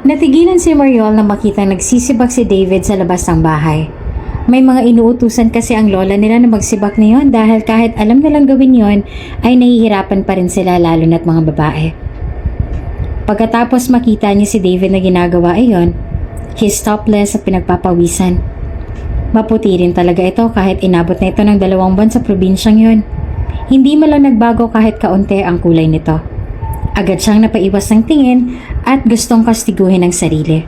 Natigilan si Mariol na makita nagsisibak si David sa labas ng bahay. May mga inuutusan kasi ang lola nila na magsibak na yon dahil kahit alam nilang gawin yon ay nahihirapan pa rin sila lalo na't mga babae. Pagkatapos makita niya si David na ginagawa iyon, he's topless at pinagpapawisan. Maputi rin talaga ito kahit inabot na ito ng 2 buwan sa probinsyang yon. Hindi man lang nagbago kahit kaunti ang kulay nito. Agad siyang napaiwas ng tingin at gustong kastiguhin ang sarili.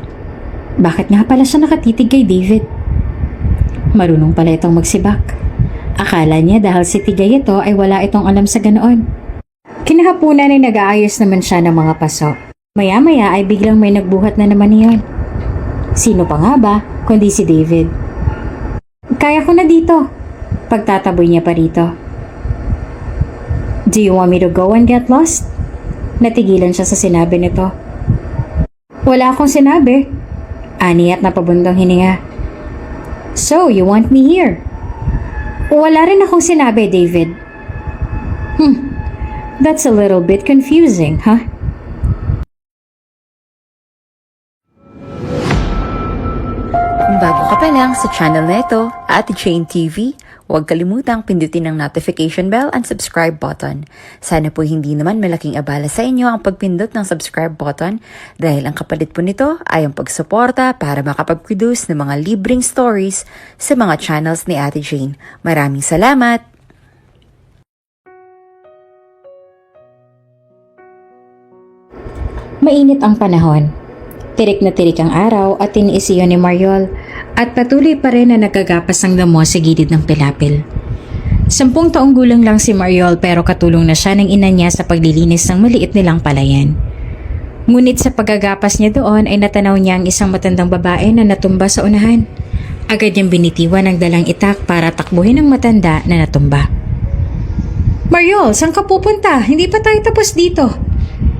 Bakit nga pala siya nakatitig kay David? Marunong pala itong magsibak. Akala niya dahil si tigay ito ay wala itong alam sa ganoon. Kinahapunan ay nag-aayos naman siya ng mga paso. Maya-maya ay biglang may nagbuhat na naman niyon. Sino pa nga ba kundi si David? Kaya ko na dito. Pagtataboy niya pa rito. Do you want me to go and get lost? Natigilan siya sa sinabi nito. Wala akong sinabi. Ani at napabundong hininga. So, you want me here? Wala rin akong sinabi, David. That's a little bit confusing, huh? Kung bago ka pa lang sa channel na ito, Ate Jane TV, huwag kalimutang pindutin ang notification bell and subscribe button. Sana po hindi naman malaking abala sa inyo ang pagpindot ng subscribe button dahil ang kapalit po nito ay ang pagsuporta para makapag-produce ng mga libreng stories sa mga channels ni Ate Jane. Maraming salamat! Mainit ang panahon. Tirik na tirik ang araw at tiniis iyon ni Mariol at patuloy pa rin na nagagapas ang damo sa gilid ng pilapil. 10 taong gulang lang si Mariol pero katulong na siya ng ina niya sa paglilinis ng maliit nilang palayan. Ngunit sa paggagapas niya doon ay natanaw niya ang isang matandang babae na natumba sa unahan. Agad niyang binitiwan ang dalang itak para takbuhin ang matanda na natumba. Mariol, saan ka pupunta? Hindi pa tayo tapos dito.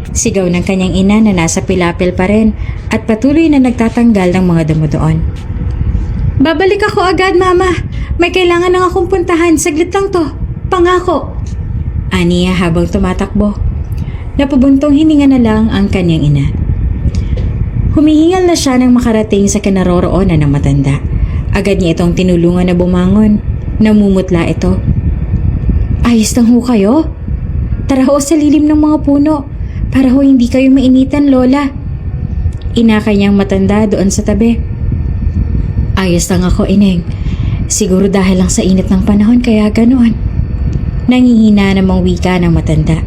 Sigaw ng kanyang ina na nasa pilapil pa rin at patuloy na nagtatanggal ng mga damo doon. Babalik ako agad, Mama. May kailangan lang akong puntahan. Saglit lang to. Pangako. Aniya habang tumatakbo. Napabuntong hininga na lang ang kanyang ina. Humihingal na siya nang makarating sa kinaroroonan ng matanda. Agad niya itong tinulungan na bumangon. Namumutla ito. Ayos lang ho kayo? Tara ho sa lilim ng mga puno. Para ho hindi kayo mainitan, Lola. Inakay niyang matanda doon sa tabi. Ayos lang ako, Ineng. Siguro dahil lang sa init ng panahon kaya ganoon. Nangihina namang wika ng matanda.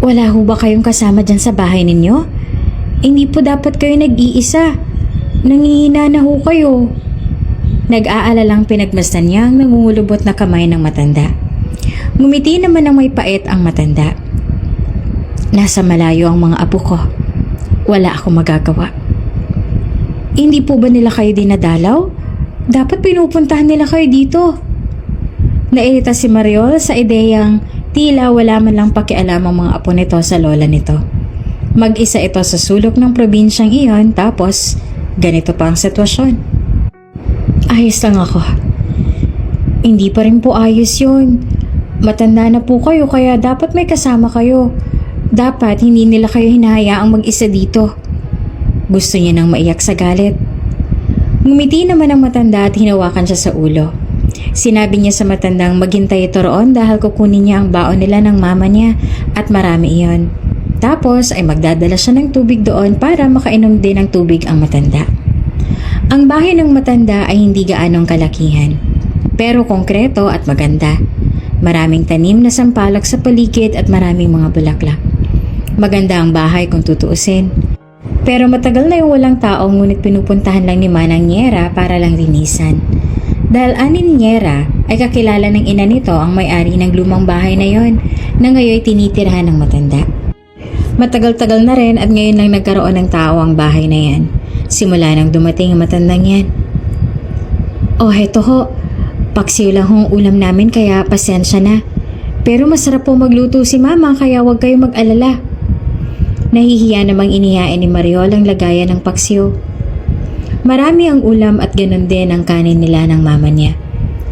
Wala ho ba kayong kasama dyan sa bahay ninyo? Hindi po dapat kayo nag-iisa. Nangihina na ho kayo. Nag-aalalang pinagmasdan niya ang nangungulubot na kamay ng matanda. Ngumiti naman ng may pait ang matanda. Nasa malayo ang mga apo ko. Wala akong magagawa. Hindi po ba nila kayo dinadalaw? Dapat pinupuntahan nila kayo dito. Nairita si Mariol sa ideyang tila wala man lang pakialam ang mga apo nito sa lola nito. Mag-isa ito sa sulok ng probinsyang iyon tapos ganito pa ang sitwasyon. Ayos lang ako. Hindi pa rin po ayos yun. Matanda na po kayo kaya dapat may kasama kayo. Dapat hindi nila kayo hinahayaang mag-isa dito. Gusto niya nang maiyak sa galit. Ngumiti naman ang matanda at hinawakan siya sa ulo. Sinabi niya sa matandang maghintay ito roon dahil kukunin niya ang baon nila ng mama niya at marami iyon. Tapos ay magdadala siya ng tubig doon para makainom din ng tubig ang matanda. Ang bahay ng matanda ay hindi gaanong kalakihan, pero konkreto at maganda. Maraming tanim na sampalok sa paligid at maraming mga bulaklak. Maganda ang bahay kung tutuusin. Pero matagal na yung walang tao ngunit pinupuntahan lang ni Manang Nyera para lang linisan. Dahil ani ni Nyera ay kakilala ng ina nito ang may-ari ng lumang bahay na yon na ngayon tinitirahan ng matanda. Matagal-tagal na rin at ngayon lang nagkaroon ng tao ang bahay na yan. Simula nang dumating ang matandang yan. Oh, heto ho. Paksiw lang hong ulam namin kaya pasensya na. Pero masarap po magluto si Mama kaya huwag kayong mag-alala. Nahihiya namang inihain ni Mariol ang lagayan ng paksiw. Marami ang ulam at ganun din ang kanin nila ng mama niya.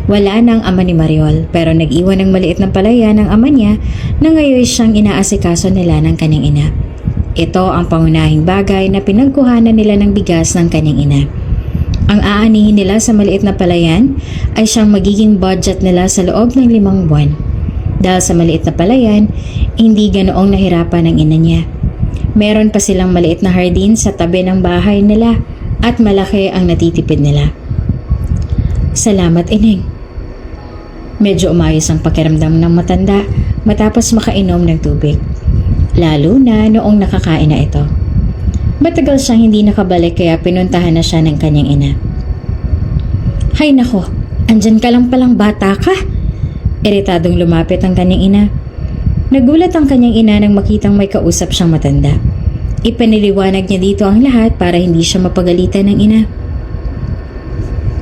Wala nang ama ni Mariol pero nag-iwan ng maliit na palaya ng ama niya na ngayon siyang inaasikaso nila ng kanyang ina. Ito ang pangunahing bagay na pinagkuhanan nila ng bigas ng kanyang ina. Ang aanihin nila sa maliit na palayan ay siyang magiging budget nila sa loob ng 5 buwan. Dahil sa maliit na palayan, hindi ganoong nahirapan ang ina niya. Meron pa silang maliit na hardin sa tabi ng bahay nila at malaki ang natitipid nila. Salamat, Ineng. Medyo umayos ang pakiramdam ng matanda matapos makainom ng tubig. Lalo na noong nakakain na ito. Matagal siyang hindi nakabalik kaya pinuntahan na siya ng kanyang ina. Hay nako, andyan ka lang palang bata ka. Iritadong lumapit ang kanyang ina. Nagulat ang kanyang ina nang makitang may kausap siyang matanda. Ipaniliwanag niya dito ang lahat para hindi siya mapagalitan ng ina.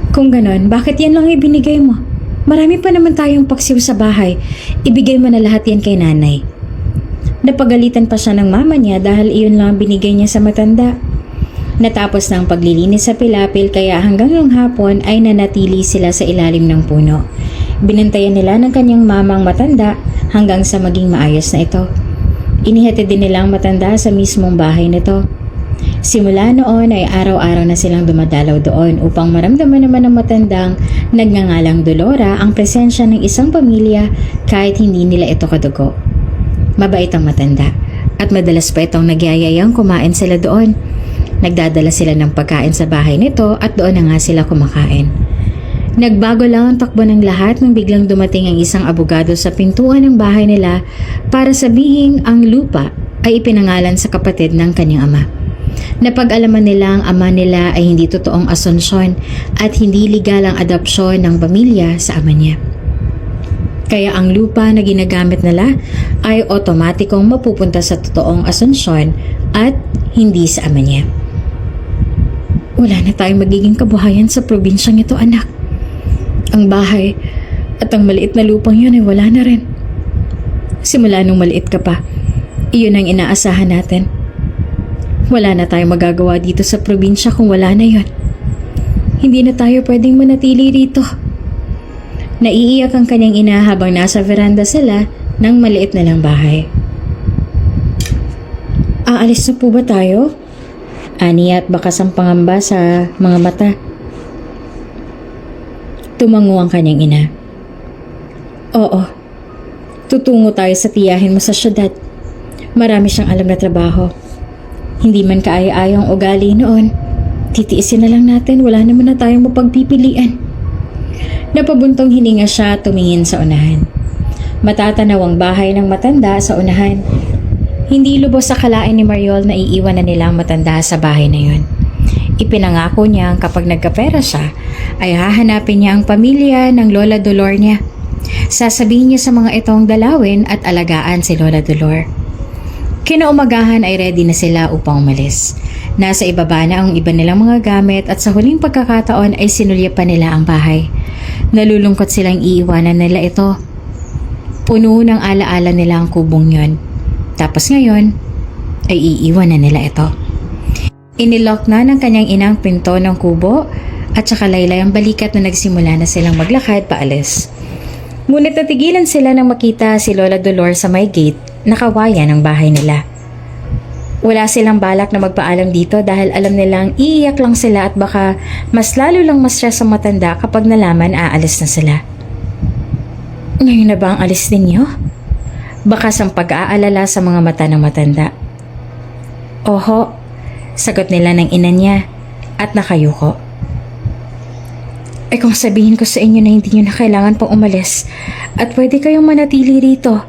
Kung ganon, bakit yan lang ibinigay mo? Marami pa naman tayong paksiw sa bahay. Ibigay mo na lahat yan kay nanay. Napagalitan pa siya ng mama niya dahil iyon lang binigay niya sa matanda. Natapos na ang paglilinis sa pilapil kaya hanggang ng hapon ay nanatili sila sa ilalim ng puno. Binantayan nila ng kanyang mamang matanda hanggang sa maging maayos na ito. Inihatid din nila ang matanda sa mismong bahay nito. Simula noon ay araw-araw na silang dumadalaw doon upang maramdaman naman ng matandang nagngangalang Dolora ang presensya ng isang pamilya kahit hindi nila ito kadugo. Mabait ang matanda at madalas pa itong nagyayayang kumain sila doon. Nagdadala sila ng pagkain sa bahay nito at doon na nga sila kumakain. Nagbago lang ang takbo ng lahat nang biglang dumating ang isang abogado sa pintuan ng bahay nila para sabihing ang lupa ay ipinangalan sa kapatid ng kanyang ama. Napag-alaman nila ang ama nila ay hindi totoong asunsyon at hindi legal ang adopsyon ng pamilya sa ama niya. Kaya ang lupa na ginagamit nila ay otomatikong mapupunta sa totoong asunsyon at hindi sa ama niya. Wala na tayong magiging kabuhayan sa probinsyang ito, anak. Ang bahay at ang maliit na lupang yun ay wala na rin. Simula nung maliit ka pa, iyon ang inaasahan natin. Wala na tayong magagawa dito sa probinsya kung wala na yun. Hindi na tayo pwedeng manatili rito. Naiiyak ang kanyang ina habang nasa veranda sila ng maliit na lang bahay. Aalis na po ba tayo? Aniya at bakas ang pangamba sa mga mata. Tumango ang kanyang ina. Oo. Tutungo tayo sa tiyahin mo sa syudad. Marami siyang alam na trabaho. Hindi man kaaya-ayang ugali noon. Titiisin na lang natin, wala naman na tayong mapagpipilian. Napabuntong hininga siya at tumingin sa unahan. Matatanaw ang bahay ng matanda sa unahan. Hindi lubos sa kalain ni Mariol na iiwan na nila ang matanda sa bahay na yun. Ipinangako niya kapag nagkapera siya, ay hahanapin niya ang pamilya ng Lola Dolor niya. Sasabihin niya sa mga itong dalawin at alagaan si Lola Dolor. Kinaumagahan ay ready na sila upang umalis. Nasa ibaba na ang iba nilang mga gamit at sa huling pagkakataon ay sinulya pa nila ang bahay. Nalulungkot silang iiwanan nila ito. Puno ng alaala nila ang kubong yon. Tapos ngayon ay iiwan na nila ito. Inilock na ng kanyang inang pinto ng kubo at saka laylay ang balikat na nagsimula na silang maglakad paalis. Ngunit natigilan sila nang makita si Lola Dolor sa may gate na kawayan ng bahay nila. Wala silang balak na magpaalam dito dahil alam nilang iiyak lang sila at baka mas lalo lang ma-stress ang matanda kapag nalaman aalis na sila. Ngayon na ba ang alis ninyo? Bakas ang pag-aalala sa mga mata ng matanda. Oho, sagot nila ng ina niya at nakayuko. Kung sabihin ko sa inyo na hindi nyo na kailangan pang umalis at pwede kayong manatili rito,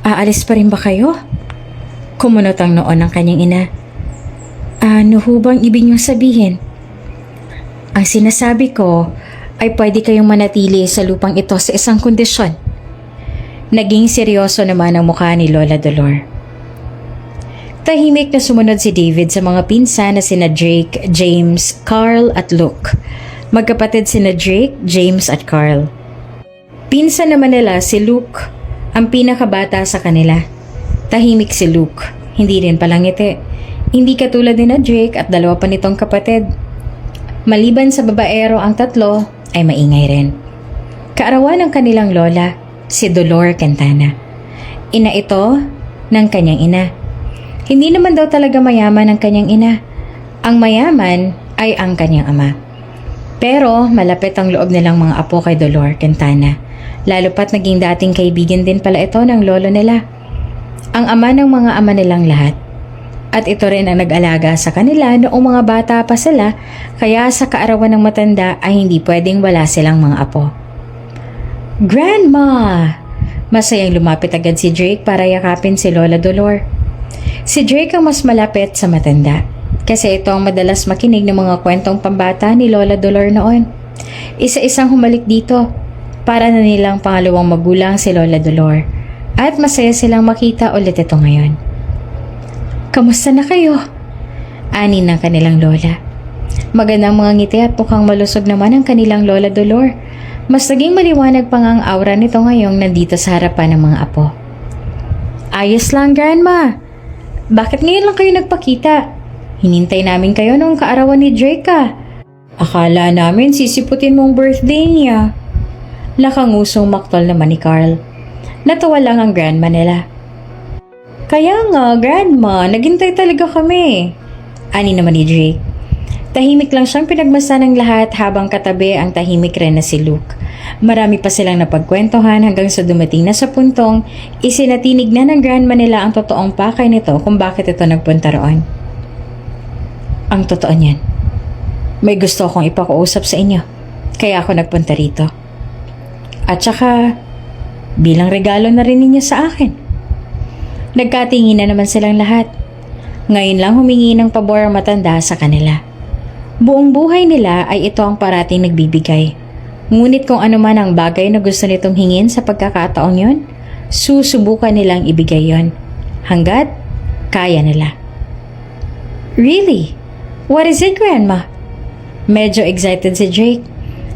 aalis pa rin ba kayo? Kumunot ang noon ng kanyang ina. Ano ho bang ibig niyong sabihin? Ang sinasabi ko ay pwede kayong manatili sa lupang ito sa isang kondisyon. Naging seryoso naman ang mukha ni Lola Dolor. Tahimik na sumunod si David sa mga pinsan na sina Drake, James, Carl at Luke. Magkapatid sina Drake, James at Carl. Pinsan naman nila si Luke, ang pinakabata sa kanila. Tahimik si Luke, hindi rin palangiti. Hindi katulad ni na Drake at dalawa pa nitong kapatid. Maliban sa babaero ang tatlo, ay maingay rin. Kaarawan ng kanilang lola, si Dolor Quintana. Ina ito ng kanyang ina. Hindi naman daw talaga mayaman ang kanyang ina. Ang mayaman ay ang kanyang ama. Pero malapit ang loob nilang mga apo kay Dolor Quintana. Lalo pat naging dating kaibigan din pala ito ng lolo nila. Ang ama ng mga ama nilang lahat. At ito rin ang nag-alaga sa kanila noong mga bata pa sila, kaya sa kaarawan ng matanda ay hindi pwedeng wala silang mga apo. Grandma! Masayang lumapit agad si Drake para yakapin si Lola Dolor. Si Drake ang mas malapit sa matanda kasi ito ang madalas makinig ng mga kwentong pambata ni Lola Dolor noon. Isa-isang humalik dito para na nilang pangalawang magulang si Lola Dolor at masaya silang makita ulit ito ngayon. Kamusta na kayo? Ani ng kanilang lola. Magandang mga ngiti at mukhang malusog naman ang kanilang Lola Dolor. Mas naging maliwanag pa nga ang aura nito ngayong nandito sa harapan ng mga apo. Ayos lang, Grandma. Bakit ngayon lang kayo nagpakita? Hinintay namin kayo noong kaarawan ni Drake ah. Akala namin sisiputin mong birthday niya. Lakangusong maktol naman ni Carl. Natawa lang ang grandma nila. Kaya nga, Grandma, naghintay talaga kami. Ani naman ni Drake. Tahimik lang siyang pinagmasdan ng lahat habang katabi ang tahimik rin na si Luke. Marami pa silang napagkwentuhan hanggang sa dumating na sa puntong isinatinig na ng grandma nila ang totoong pakay nito kung bakit ito nagpunta roon. Ang totoo niyan. May gusto akong ipakausap sa inyo. Kaya ako nagpunta rito. At saka, bilang regalo na rin ninyo sa akin. Nagkatingin na naman silang lahat. Ngayon lang humingi ng pabor ang matanda sa kanila. Buong buhay nila ay ito ang parating nagbibigay. Ngunit kung ano man ang bagay na gusto nitong hingin sa pagkakataong yon, susubukan nilang ibigay yon. Hanggat kaya nila. Really? What is it, Grandma? Medyo excited si Drake.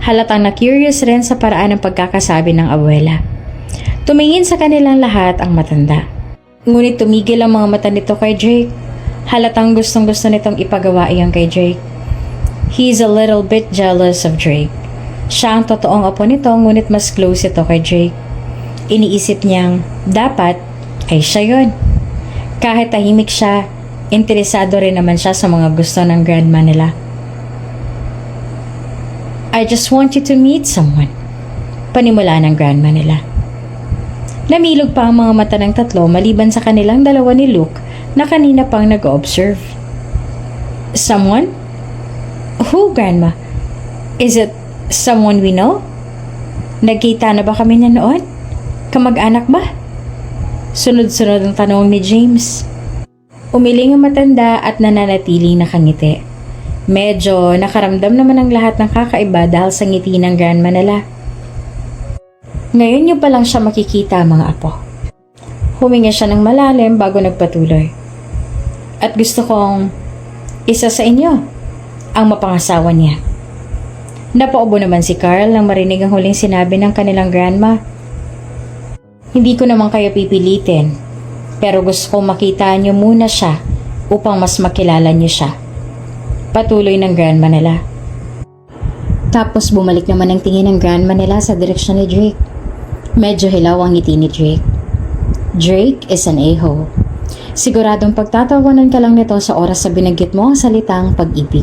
Halatang na-curious rin sa paraan ng pagkakasabi ng abuela. Tumingin sa kanilang lahat ang matanda. Ngunit tumigil ang mga mata nito kay Drake. Halatang gustong-gusto nitong ipagawa iyon kay Drake. He's a little bit jealous of Drake. Siya ang totoong apo nito, ngunit mas close ito kay Drake. Iniisip niyang dapat ay siya yun. Kahit tahimik siya, interesado rin naman siya sa mga gusto ng grandma nila. I just want you to meet someone. Panimula ng grandma nila. Namilog pa ang mga mata ng tatlo maliban sa kanilang dalawa ni Luke na kanina pang nag-observe. Someone? Who, Grandma? Is it someone we know? Nagkita na ba kami niya noon? Kamag-anak ba? Sunod-sunod ang tanong ni James. Umiling ang matanda at nananatiling nakangiti. Medyo nakaramdam naman ang lahat ng kakaiba dahil sa ngiti ng grandma nila. Ngayon niyo pa lang siya makikita, mga apo. Huminga siya ng malalim bago nagpatuloy. At gusto kong isa sa inyo ang mapangasawa niya. Napaubo naman si Carl nang marinig ang huling sinabi ng kanilang grandma. Hindi ko naman kayo pipilitin, pero gusto kong makita niyo muna siya upang mas makilala niyo siya. Patuloy ng grandma nila. Tapos bumalik naman ang tingin ng grandma nila sa direksyon ni Drake. Medyo hilaw ang ngiti ni Drake. Drake is an a-hole. Siguradong pagtatawanan ka lang nito sa oras sa binanggit mo ang salitang pag-ibig.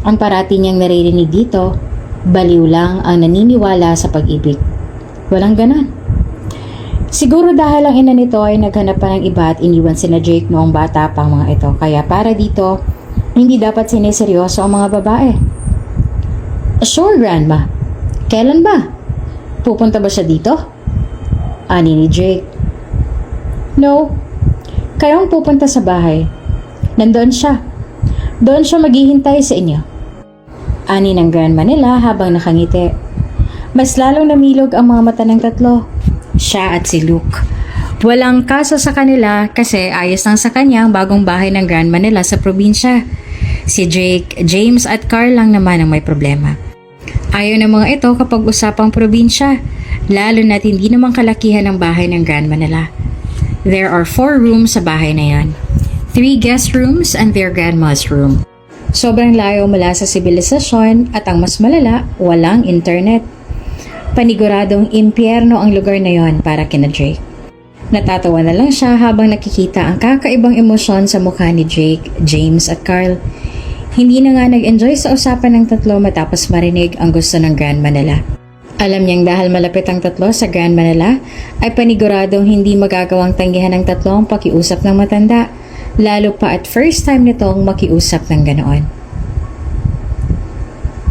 Ang parati niyang naririnig dito, baliw lang ang naniniwala sa pag-ibig. Walang ganon. Siguro dahil ang ina nito ay naghanap pa ng iba at iniwan sina Drake noong bata pa ang mga ito. Kaya para dito, hindi dapat siniseryoso ang mga babae. Sure, Grandma. Kailan ba? Pupunta ba siya dito? Ani ni Drake. No. Kayong pupunta sa bahay. Nandoon siya. Doon siya maghihintay sa inyo. Ani ng grandma nila habang nakangiti. Mas lalong namilog ang mga mata ng tatlo. Siya at si Luke. Walang kaso sa kanila kasi ayos lang sa kanya ang bagong bahay ng grandma nila sa probinsya. Si Drake, James at Carl lang naman ang may problema. Ayaw ng mga ito kapag usapang probinsya, lalo na't hindi naman kalakihan ang bahay ng grandma nila. There are 4 rooms sa bahay na yan. 3 guest rooms and their grandma's room. Sobrang layo mula sa sibilisasyon at ang mas malala, walang internet. Paniguradong impyerno ang lugar na yon para kina Drake. Natatawa na lang siya habang nakikita ang kakaibang emosyon sa mukha ni Jake, James at Carl. Hindi na nga nag-enjoy sa usapan ng tatlo matapos marinig ang gusto ng grandma nila. Alam niyang dahil malapit ang tatlo sa grandma nila, ay paniguradong hindi magagawang tanggihan ng tatlo ang pakiusap ng matanda, lalo pa at first time nitong makiusap ng ganoon.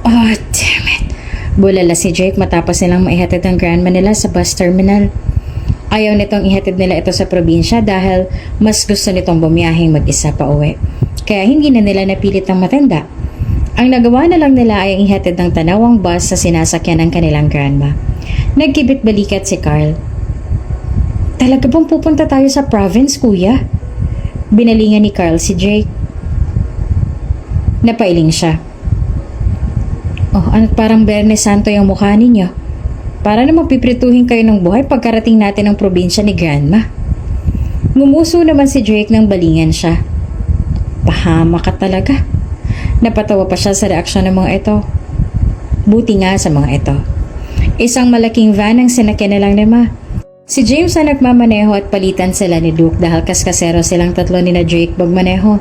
Oh, damn it! Bulala si Jake matapos nilang maihatid ang grandma nila sa bus terminal. Ayaw nitong ihatid nila ito sa probinsya dahil mas gusto nitong bumiyaheng mag-isa pa uwi. Kaya hindi na nila napilit ang matanda. Ang nagawa na lang nila ay ang ihatid ng tanawang bus sa sinasakyan ng kanilang grandma. Nagkibit-balikat si Carl. Talaga bang pupunta tayo sa province, kuya? Binalingan ni Carl si Jake. Napailing siya. Oh, ano parang Bernes Santo yung mukha ninyo? Para naman piprituhin kayo ng buhay pagkarating natin ng probinsya ni grandma. Ngumuso naman si Drake nang balingan siya. Pahama ka talaga. Napatawa pa siya sa reaksyon ng mga ito. Buti nga sa mga ito. Isang malaking van ang sinakyan na lang ni Ma. Si James ang nagmamaneho at palitan sila ni Duke dahil kaskasero silang tatlo ni na Drake magmaneho.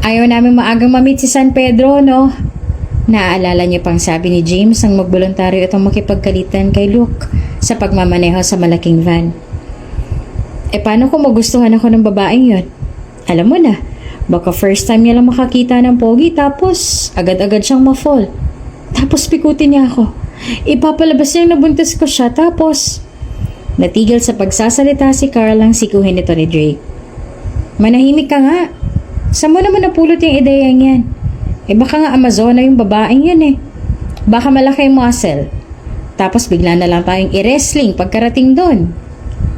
Ayaw namin maagang mamit si San Pedro, no? Naaalala niya pang sabi ni James ang magboluntaryo itong makipagkalitan kay Luke sa pagmamaneho sa malaking van. Paano kung magustuhan ako ng babaeng yon? Alam mo na, baka first time niya lang makakita ng pogi tapos agad-agad siyang ma-fall. Tapos pikutin niya ako. Ipapalabas niyang nabuntis ko siya tapos... Natigil sa pagsasalita si Carl ang sikuhin nito ni Drake. Manahimik ka nga. Saan mo naman napulot yung ideyang yan? Baka nga Amazona yung babaeng yan eh. Baka malaki yung muscle. Tapos bigla na lang tayong i-wrestling pagkarating doon.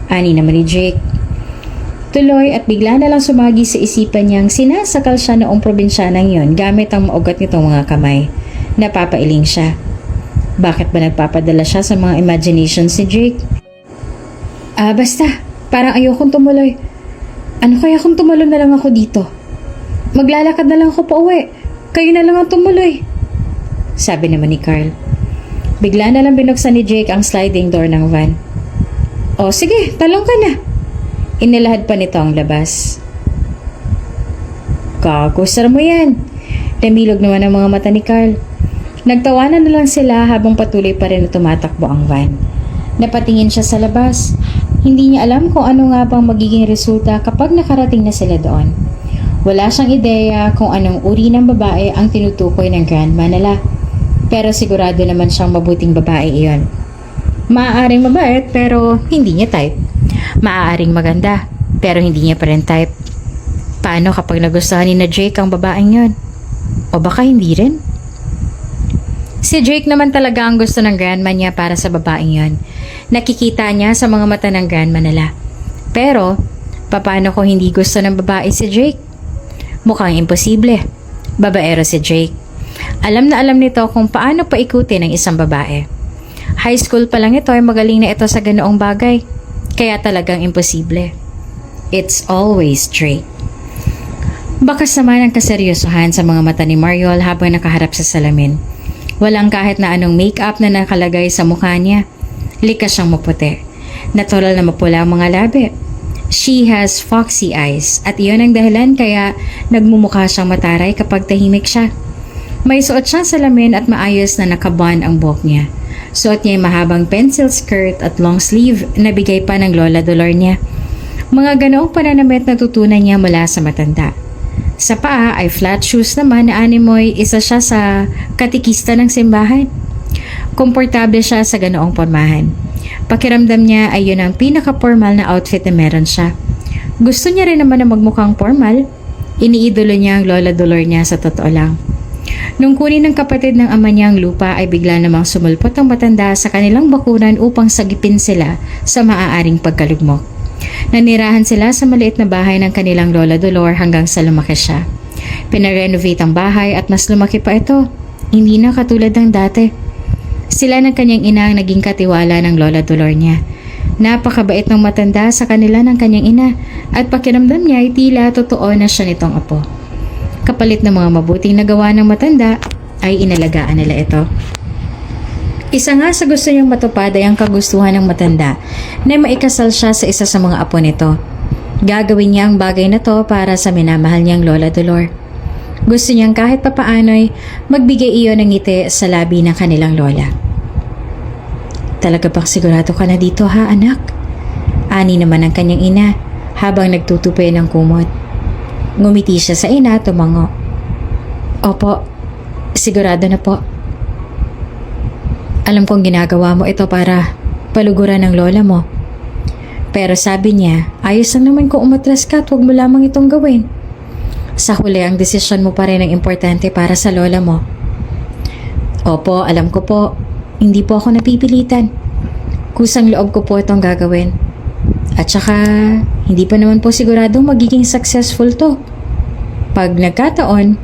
Ani naman ni Jake. Tuloy at bigla na lang sumagi sa isipan niyang sinasakal siya noong probinsyanang yon gamit ang maugat nitong mga kamay. Napapailing siya. Bakit ba nagpapadala siya sa mga imaginations ni Jake? Basta. Parang ayokong tumuloy. Ano kaya kung tumuloy na lang ako dito? Maglalakad na lang ako pa uwi. Kayo na lang ang tumuloy. Sabi naman ni Carl. Bigla na lang binuksan ni Jake ang sliding door ng van. O sige, talong ka na. Inilahad pa nito ang labas. Kakusar mo yan. Namilog naman ang mga mata ni Carl. Nagtawanan na lang sila habang patuloy pa rin na tumatakbo ang van. Napatingin siya sa labas. Hindi niya alam kung ano nga bang magiging resulta kapag nakarating na sila doon. Wala siyang ideya kung anong uri ng babae ang tinutukoy ng grandma nila. Pero sigurado naman siyang mabuting babae iyon. Maaaring mabait pero hindi niya type. Maaaring maganda pero hindi niya pa rin type. Paano kapag nagustuhan ni na Jake ang babaeng yon? O baka hindi rin? Si Jake naman talaga ang gusto ng grandma niya para sa babaeng yon. Nakikita niya sa mga mata ng grandma nila. Pero, paano kung hindi gusto ng babae si Jake? Mukhang imposible. Babaero si Jake. Alam na alam nito kung paano paikutin ang isang babae. High school pa lang ito ay magaling na ito sa ganoong bagay. Kaya talagang imposible. It's always Drake. Bakas naman ang kaseryosohan sa mga mata ni Mariol habang nakaharap sa salamin. Walang kahit na anong make-up na nakalagay sa mukha niya. Likas siyang maputi. Natural na mapula ang mga labi. She has foxy eyes at iyon ang dahilan kaya nagmumukha siyang mataray kapag tahimik siya. May suot siyang salamin at maayos na nakabon ang buhok niya. Suot niya yung mahabang pencil skirt at long sleeve na bigay pa ng Lola Dolor niya. Mga ganoong pananamit na tutunan niya mula sa matanda. Sa paa ay flat shoes naman na animoy isa siya sa katikista ng simbahan. Komportable siya sa ganoong pormahan. Pakiramdam niya ay yun ang pinaka-formal na outfit na meron siya. Gusto niya rin naman na magmukhang formal. Iniidolo niya ang Lola Dolor niya sa totoo lang. Nung kunin ng kapatid ng ama niya ang lupa ay bigla namang sumulpot ang matanda sa kanilang bakuran upang sagipin sila sa maaaring pagkalugmok. Nanirahan sila sa maliit na bahay ng kanilang Lola Dolor hanggang sa lumaki siya. Pinarenovate ang bahay at mas lumaki pa ito. Hindi na katulad ng dati. Sila ng kanyang ina ang naging katiwala ng Lola Dolor niya. Napakabait ng matanda sa kanila ng kanyang ina at pakiramdam niya ay tila totoo na siya nitong apo. Kapalit ng mga mabuting nagawa ng matanda ay inalagaan nila ito. Isa nga sa gusto niyang matupad ay ang kagustuhan ng matanda na maikasal siya sa isa sa mga apo nito. Gagawin niya ang bagay na to para sa minamahal niyang Lola Dolor. Gusto niyang kahit papaano'y magbigay iyon ng ngiti sa labi ng kanilang lola. Talaga bang sigurado ka na dito ha, anak? Ani naman ang kanyang ina habang nagtutupi ng kumot. Ngumiti siya sa ina, tumango. Opo, sigurado na po. Alam kong ginagawa mo ito para paluguran ng lola mo. Pero sabi niya, ayos lang naman kung umatras ka at huwag mo lamang itong gawin. Sa huli, ang desisyon mo pa rin ang importante para sa lola mo. Opo, alam ko po. Hindi po ako napipilitan. Kusang loob ko po itong gagawin. At saka, hindi pa naman po siguradong magiging successful to. Pag nagkataon,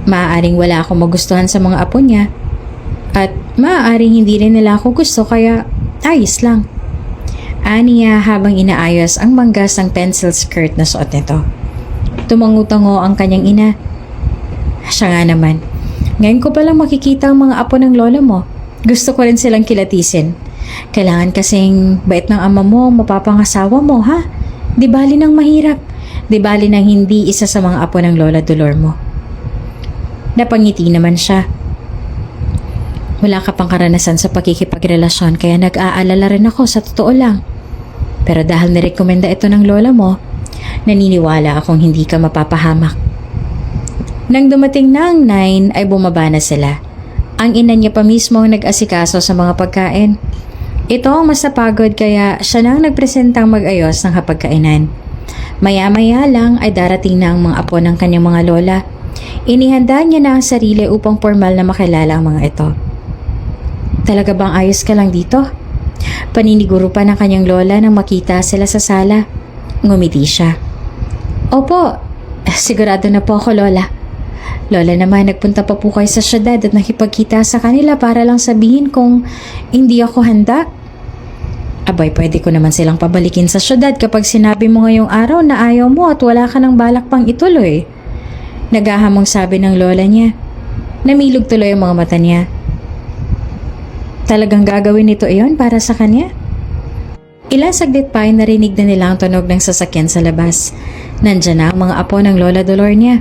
maaaring wala akong magustuhan sa mga apo niya. At maaaring hindi rin nila ako gusto kaya ayos lang. Aniya habang inaayos ang manggasang pencil skirt na suot nito. Tumangutango ang kanyang ina. Siya nga naman. Ngayon ko palang makikita ang mga apo ng lola mo. Gusto ko rin silang kilatisin. Kailangan kasing bait ng ama mo, mapapangasawa mo, ha? Di bali nang mahirap. Di bali nang hindi isa sa mga apo ng Lola Dolor mo. Napangiti naman siya. Wala ka pang karanasan sa pakikipagrelasyon kaya nag-aalala rin ako sa totoo lang. Pero dahil nirekomenda ito ng lola mo, naniniwala akong hindi ka mapapahamak. Nang dumating na ang 9 ay bumaba na sila. Ang ina niya pa mismo ang nag-asikaso sa mga pagkain. Ito ang mas napagod kaya siya nang nagpresentang mag-ayos ng hapagkainan. Maya-maya lang ay darating na ang mga apo ng kanyang mga lola. Inihanda niya na ang sarili upang formal na makilala ang mga ito. Talaga bang ayos ka lang dito? Paniniguro pa ng kanyang lola nang makita sila sa sala. Ngumiti siya. Opo, sigurado na po ako lola. Lola naman, nagpunta pa po kayo sa syudad at nakipagkita sa kanila para lang sabihin kung hindi ako handa. Abay, pwede ko naman silang pabalikin sa syudad kapag sinabi mo ngayong araw na ayaw mo at wala ka ng balak pang ituloy. Nagahamong sabi ng lola niya. Namilog tuloy ang mga mata niya. Talagang gagawin nito iyon para sa kanya? Ilang saglit pa ay narinig na nila ang tunog ng sasakyan sa labas. Nandiyan na ang mga apo ng Lola Dolor niya.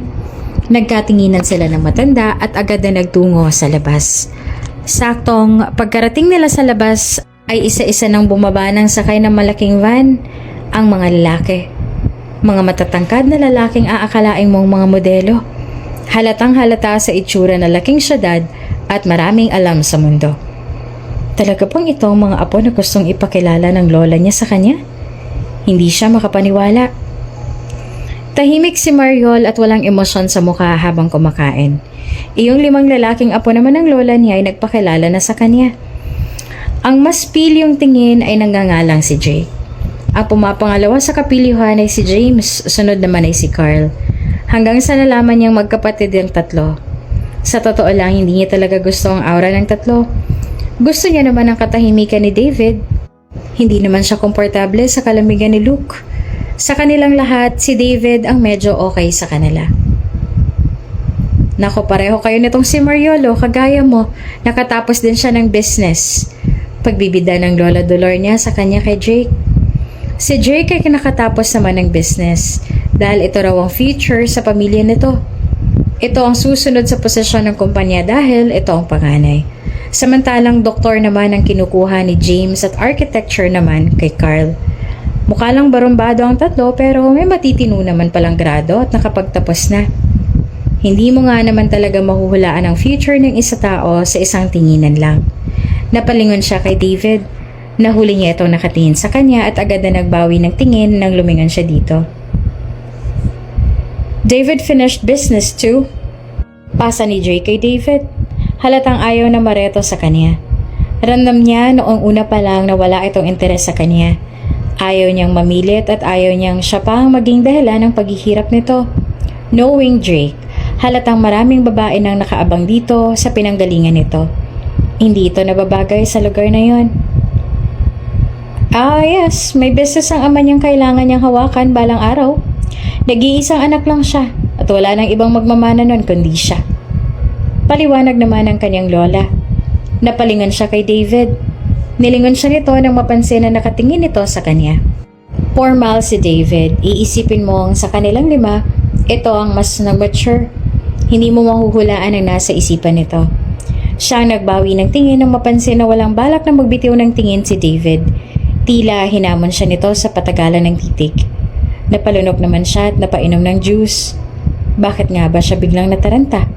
Nagkatinginan sila ng matanda at agad na nagtungo sa labas. Saktong pagkarating nila sa labas ay isa-isa nang bumaba ng sakay ng malaking van ang mga lalaki. Mga matatangkad na lalaking aakalaing mong mga modelo. Halatang halata sa itsura na laking syudad at maraming alam sa mundo. Talaga pong ito ang mga apo na gustong ipakilala ng lola niya sa kanya? Hindi siya makapaniwala. Tahimik si Mariol at walang emosyon sa mukha habang kumakain. Iyong 5 lalaking apo naman ng lola niya ay nagpakilala na sa kanya. Ang mas pilyong tingin ay nangangalang si Jay. Ang pumapangalawa sa kapilihan ay si James, sunod naman ay si Carl. Hanggang sa nalaman niyang magkapatid ang tatlo. Sa totoo lang, hindi niya talaga gusto ang aura ng tatlo. Gusto niya naman ang katahimikan ni David. Hindi naman siya komportable sa kalamigan ni Luke. Sa kanilang lahat, si David ang medyo okay sa kanila. Nako, pareho kayo nitong si Mariolo, kagaya mo. Nakatapos din siya ng business. Pagbibida ng Lola Dolor niya sa kanya kay Jake. Si Jake ay nakatapos naman ng business dahil ito raw ang future sa pamilya nito. Ito ang susunod sa posisyon ng kumpanya dahil ito ang panganay. Samantalang doktor naman ang kinukuha ni James at architecture naman kay Carl. Mukha lang barumbado ang tatlo pero may matitino naman palang grado at nakapagtapos na. Hindi mo nga naman talaga mahuhulaan ang future ng isa tao sa isang tinginan lang. Napalingon siya kay David. Nahuli niya itong nakatingin sa kanya at agad na nagbawi ng tingin nang lumingon siya dito. David finished business too. Pasa ni Jay kay David. Halatang ayaw na mareto sa kanya. Randam niya noong una pa lang na wala itong interes sa kanya. Ayaw niyang mamilit at ayaw niyang siya pa ang maging dahilan ng paghihirap nito. Knowing Drake, halatang maraming babae nang nakaabang dito sa pinanggalingan nito. Hindi ito nababagay sa lugar na yon. Yes, may business ang ama niyang kailangan niyang hawakan balang araw. Nag-iisang anak lang siya at wala nang ibang magmamana nun kundi siya. Paliwanag naman ng kanyang lola. Napalingon siya kay David. Nilingon siya nito nang mapansin na nakatingin ito sa kanya. Formal si David. Iisipin mong sa kanilang 5, ito ang mas mature. Hindi mo mahuhulaan ang nasa isipan nito. Siya ang nagbawi ng tingin nang mapansin na walang balak na magbitiw ng tingin si David. Tila hinamon siya nito sa patagalan ng titig. Napalunok naman siya at napainom ng juice. Bakit nga ba siya biglang nataranta?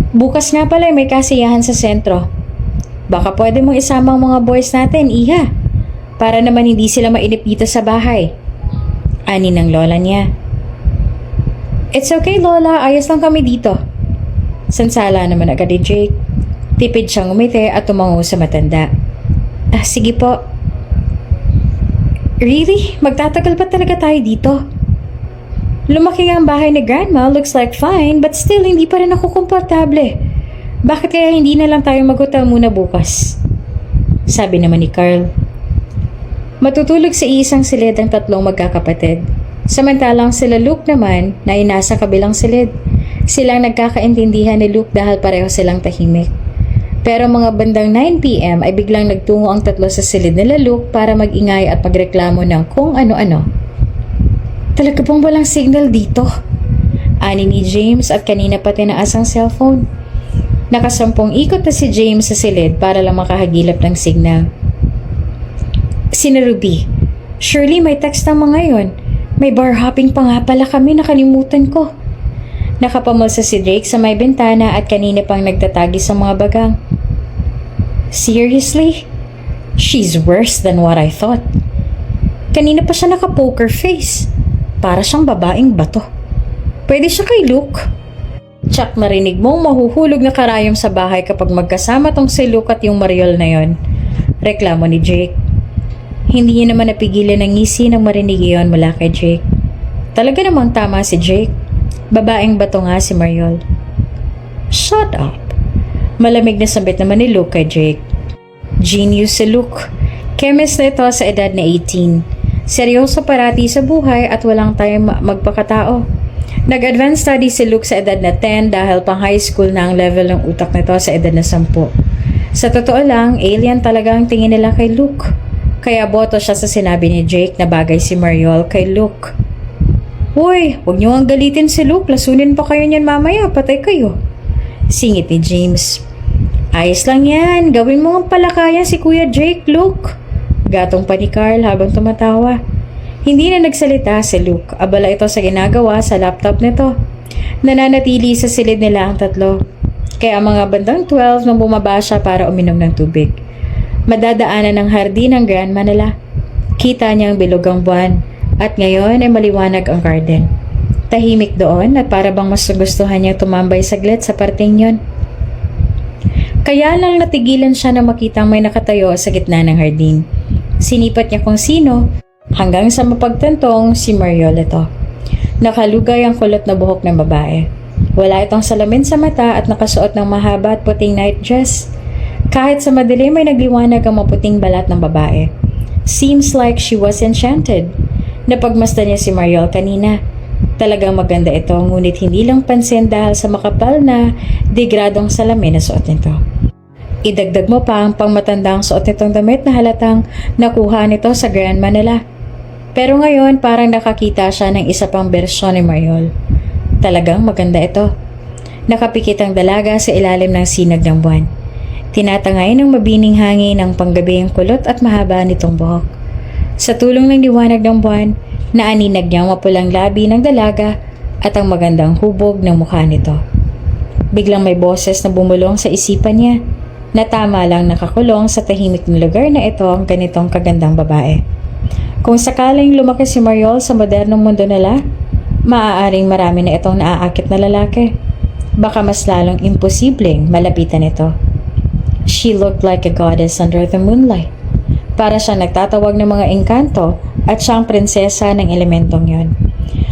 Bukas nga pala may kasiyahan sa sentro. Baka pwede mong isama ang mga boys natin, Iha. Para naman hindi sila mainip dito sa bahay. Ani ng lola niya. It's okay, Lola. Ayos lang kami dito. Sansala naman agad ni Jake. Tipid siyang umiti at tumango sa matanda. Sige po. Really? Magtatagal pa talaga tayo dito? Lumaki ang bahay ni Grandma. Looks like fine, but still hindi pa rin ako komportable. Bakit kaya hindi na lang tayo mag-hotel muna bukas? Sabi naman ni Carl. Matutulog sa isang silid ang 3 magkakapatid. Samantalang sila Luke naman na inasa kabilang silid. Silang nagkakaintindihan ni Luke dahil pareho silang tahimik. Pero mga bandang 9 p.m. ay biglang nagtungo ang 3 sa silid nila Luke para mag-ingay at magreklamo ng kung ano-ano. Talaga bang walang signal dito? Ani ni James at kanina pa tinaas ang cellphone. Nakasampung ikot na si James sa silid para lang makahagilap ng signal. Sina Ruby, surely may text ang mga yon. May bar hopping pa nga pala kami, nakalimutan ko. Nakapamulsa si Drake sa may bintana at kanina pang nagtatagi sa mga bagang. Seriously? She's worse than what I thought. Kanina pa siya naka-poker face. Para siyang babaeng bato. Pwede siya kay Luke. Tsak, narinig mong mahuhulog na karayom sa bahay kapag magkasama tong si Luke at yung Mariol na yon. Reklamo ni Jake. Hindi niya naman napigilan ng ngisi nang marinig iyon mula kay Jake. Talaga namang tama si Jake. Babaeng bato nga si Mariol. Shut up. Malamig na sambit naman ni Luke kay Jake. Genius si Luke. Chemist na ito sa edad na 18. Seryoso parati sa buhay at walang time magpakatao. Nag-advanced study si Luke sa edad na 10 dahil pang high school na ang level ng utak nito sa edad na 10. Sa totoo lang, alien talaga ang tingin nila kay Luke. Kaya boto siya sa sinabi ni Jake na bagay si Mariol kay Luke. Hoy, huwag niyo ang galitin si Luke. Lasunin pa kayo niyan mamaya. Patay kayo. Singit ni James. Ayos lang yan. Gawin mo ang palakayan si Kuya Jake, Luke. Gatong pa ni Carl habang tumatawa. Hindi na nagsalita si Luke. Abala ito sa ginagawa sa laptop nito. Nananatili sa silid nila ang 3. Kaya mga bandang 12 nang bumaba siya para uminom ng tubig. Madadaanan ng hardin ng grandma nila. Kita niya ang bilog ang buwan at ngayon ay maliwanag ang garden. Tahimik doon at para bang mas gustuhan niyang tumambay saglit sa parting yon. Kaya lang natigilan siya na makitang may nakatayo sa gitna ng hardin. Sinipat niya kung sino hanggang sa mapagtantong si Mariol ito. Nakalugay ang kulot na buhok ng babae. Wala itong salamin sa mata at nakasuot ng mahaba at puting night dress. Kahit sa madilim ay nagliwanag ang maputing balat ng babae. Seems like she was enchanted. Napagmasdan niya si Mariol kanina. Talagang maganda ito, ngunit hindi lang pansin dahil sa makapal na degradong salamin na suot nito. Idagdag mo pa ang pangmatandang suot nitong damit na halatang nakuha nito sa grandma nila. Pero ngayon parang nakakita siya ng isa pang bersyon ni Mariol. Talagang maganda ito. Nakapikit ang dalaga sa ilalim ng sinag ng buwan. Tinatangay ng mabining hangin ang panggabi ang kulot at mahaba nitong buhok. Sa tulong ng liwanag ng buwan, naaninag niya ang mapulang labi ng dalaga at ang magandang hubog ng mukha nito. Biglang may boses na bumulong sa isipan niya na tama lang nakakulong sa tahimik na lugar na ito ang ganitong kagandang babae. Kung sakaling lumaki si Mariol sa modernong mundo nila, maaaring marami na itong naaakit na lalaki. Baka mas lalong imposibleng malapitan ito. She looked like a goddess under the moonlight. Para siyang nagtatawag ng mga engkanto at siyang prinsesa ng elementong yon.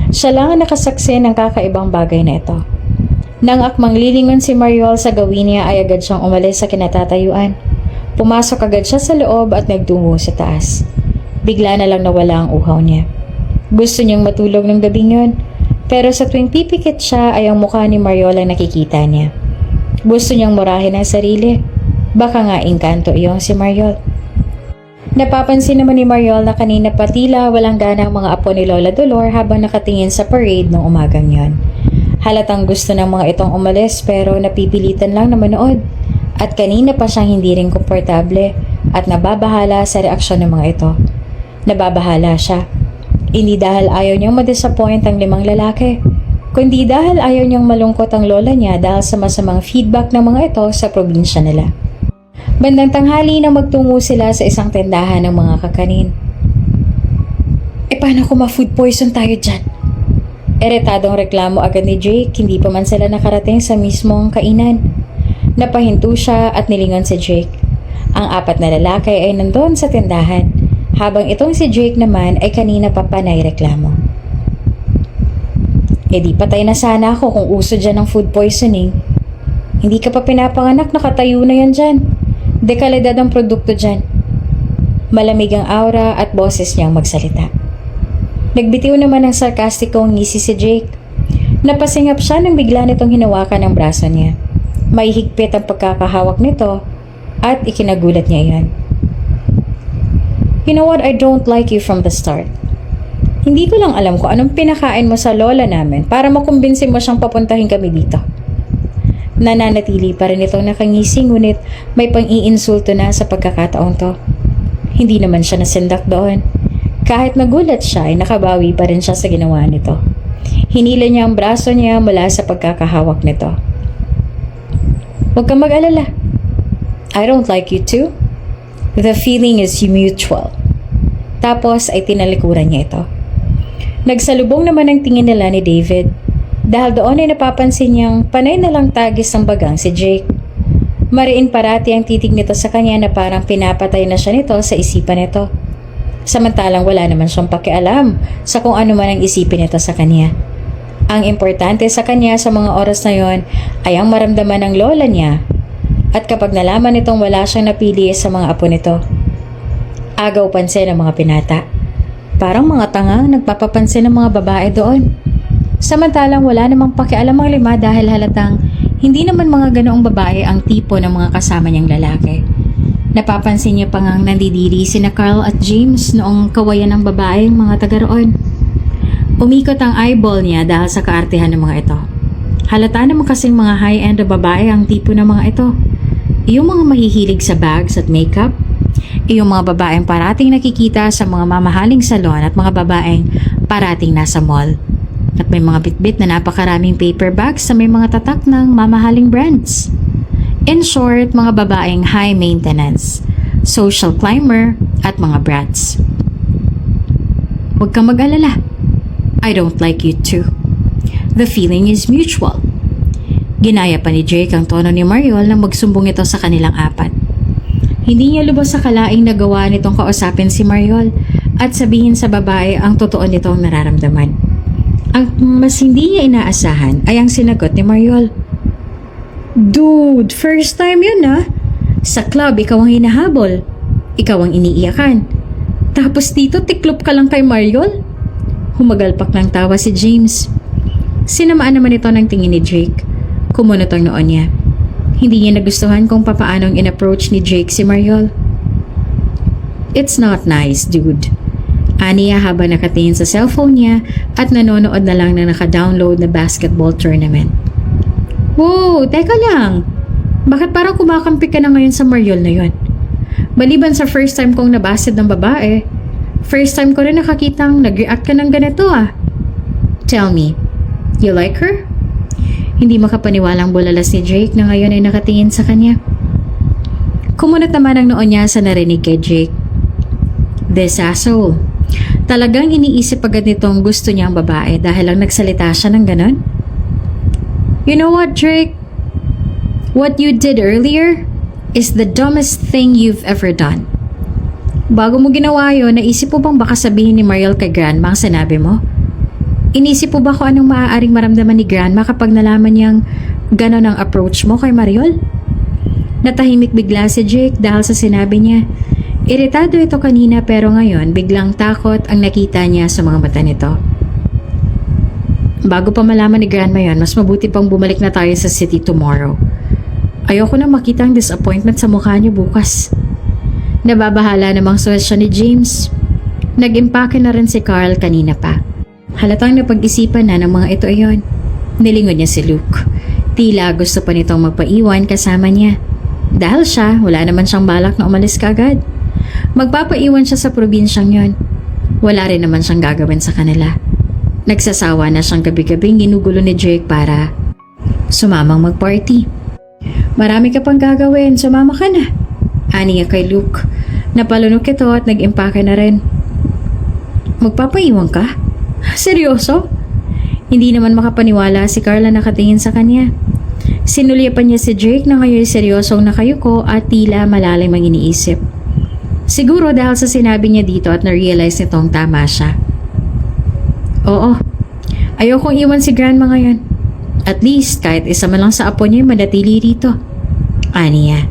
Siya lang ang nakasaksi ng kakaibang bagay na ito. Nang akmang lilingon si Mariol sa gawin niya ay agad siyang umalis sa kinatatayuan. Pumasok agad siya sa loob at nagtungo sa taas. Bigla na lang nawala ang uhaw niya. Gusto niyang matulog ng gabing yon, pero sa tuwing pipikit siya ay ang mukha ni Mariol ang nakikita niya. Gusto niyang murahin ang sarili. Baka nga engkanto iyong si Mariol. Napapansin naman ni Mariol na kanina pa tila walang gana ang mga apo ni Lola Dolor habang nakatingin sa parade ng umagang yon. Halatang gusto ng mga itong umalis pero napipilitan lang na manood. At kanina pa siyang hindi rin komportable at nababahala sa reaksyon ng mga ito. Nababahala siya. Hindi dahil ayaw niyang madisappoint ang 5 lalaki, kundi dahil ayaw niyang malungkot ang lola niya dahil sa masamang feedback ng mga ito sa probinsya nila. Bandang tanghali na magtungo sila sa isang tindahan ng mga kakanin. Paano kung ma-food poison tayo dyan? Eretadong reklamo agad ni Jake, hindi pa man sila nakarating sa mismong kainan. Napahinto siya at nilingon si Jake. Ang 4 na lalaki ay nandoon sa tindahan, habang itong si Jake naman ay kanina pa panay reklamo. Di patay na sana ako kung uso dyan ng food poisoning. Hindi ka pa pinapanganak, nakatayo na yan dyan. Dekalidad ang produkto dyan. Malamig ang aura at boses niyang magsalita. Nagbitiw naman ng sarkastikong ngisi si Jake. Napasingap siya nang bigla nitong hinawakan ang braso niya. May higpit ang pagkakahawak nito at ikinagulat niya iyan. You know what, I don't like you from the start. Hindi ko lang alam kung anong pinakain mo sa lola namin para makumbinsin mo siyang papuntahin kami dito. Nananatili pa rin itong nakangisi ngunit may pang-iinsulto na sa pagkakataon to. Hindi naman siya nasindak doon. Kahit nagulat siya ay nakabawi pa rin siya sa ginawa nito. Hinila niya ang braso niya mula sa pagkakahawak nito. Huwag kang mag-alala. I don't like you too. The feeling is mutual. Tapos ay tinalikuran niya ito. Nagsalubong naman ang tingin nila ni David. Dahil doon ay napapansin niyang panay na lang tagis ng bagang si Jake. Mariin parati ang titig nito sa kanya na parang pinapatay na siya nito sa isipan nito. Samantalang wala naman siyang pakialam sa kung ano man ang isipin nito sa kanya. Ang importante sa kanya sa mga oras na yon ay ang maramdaman ng lola niya. At kapag nalaman nitong wala siyang napili sa mga apo nito, agaw pansin ng mga pinata. Parang mga tanga nagpapapansin ng mga babae doon. Samantalang wala namang pakialam ang 5 dahil halatang hindi naman mga ganoong babae ang tipo ng mga kasama niyang lalaki. Napapansin niya pa ngang nandidiri sina Carl at James noong kawayan ng babaeng mga taga roon. Umikot ang eyeball niya dahil sa kaartehan ng mga ito. Halata naman kasing mga high-end na babae ang tipo ng mga ito. Iyong mga mahihilig sa bags at makeup, iyong mga babaeng parating nakikita sa mga mamahaling salon at mga babaeng parating nasa mall. At may mga bitbit na napakaraming paper bags sa may mga tatak ng mamahaling brands. In short, mga babaeng high maintenance, social climber at mga brats. Huwag kang mag-alala. I don't like you too. The feeling is mutual. Ginaya pa ni Jake ang tono ni Mariol nang magsumbong ito sa kanilang 4. Hindi niya lubos sa kalaing nagawa nitong kausapin si Mariol at sabihin sa babae ang totoo nitong nararamdaman. Ang mas hindi niya inaasahan ay ang sinagot ni Mariol. Dude, first time yun ah. Sa club, ikaw ang hinahabol. Ikaw ang iniiyakan. Tapos dito, tiklop ka lang kay Mariol? Humagalpak ng tawa si James. Sinamaan naman ito ng tingin ni Jake. Kumunot ang noon niya. Hindi niya nagustuhan kung papaanong in-approach ni Jake si Mariol. It's not nice, dude. Aniya habang nakatingin sa cellphone niya at nanonood na lang na naka-download na basketball tournament. Wow, teka lang. Bakit parang kumakampi ka na ngayon sa Mariol na yon? Maliban sa first time kong nabasid ng babae, first time ko rin nakakitang nag-react ka ng ganito ah. Tell me, you like her? Hindi makapaniwalang bulalas ni Jake na ngayon ay nakatingin sa kanya. Kumunot naman ang noon niya sa narinig kay Jake. This asshole. Talagang iniisip agad nitong gusto niya ang babae dahil lang nagsalita siya ng ganon? You know what, Drake? What you did earlier is the dumbest thing you've ever done. Bago mo ginawa yun, naisip mo bang baka sabihin ni Mariol kay Grandma ang sinabi mo? Inisip mo ba kung anong maaaring maramdaman ni Grandma kapag nalaman niyang ganon ang approach mo kay Mariol? Natahimik bigla si Jake dahil sa sinabi niya. Iritado ito kanina pero ngayon biglang takot ang nakita niya sa mga mata nito. Bago pa malaman ni Grandma yon, mas mabuti pang bumalik na tayo sa city tomorrow. Ayoko na makita ang disappointment sa mukha niyo bukas. Nababahala namang suwes siya ni James. Nag-impake na rin si Carl kanina pa. Halatang napag-isipan na ng mga ito ayon. Nilingon niya si Luke. Tila gusto pa nitong magpaiwan kasama niya. Dahil siya, wala naman siyang balak na umalis kaagad. Magpapaiwan siya sa probinsyang yon. Wala rin naman siyang gagawin sa kanila. Nagsasawa na siyang gabi-gabing ginugulo ni Jake para sumamang mag-party. Marami ka pang gagawin, sumama ka na. Ani niya kay Luke. Napalunok ito at nag-impake na rin. Magpapaiwan ka? Seryoso? Hindi naman makapaniwala si Carla nakatingin sa kanya. Sinulyapan niya si Jake na ngayon seryosong nakayuko at tila malalim ang iniisip. Siguro dahil sa sinabi niya dito at na-realize nitong tama siya. Oo, ayokong iwan si Grandma ngayon. At least kahit isa man lang sa apo niya manatili rito. Aniya.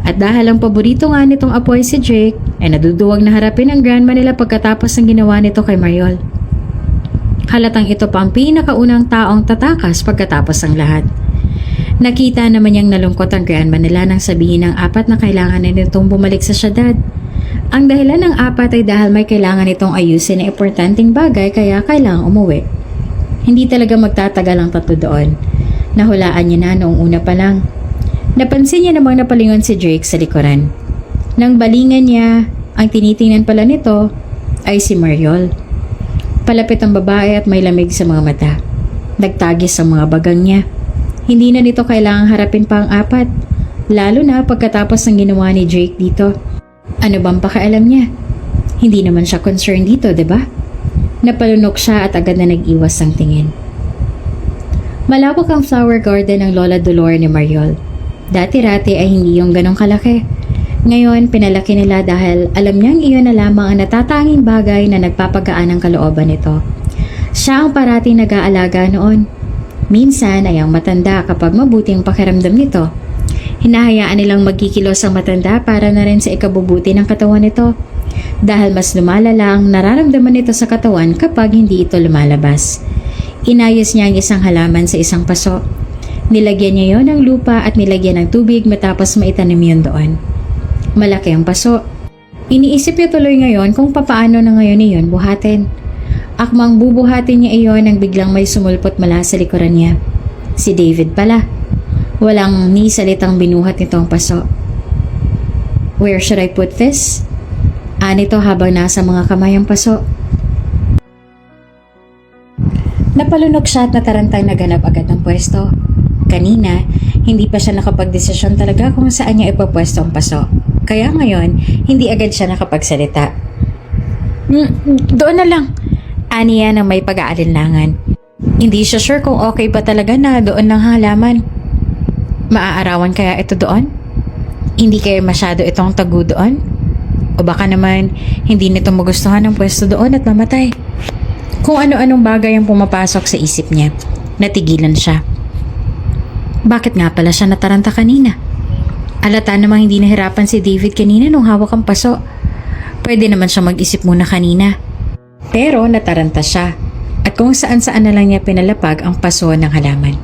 At dahil ang paborito nga nitong apo ay si Jake, ay naduduwag na harapin ang grandma nila pagkatapos ng ginawa nito kay Mariol. Halatang ito pa ang pinakaunang taong tatakas pagkatapos ng lahat. Nakita naman niyang nalungkot ang grandma nila nang sabihin ng apat na kailangan na nitong bumalik sa syudad. Ang dahilan ng apat ay dahil may kailangan itong ayusin na importanteng bagay kaya kailangang umuwi. Hindi talaga magtatagal ang tatlo doon. Nahulaan niya na noong una pa lang. Napansin niya namang napalingon si Drake sa likuran. Nang balingan niya, ang tinitingnan pala nito ay si Mariol. Palapit ang babae at may lamig sa mga mata. Nagtagis ang mga bagang niya. Hindi na nito kailangang harapin pa ang apat, lalo na pagkatapos ng ginawa ni Drake dito. Ano bang pakialam niya? Hindi naman siya concerned dito, diba? Napalunok siya at agad na nag-iwas ang tingin. Malawak ang flower garden ng Lola Dolor ni Mariol. Dati-rati ay hindi yung ganong kalaki. Ngayon, pinalaki nila dahil alam niyang iyon na lamang ang natatanging bagay na nagpapagaan ng kalooban nito. Siya ang parating nag-aalaga noon. Minsan ay ang matanda kapag mabuting pakiramdam nito. Hinahayaan nilang magkikilos ang matanda para na rin sa ikabubuti ng katawan nito. Dahil mas lumalala ang nararamdaman nito sa katawan kapag hindi ito lumalabas. Inayos niya ang isang halaman sa isang paso. Nilagyan niya yon ng lupa at nilagyan ng tubig matapos maitanim yun doon. Malaki ang paso. Iniisip niya tuloy ngayon kung papaano na ngayon iyon buhatin. Akmang bubuhatin niya iyon nang biglang may sumulpot mula sa likuran niya. Si David pala. Walang ni salitang binuhat nitong paso. Where should I put this? Anito habang nasa mga kamay ang paso. Napalunok siya at natarantang naganap agad ng pwesto. Kanina, hindi pa siya nakapagdesisyon talaga kung saan niya ipapwesto ang paso. Kaya ngayon, hindi agad siya nakapagsalita. Doon na lang. Aniya ng may pag-aalinlangan. Hindi siya sure kung okay ba talaga na doon ng halaman. Maaarawan kaya ito doon? Hindi kaya masyado itong tagu doon? O baka naman, hindi nito magustuhan ang pwesto doon at mamatay. Kung ano-anong bagay ang pumapasok sa isip niya, natigilan siya. Bakit nga pala siya nataranta kanina? Alata namang hindi nahirapan si David kanina nung hawak ang paso. Pwede naman siya mag-isip muna kanina. Pero nataranta siya at kung saan-saan na lang niya pinalapag ang paso ng halaman.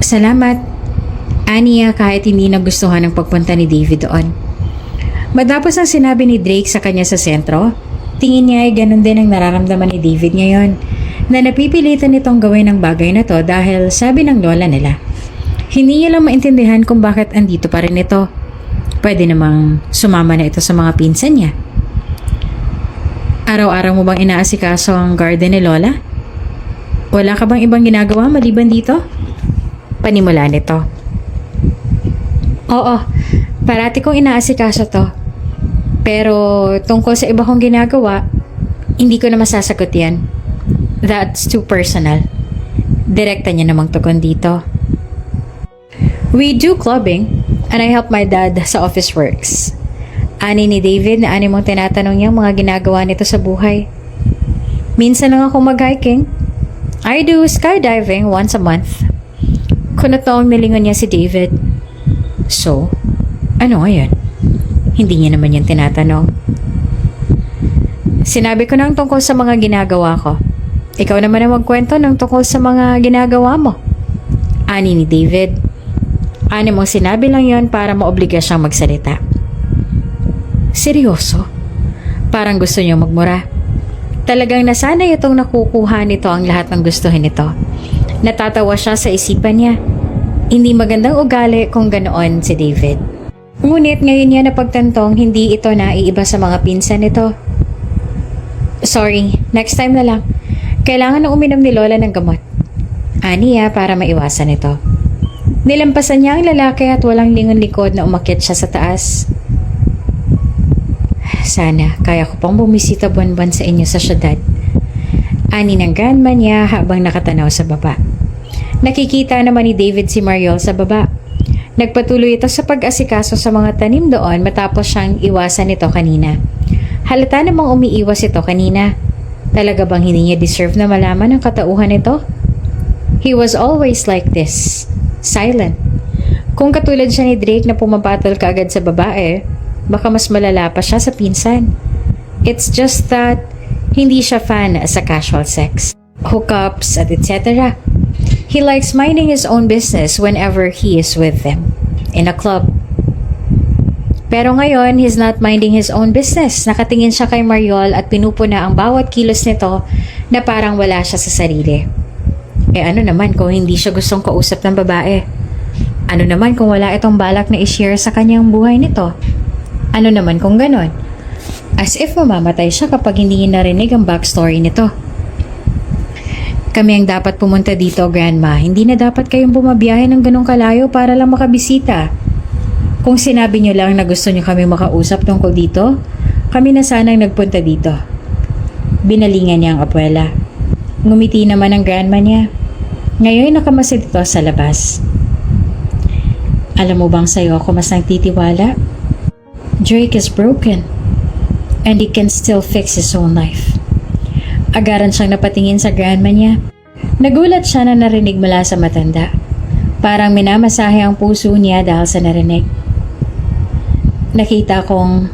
Salamat, aniya kahit hindi nagustuhan ang pagpunta ni David doon. Matapos ang sinabi ni Drake sa kanya sa sentro, tingin niya ay ganun din ang nararamdaman ni David ngayon na napipilitan nitong gawin ang bagay na to dahil sabi ng lola nila. Hindi niya lang maintindihan kung bakit andito pa rin ito. Pwede namang sumama na ito sa mga pinsan niya. Araw-araw mo bang inaasikaso ang garden ni Lola? Wala ka bang ibang ginagawa maliban dito? Panimula nito. Oo, parati kong inaasikaso to. Pero tungkol sa iba kong ginagawa, hindi ko na masasagot yan. That's too personal. Direkta niya namang tugon dito. We do clubbing and I help my dad sa office works. Ani ni David na ani mong tinatanong niyang mga ginagawa nito sa buhay. Minsan lang ako mag-hiking. I do skydiving once a month. Kunotong nilingon niya si David. So, ano ngayon? Hindi niya naman yan tinatanong. Sinabi ko nang tungkol sa mga ginagawa ko. Ikaw naman ang magkwento ng tungkol sa mga ginagawa mo. Ani ni David. Mong sinabi lang yon para maobliga siyang magsalita. Seryoso? Parang gusto niyo magmura. Talagang nasanay itong nakukuha nito ang lahat ng gustuhin nito. Natatawa siya sa isipan niya. Hindi magandang ugali kung ganoon si David. Ngunit ngayon niya napagtantong hindi ito naiiba sa mga pinsan nito. Sorry, next time na lang. Kailangan na uminom ni Lola ng gamot. Niya para maiwasan ito. Nilampasan niya ang lalaki at walang lingon-likod na umakyat siya sa taas. Sana kaya ko pang bumisita buwan-buwan sa inyo sa syudad. Ani ng grandma niya habang nakatanaw sa baba. Nakikita naman ni David si Mariol sa baba. Nagpatuloy ito sa pag-asikaso sa mga tanim doon matapos siyang iwasan ito kanina. Halata namang umiiwas ito kanina. Talaga bang hindi niya deserve na malaman ang katauhan nito? He was always like this. Silent. Kung katulad siya ni Drake na pumapatol kaagad sa babae, baka mas malala pa siya sa pinsan. It's just that hindi siya fan sa casual sex, hookups at etc. He likes minding his own business whenever he is with them, in a club. Pero ngayon, he's not minding his own business. Nakatingin siya kay Mariol at pinupuna ang bawat kilos nito na parang wala siya sa sarili. Ano naman kung hindi siya gustong kausap ng babae? Ano naman kung wala itong balak na i-share sa kanyang buhay nito? Ano naman kung ganon? As if mamamatay siya kapag hindi niya narinig ang backstory nito. Kami ang dapat pumunta dito, Grandma. Hindi na dapat kayong bumabiyahe ng ganong kalayo para lang makabisita. Kung sinabi niyo lang na gusto niyo kami makausap tungkol dito, kami na sanang nagpunta dito. Binalingan niya ang abuela. Ngumiti naman ang grandma niya. Ngayon nakamasid ito sa labas. Alam mo bang sa'yo ako mas nagtitiwala? Drake is broken and he can still fix his own life. Agaran siyang napatingin sa grandma niya. Nagulat siya na narinig mula sa matanda. Parang minamasahe ang puso niya dahil sa narinig. Nakita kong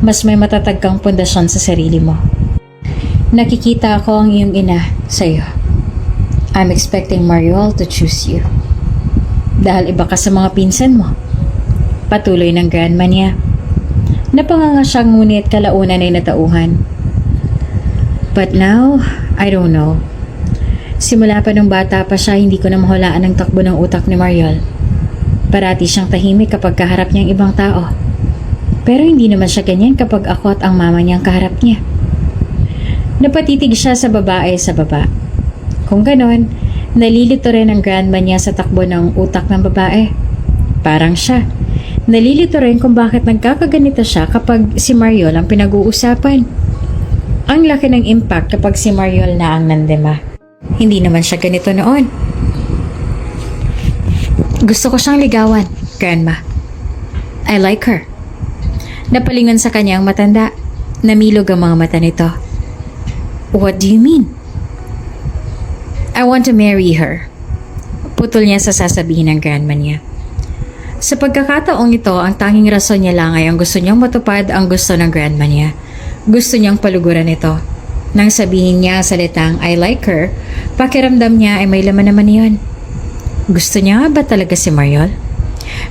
mas may matatag kang pundasyon sa sarili mo. Nakikita ko ang iyong ina sa'yo. I'm expecting Mariol to choose you. Dahil iba ka sa mga pinsan mo. Patuloy ng grandma niya. Napanganga siya ngunit kalaunan ay natauhan. But now, I don't know. Simula pa nung bata pa siya, hindi ko na mahulaan ang takbo ng utak ni Mariol. Parati siyang tahimik kapag kaharap niyang ibang tao. Pero hindi naman siya ganyan kapag ako at ang mama niyang kaharap niya. Napatitig siya sa babae sa baba. Kung ganon, nalilito rin ang grandma niya sa takbo ng utak ng babae. Parang siya. Nalilito rin kung bakit nagkakaganito siya kapag si Mariol ang pinag-uusapan. Ang laki ng impact kapag si Mariol na ang nandema. Hindi naman siya ganito noon. Gusto ko siyang ligawan, Grandma. I like her. Napalingon sa kanya ang matanda. Namilog ang mga mata nito. What do you mean? I want to marry her. Putol niya sa sasabihin ng grandma niya. Sa pagkakataong ito, ang tanging rason niya lang ay ang gusto niyang matupad ang gusto ng grandma niya. Gusto niyang paluguran ito. Nang sabihin niya salitang I like her, pakiramdam niya ay may laman naman iyon. Gusto niya ba talaga si Mariol?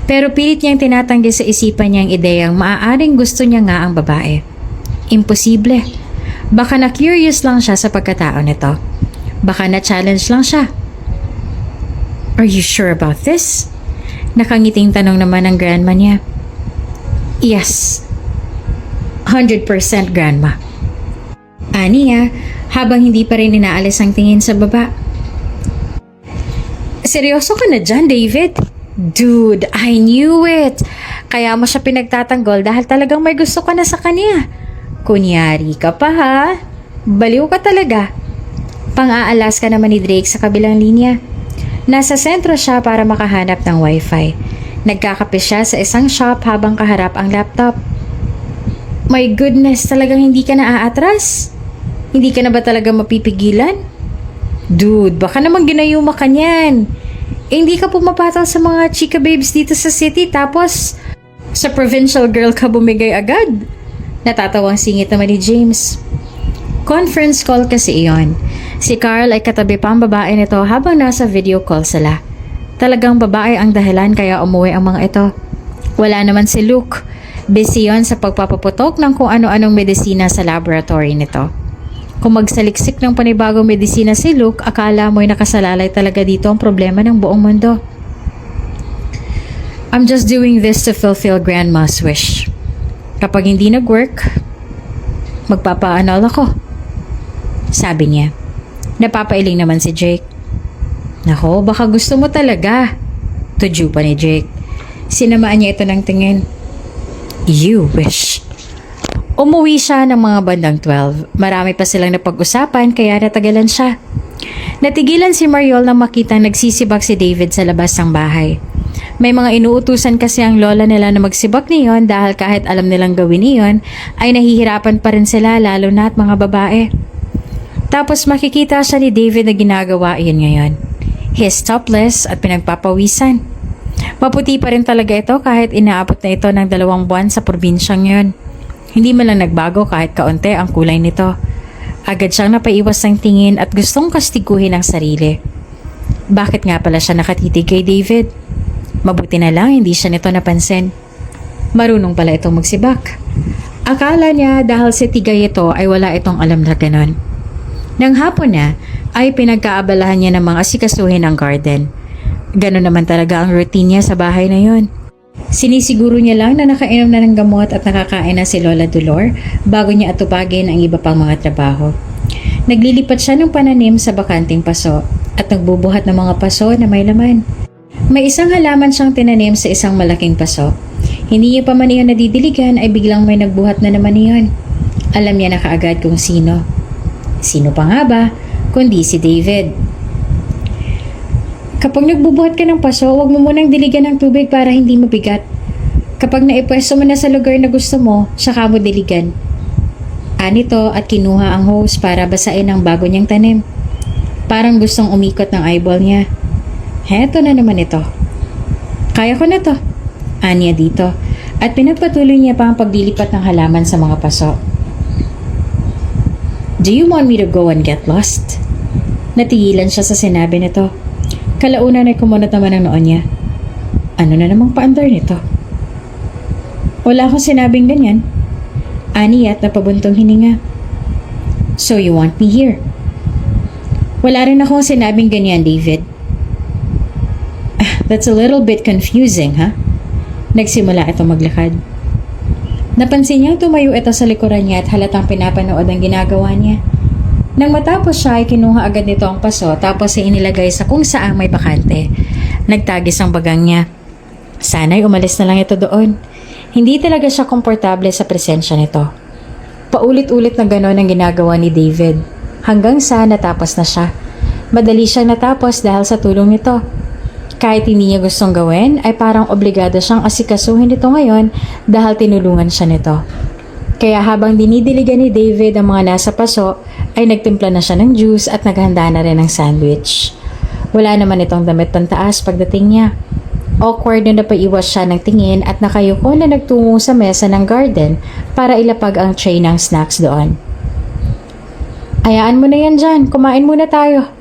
Pero pilit niyang tinatanggi sa isipan niya ang ideyang maaaring gusto niya nga ang babae. Imposible. Baka na-curious lang siya sa pagkatao nito. Baka na-challenge lang siya. Are you sure about this? Nakangiting tanong naman ng grandma niya. Yes. 100% grandma. Aniya, habang hindi pa rin inaalis ang tingin sa baba. Seryoso ka na dyan, David? Dude, I knew it. Kaya mo siya pinagtatanggol dahil talagang may gusto ka na sa kanya. Kunyari ka pa ha? Baliw ka talaga. Pang-aalas ka naman ni Drake sa kabilang linya. Nasa sentro siya para makahanap ng wifi. Nagkakape siya sa isang shop habang kaharap ang laptop. My goodness, talagang hindi ka na aatras? Hindi ka na ba talaga mapipigilan? Dude, baka naman ginayuma ka niyan. Hindi ka pumapatol sa mga chika babes dito sa city tapos sa provincial girl ka bumigay agad. Natatawang singit naman ni James. Conference call kasi iyon. Si Carl ay katabi pa ang babae nito habang nasa video call sila. Talagang babae ang dahilan kaya umuwi ang mga ito. Wala naman si Luke. Busy yon sa pagpapaputok ng kung ano-anong medisina sa laboratory nito. Kung magsaliksik ng panibagong medisina si Luke, akala mo'y nakasalalay talaga dito ang problema ng buong mundo. I'm just doing this to fulfill Grandma's wish. Kapag hindi nag-work, magpapa-annul ako. Sabi niya. Napapailing naman si Jake. Nako, baka gusto mo talaga. Tudyo pa ni Jake. Sinamaan niya ito ng tingin. You wish. Umuwi siya ng mga bandang 12. Marami pa silang napag-usapan kaya natagalan siya. Natigilan si Mariol nang makitang nagsisibak si David sa labas ng bahay. May mga inuutusan kasi ang lola nila na magsibak niyon dahil kahit alam nilang gawin niyon ay nahihirapan pa rin sila lalo na at mga babae. Tapos makikita siya ni David na ginagawa iyon ngayon. He's topless at pinagpapawisan. Maputi pa rin talaga ito kahit inaabot na ito ng 2 buwan sa probinsyang yun. Hindi man lang nagbago kahit kaunti ang kulay nito. Agad siyang napaiwas ng tingin at gustong kastiguhin ang sarili. Bakit nga pala siya nakatitig kay David? Mabuti na lang hindi siya nito napansin. Marunong pala itong magsibak. Akala niya dahil si tigay ito ay wala itong alam na ganon. Nang hapon na ay pinagkaabalahan niya ng mga asikasuhin ang garden. Ganon naman talaga ang routine niya sa bahay na yon. Sinisiguro niya lang na nakainom na ng gamot at nakakain na si Lola Dolor bago niya atupagin ang iba pang mga trabaho. Naglilipat siya ng pananim sa bakanting paso at nagbubuhat ng mga paso na may laman. May isang halaman siyang tinanim sa isang malaking paso. Hindi niya pa man iyon nadidiligan ay biglang may nagbuhat na naman iyon. Alam niya na kaagad kung sino. Sino pa nga ba kundi si David. Kapag nagbubuhat ka ng paso, huwag mo munang diligan ng tubig para hindi mabigat. Kapag naipwesto mo na sa lugar na gusto mo, saka mo diligan. Anito at kinuha ang hose para basain ang bago niyang tanim. Parang gustong umikot ng eyeball niya. Heto na naman ito. Kaya ko na to. Aniya dito. At pinagpatuloy niya pa ang paglilipat ng halaman sa mga paso. Do you want me to go and get lost? Natigilan siya sa sinabi nito. Kalaunan ay kumunot naman ang noon niya. Ano na namang paandar nito? Wala akong sinabing ganyan. Aniya at napabuntong hininga. So you want me here? Wala rin akong sinabing ganyan, David. That's a little bit confusing, ha? Nagsimula ito maglakad. Napansin niyang tumayo ito sa likuran niya at halatang pinapanood ang ginagawa niya. Nang matapos siya ay kinuha agad nito ang paso tapos ay inilagay sa kung saan may bakante. Nagtagis ang bagang niya. Sana'y umalis na lang ito doon. Hindi talaga siya komportable sa presensya nito. Paulit-ulit na gano'n ang ginagawa ni David. Hanggang sa natapos na siya. Madali siyang natapos dahil sa tulong nito. Kahit hindi niya gustong gawin, ay parang obligado siyang asikasuhin ito ngayon dahil tinulungan siya nito. Kaya habang dinidiligan ni David ang mga nasa paso, ay nagtimpla na siya ng juice at naghanda na rin ng sandwich. Wala naman itong damit pantaas pagdating niya. Awkward na napaiwas siya ng tingin at nakayuko na nagtungo sa mesa ng garden para ilapag ang tray ng snacks doon. Hayaan mo na yan dyan, kumain muna tayo.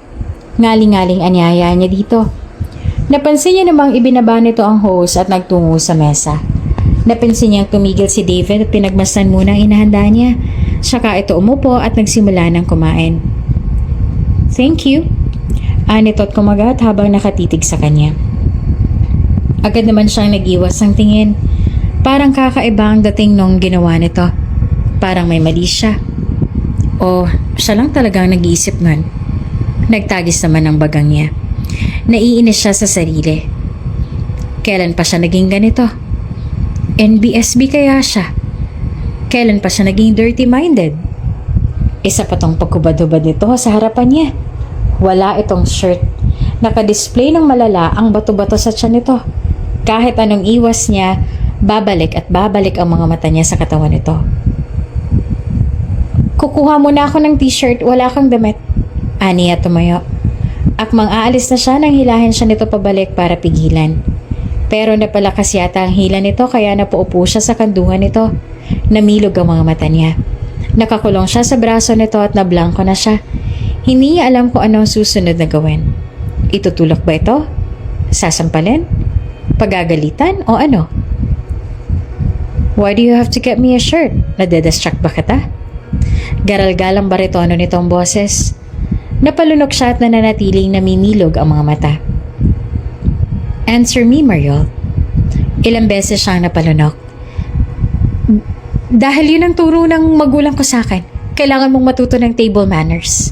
Ngaling-ngaling anyaya niya dito. Napansin niya namang ibinaba nito ang hose at nagtungo sa mesa. Napansin niyang tumigil si David at pinagmasdan muna ang inahanda niya. Saka ito umupo at nagsimula ng kumain. Thank you. Anito at kumagat habang nakatitig sa kanya. Agad naman siyang nag-iwas ng tingin. Parang kakaiba ang dating nung ginawa nito. Parang may mali siya. O siya lang talagang nag-iisip nun. Nagtagis naman ang bagang niya. Naiinis siya sa sarili. Kailan pa siya naging ganito? NBSB kaya siya? Kailan pa siya naging dirty-minded? Isa pa tong pagkubad-hubad nito sa harapan niya. Wala itong shirt. Naka-display ng malala ang bato-bato sa tiyan nito. Kahit anong iwas niya, babalik at babalik ang mga mata niya sa katawan nito. Kukuha muna ako ng t-shirt, wala kang damit. Aniya tumayo. Akmang aalis na siya nang hilahin siya nito pabalik para pigilan. Pero napalakas yata ang hila nito kaya napaupo siya sa kandungan nito. Namilog ang mga mata niya. Nakakulong siya sa braso nito at nablangko na siya. Hindi niya alam kung ano ang susunod na gawin. Itutulak ba ito? Sasampalin? Pagagalitan o ano? Why do you have to get me a shirt? Nadedistract ba kita? Garal-galang baritono nitong boses. Napalunok siya at nananatiling namimilog ang mga mata. Answer me, Mariol. Ilang beses siyang napalunok. Dahil yun ang turo ng magulang ko sa akin. Kailangan mong matuto ng table manners.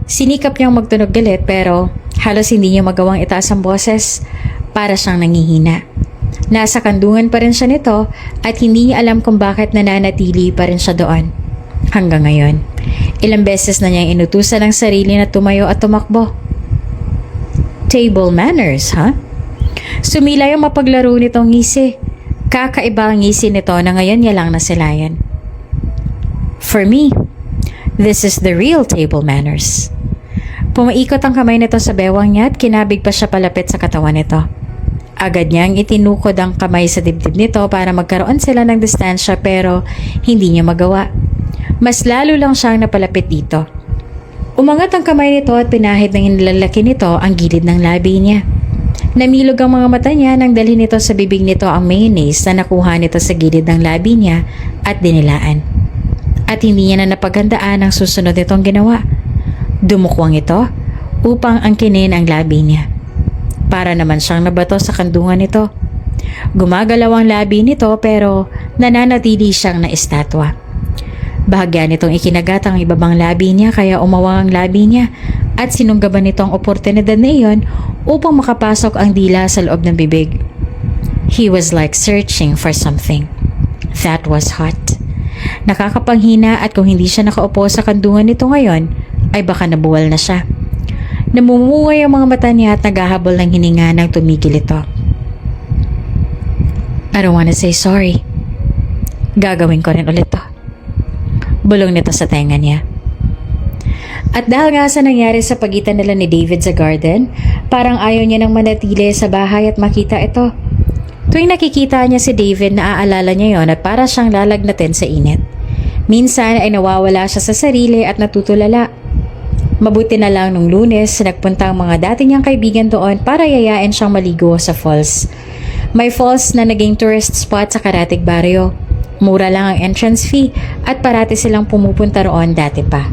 Sinikap niyang magtunog galit pero halos hindi niya magawang itaas ang boses para siyang nangihina. Nasa kandungan pa rin siya nito at hindi niya alam kung bakit nananatili pa rin siya doon. Hanggang ngayon, ilang beses na niyang inutusan ang sarili na tumayo at tumakbo. Table manners, ha? Sumilay ang mapaglaro nitong ngisi. Kakaiba ang ngisi nito na ngayon niya lang nasilayan. For me, this is the real table manners. Pumaikot ang kamay nito sa bewang niya at kinabig pa siya palapit sa katawan nito. Agad niyang itinukod ang kamay sa dibdib nito para magkaroon sila ng distansya pero hindi niya magawa. Mas lalo lang siyang napalapit dito. Umangat ang kamay nito at pinahid ng inilalaki nito ang gilid ng labi niya. Namilog ang mga mata niya nang dalhin nito sa bibig nito ang mayonnaise na nakuha nito sa gilid ng labi niya at dinilaan. At hindi niya na napaghandaan ang susunod nitong ginawa. Dumukwang ito upang angkinin ang labi niya. Para naman siyang nabato sa kandungan nito. Gumagalaw ang labi nito pero nananatili siyang na-estatwa. Bahagya nitong ikinagat ang ibabang labi niya kaya umawang ang labi niya at sinunggaban nito ang oportunidad na iyon upang makapasok ang dila sa loob ng bibig. He was like searching for something. That was hot. Nakakapanghina at kung hindi siya nakaupo sa kandungan nito ngayon, ay baka nabuwal na siya. Namumungay ang mga mata niya at naghahabol ng hininga nang tumigil ito. I don't wanna say sorry. Gagawin ko rin ulit to. Bulong nito sa tenga niya. At dahil nga sa nangyari sa pagitan nila ni David sa garden, parang ayaw niya nang manatili sa bahay at makita ito. Tuwing nakikita niya si David, naaalala niya yon at para siyang lalagnatin sa init. Minsan ay nawawala siya sa sarili at natutulala. Mabuti na lang nung Lunes, nagpunta ang mga dati niyang kaibigan doon para yayain siyang maligo sa falls. May falls na naging tourist spot sa Karatig Barrio. Mura lang ang entrance fee at parati silang pumupunta roon dati pa.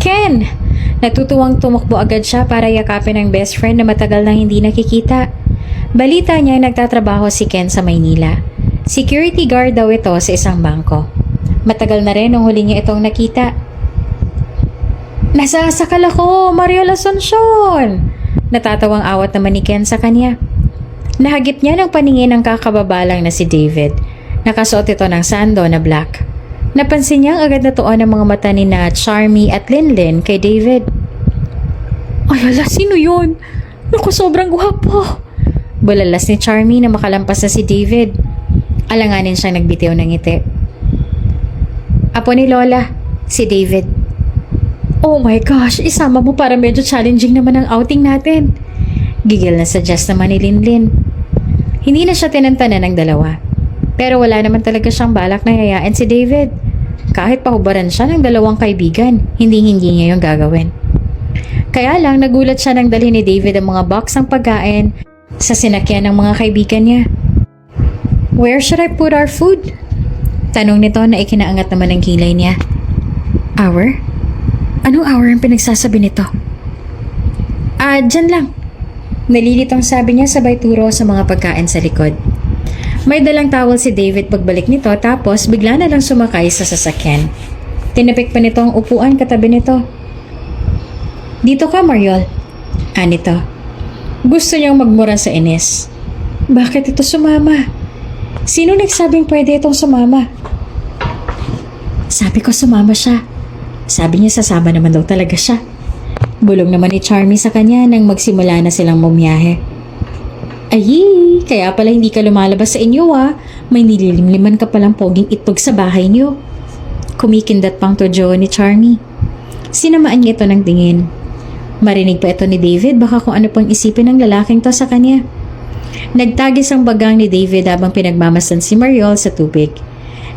Ken! Natutuwang tumakbo agad siya para yakapin ang best friend na matagal nang hindi nakikita. Balita niya ay nagtatrabaho si Ken sa Maynila. Security guard daw ito sa isang bangko. Matagal na rin nung huli niya itong nakita. Nasasakal ako, Mariol Asuncion! Natatawang awat naman ni Ken sa kanya. Nahagip niya ng paningin ang kakababalang na si David. Nakasuot ito ng sando na black. Napansin niyang agad na tuon ang mga mata ni na Charmy at Linlin kay David. Ay ala, sino yun? Naku, sobrang guwapo! Bulalas ni Charmy na makalampas na si David. Alanganin siyang nagbitiw ng ngiti. Apo ni Lola, si David. Oh my gosh, isama mo para medyo challenging naman ang outing natin. Gigil na suggest naman ni Linlin. Hindi na siya tinantanan ng dalawa. Pero wala naman talaga siyang balak na yayain si David. Kahit pahubaran siya ng dalawang kaibigan, hindi niya yung gagawin. Kaya lang nagulat siya nang dalhin ni David ang mga box ng pagkain sa sinakyan ng mga kaibigan niya. Where should I put our food? Tanong nito na ikinaangat naman ng kilay niya. Hour? Anong hour ang pinagsasabi nito? Dyan lang. Nalilitong sabi niya sabay turo sa mga pagkain sa likod. May dalang towel si David pagbalik nito tapos bigla na lang sumakay sa sasakyan. Tinapik pa nito ang upuan katabi nito. Dito ka, Mariol. Anito. Gusto niyang magmura sa Ines. Bakit ito sumama? Sino nagsabing pwede itong sumama? Sabi ko sumama siya. Sabi niya sasama naman daw talaga siya. Bulong naman ni Charmy sa kanya nang magsimula na silang bumiyahe. Ay, kaya pala hindi ka lumalabas sa inyo May nililimliman ka palang poging itlog sa bahay niyo. Kumikindat pang tojo ni Charmy. Sinamaan niya ito ng tingin. Marinig pa ito ni David baka kung ano pang isipin ng lalaking to sa kanya. Nagtagis ang bagang ni David habang pinagmamasdan si Mariol sa tubig.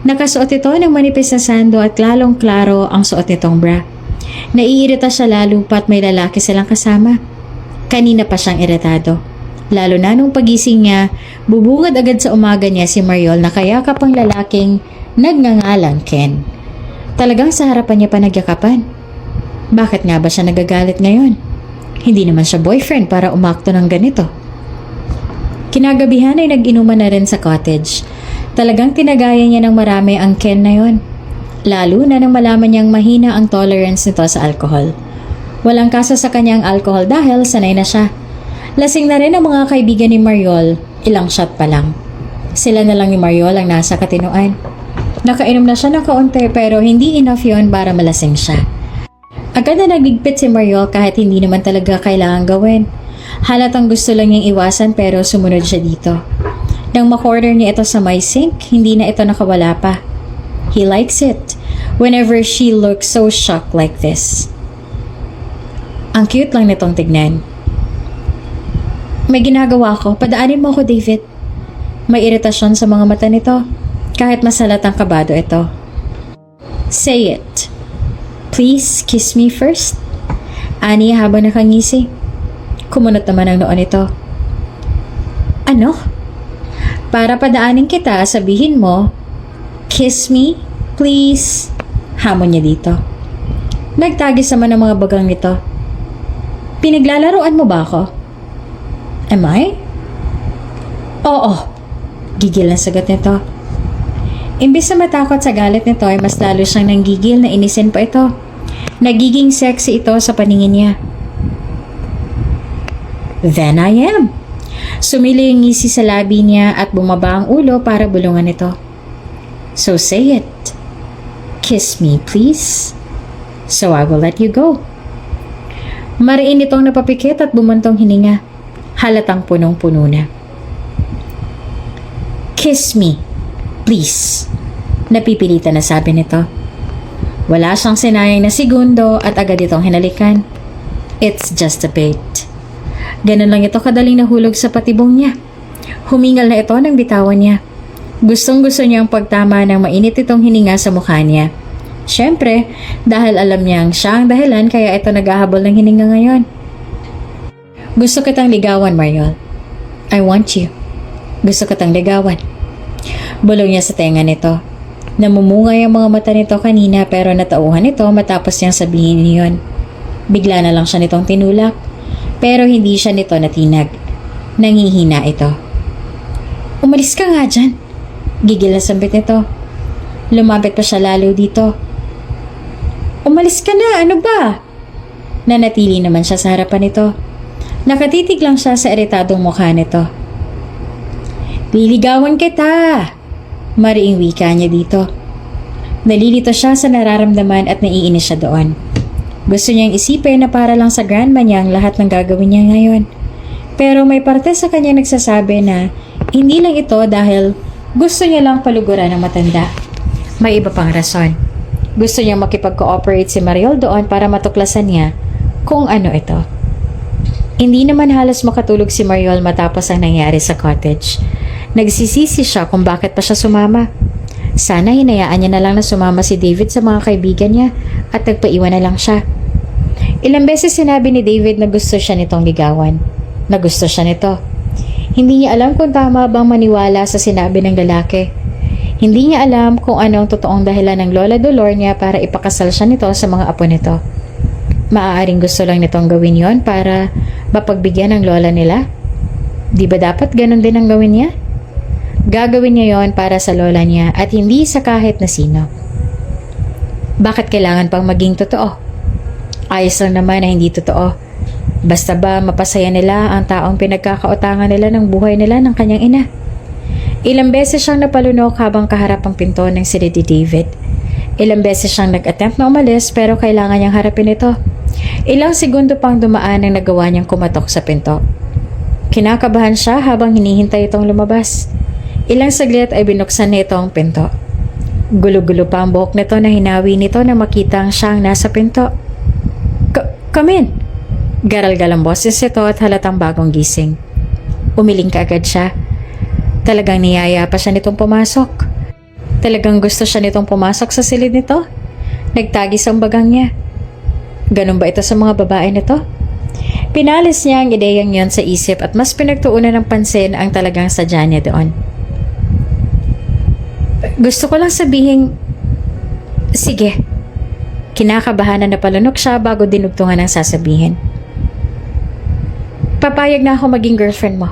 Nakasuot ito ng manipis na sando at lalong klaro ang suot nitong bra. Naiirita siya lalo pat may lalaki silang kasama. Kanina pa siyang iritado. Lalo na nung pagising niya, bubungad agad sa umaga niya si Mariol na kayakap ang lalaking nagngangalang Ken. Talagang sa harapan niya pa nagyakapan. Bakit nga ba siya nagagalit ngayon? Hindi naman siya boyfriend para umakto ng ganito. Kinagabihan ay nag-inuman na rin sa cottage. Talagang tinagaya niya ng marami ang Ken na yon. Lalo na nang malaman niyang mahina ang tolerance nito sa alcohol. Walang kaso sa kanyang alcohol dahil sanay na siya. Lasing na rin ang mga kaibigan ni Mariol, ilang shot pa lang. Sila na lang ni Mariol ang nasa katinuan. Nakainom na siya ng kaunti pero hindi enough yon para malasing siya. Agad na nagligpit si Mariol kahit hindi naman talaga kailangan gawin. Halatang gusto lang niyang iwasan pero sumunod siya dito. Nang makorner niya ito sa may sink, hindi na ito nakawala pa. He likes it whenever she looks so shocked like this. Ang cute lang nitong tignan. May ginagawa ko. Padaanin mo ako, David. May iritasyon sa mga mata nito. Kahit masalatang kabado ito. Say it. Please kiss me first. Ani habang nakangisi. Kumunot naman ang noon nito. Ano? Para padaanin kita, sabihin mo, kiss me, please. Hamon niya dito. Nagtagis naman ang mga bagang nito. Pinaglalaroan mo ba ako? Am I? Oo. Gigil ang sagot nito. Imbis na matakot sa galit nito ay mas lalo siyang nanggigil na inisin pa ito. Nagiging sexy ito sa paningin niya. Then I am. Sumili yung ngisi sa labi niya at bumaba ang ulo para bulungan ito. So say it. Kiss me, please. So I will let you go. Mariin itong napapikit at bumantong hininga. Halatang punong-puno na. Kiss me, please. Napipilitan na sabi nito. Wala siyang sinayang na segundo at agad itong hinalikan. It's just a bait. Ganun lang ito kadaling nahulog sa patibong niya. Humingal na ito ng bitawan niya. Gustong-gusto niyang pagtama ng mainit itong hininga sa mukha niya. Siyempre, dahil alam niyang siya ang dahilan kaya ito naghahabol ng hininga ngayon. Gusto kitang ligawan, Mariol. I want you. Gusto kitang ligawan. Bulong niya sa tenga nito. Namumungay ang mga mata nito kanina pero natauhan ito matapos niyang sabihin niyon. Bigla na lang siya nitong tinulak. Pero hindi siya nito natinag. Nangihina ito. Umalis ka nga dyan. Gigil na sambit nito. Lumapit pa siya lalo dito. Umalis ka na, ano ba? Nanatili naman siya sa harapan nito. Nakatitig lang siya sa iritadong mukha nito. Liligawan kita! Mariing wika niya dito. Nalilito siya sa nararamdaman at naiinis siya doon. Gusto niyang isipin na para lang sa grandma niya ang lahat ng gagawin niya ngayon. Pero may parte sa kanya nagsasabi na hindi lang ito dahil gusto niya lang paluguran ng matanda. May iba pang rason. Gusto niyang makipag-cooperate si Mariol doon para matuklasan niya kung ano ito. Hindi naman halos makatulog si Mariol matapos ang nangyari sa cottage. Nagsisisi siya kung bakit pa siya sumama. Sana hinayaan niya na lang na sumama si David sa mga kaibigan niya at nagpaiwan na lang siya. Ilang beses sinabi ni David na gusto siya nitong ligawan. Na gusto siya nito. Hindi niya alam kung tama bang maniwala sa sinabi ng lalaki. Hindi niya alam kung ano ang totoong dahilan ng Lola Dolor niya para ipakasal siya nito sa mga apo nito. Maaaring gusto lang nitong gawin yon para mapagbigyan ng lola nila. Di ba dapat ganun din ang gawin niya? Gagawin niya yon para sa lola niya at hindi sa kahit na sino. Bakit kailangan pang maging totoo? Ayos lang naman na hindi totoo. Basta ba mapasaya nila ang taong pinagkakautangan nila ng buhay nila ng kanyang ina? Ilang beses siyang napalunok habang kaharap ang pinto ng sila ni David. Ilang beses siyang nag-attempt na umalis pero kailangan niyang harapin ito. Ilang segundo pang dumaan ang nagawa niyang kumatok sa pinto. Kinakabahan siya habang hinihintay itong lumabas. Ilang saglit ay binuksan nito ang pinto. Gulo-gulo pa ang buhok nito na hinawi nito na makita ang siyang nasa pinto. Come in! Garal-gal ang boses ito at halatang bagong gising. Umiling kaagad siya. Talagang niyaya pa siya nitong pumasok. Talagang gusto siya nitong pumasok sa silid nito. Nagtagis ang bagang niya. Ganun ba ito sa mga babae nito? Pinalis niya ang ideyang yon sa isip at mas pinagtuunan ng pansin ang talagang sadya niya doon. Gusto ko lang sabihin, sige. Kinakabahan na napalunok siya bago dinugtungan ang sasabihin. Papayag na ako maging girlfriend mo.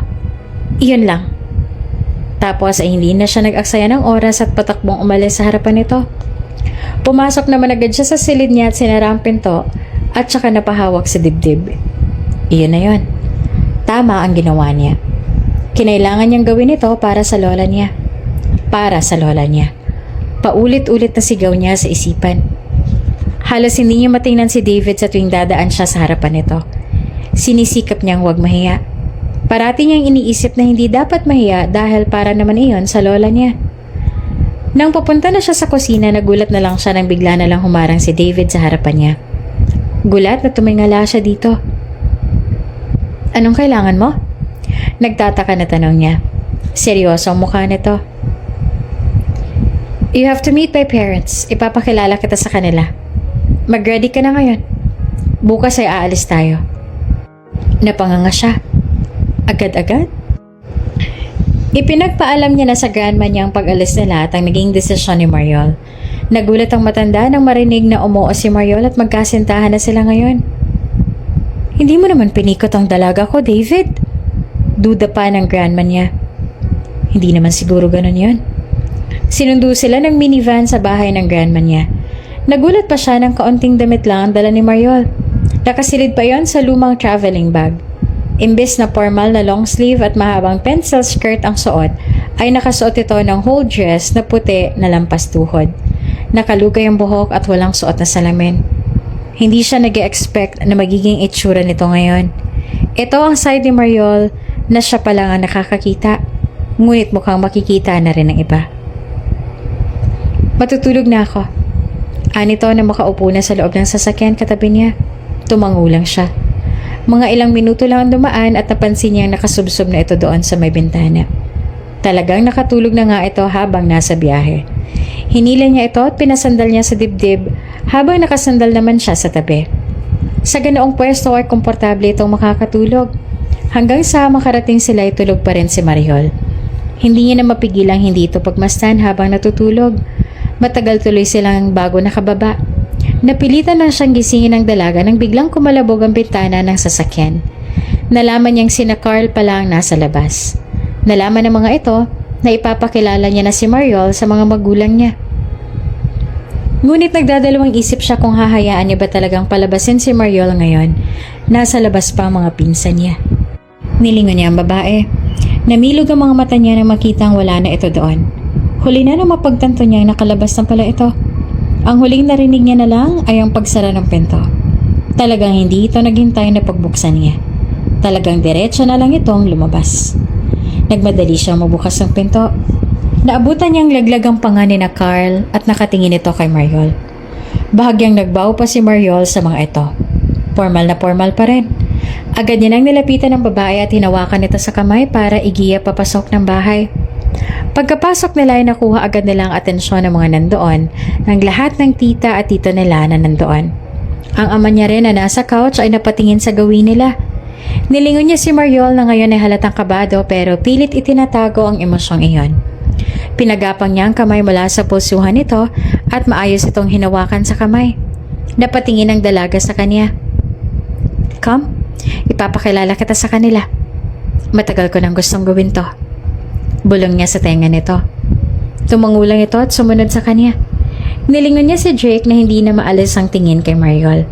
Iyon lang. Tapos ay hindi na siya nag-aksaya ng oras at patakbong umalis sa harapan nito. Pumasok naman agad siya sa silid niya at sinara ang pinto at saka napahawak sa dibdib. Iyon na yon. Tama ang ginawa niya. Kinailangan niyang gawin ito para sa lola niya. Para sa lola niya. Paulit-ulit na sigaw niya sa isipan. Halos hindi niya matingnan si David sa tuwing dadaan siya sa harapan nito. Sinisikap niyang huwag mahiya. Parati niyang iniisip na hindi dapat mahiya dahil para naman iyon sa lola niya. Nang papunta na siya sa kusina, nagulat na lang siya nang bigla na lang humarang si David sa harapan niya. Gulat na tumingala siya dito. Anong kailangan mo? Nagtataka na tanong niya. Seryoso ang mukha nito. You have to meet my parents. Ipapakilala kita sa kanila. Mag-ready ka na ngayon. Bukas ay aalis tayo. Napanganga siya. Agad-agad? Ipinagpaalam niya na sa grandma niya ang pag-alis nila at ang naging desisyon ni Mariol. Nagulat ang matanda nang marinig na umuo si Mariol at magkasintahan na sila ngayon. Hindi mo naman pinikot ang dalaga ko, David. Duda pa ng grandma niya. Hindi naman siguro ganun yon. Sinundo sila ng minivan sa bahay ng grandma niya. Nagulat pa siya ng kaunting damit lang ang dala ni Mariol. Nakasilid pa yon sa lumang traveling bag. Imbes na formal na long sleeve at mahabang pencil skirt ang suot, ay nakasuot ito ng whole dress na puti na lampas tuhod. Nakalugay ang buhok at walang suot na salamin. Hindi siya nag-expect na magiging itsura nito ngayon. Ito ang side ni Mariol na siya pa lang ang nakakakita, ngunit mukhang makikita na rin ng iba. Matutulog na ako. Anito na makaupo na sa loob ng sasakyan katabi niya. Tumangulang siya. Mga ilang minuto lang ang dumaan at napansin niyang nakasubsob na ito doon sa may bintana. Talagang nakatulog na nga ito habang nasa biyahe. Hinila niya ito at pinasandal niya sa dibdib habang nakasandal naman siya sa tabi. Sa ganoong pwesto ay komportable itong makakatulog. Hanggang sa makarating sila ay tulog pa rin si Mariol. Hindi niya na mapigilang hindi ito pagmasdan habang natutulog. Matagal tuloy silang bago nakababa. Napilitan lang siyang gisingin ng dalaga nang biglang kumalabog ang bintana ng sasakyan. Nalaman niyang sina Carl pala ang nasa labas. Nalaman ng mga ito na ipapakilala niya na si Mariol sa mga magulang niya. Ngunit nagdadalawang isip siya kung hahayaan niya ba talagang palabasin si Mariol ngayon. Nasa labas pa ang mga pinsan niya. Nilingon niya ang babae. Namilog ang mga mata niya nang makitang wala na ito doon. Huli na mapagtanto niyang nakalabas na pala ito. Ang huling narinig niya na lang ay ang pagsara ng pinto. Talagang hindi ito naghintay na pagbuksan niya. Talagang diretso na lang itong lumabas. Nagmadali siyang mabukas ng pinto. Naabutan niyang laglag ang panga ni na Carl at nakatingin ito kay Mariol. Bahagyang nagbaw pa si Mariol sa mga ito. Formal na formal pa rin. Agad niya nang nilapitan ng babae at hinawakan ito sa kamay para igiya papasok ng bahay. Pagkapasok nila ay nakuha agad nila ang atensyon ng mga nandoon ng lahat ng tita at tito nila na nandoon. Ang ama niya rin na nasa couch ay napatingin sa gawin nila. Nilingon niya si Mariol na ngayon ay halatang kabado pero pilit itinatago ang emosyong iyon. Pinagapang niya ang kamay mula sa pulsuhan nito at maayos itong hinawakan sa kamay. Napatingin ang dalaga sa kanya. Come, ipapakilala kita sa kanila. Matagal ko nang gustong gawin to. Bulong niya sa tenga nito. Tumangulang ito at sumunod sa kanya. Nilingon niya si Drake na hindi na maalis ang tingin kay Mariol.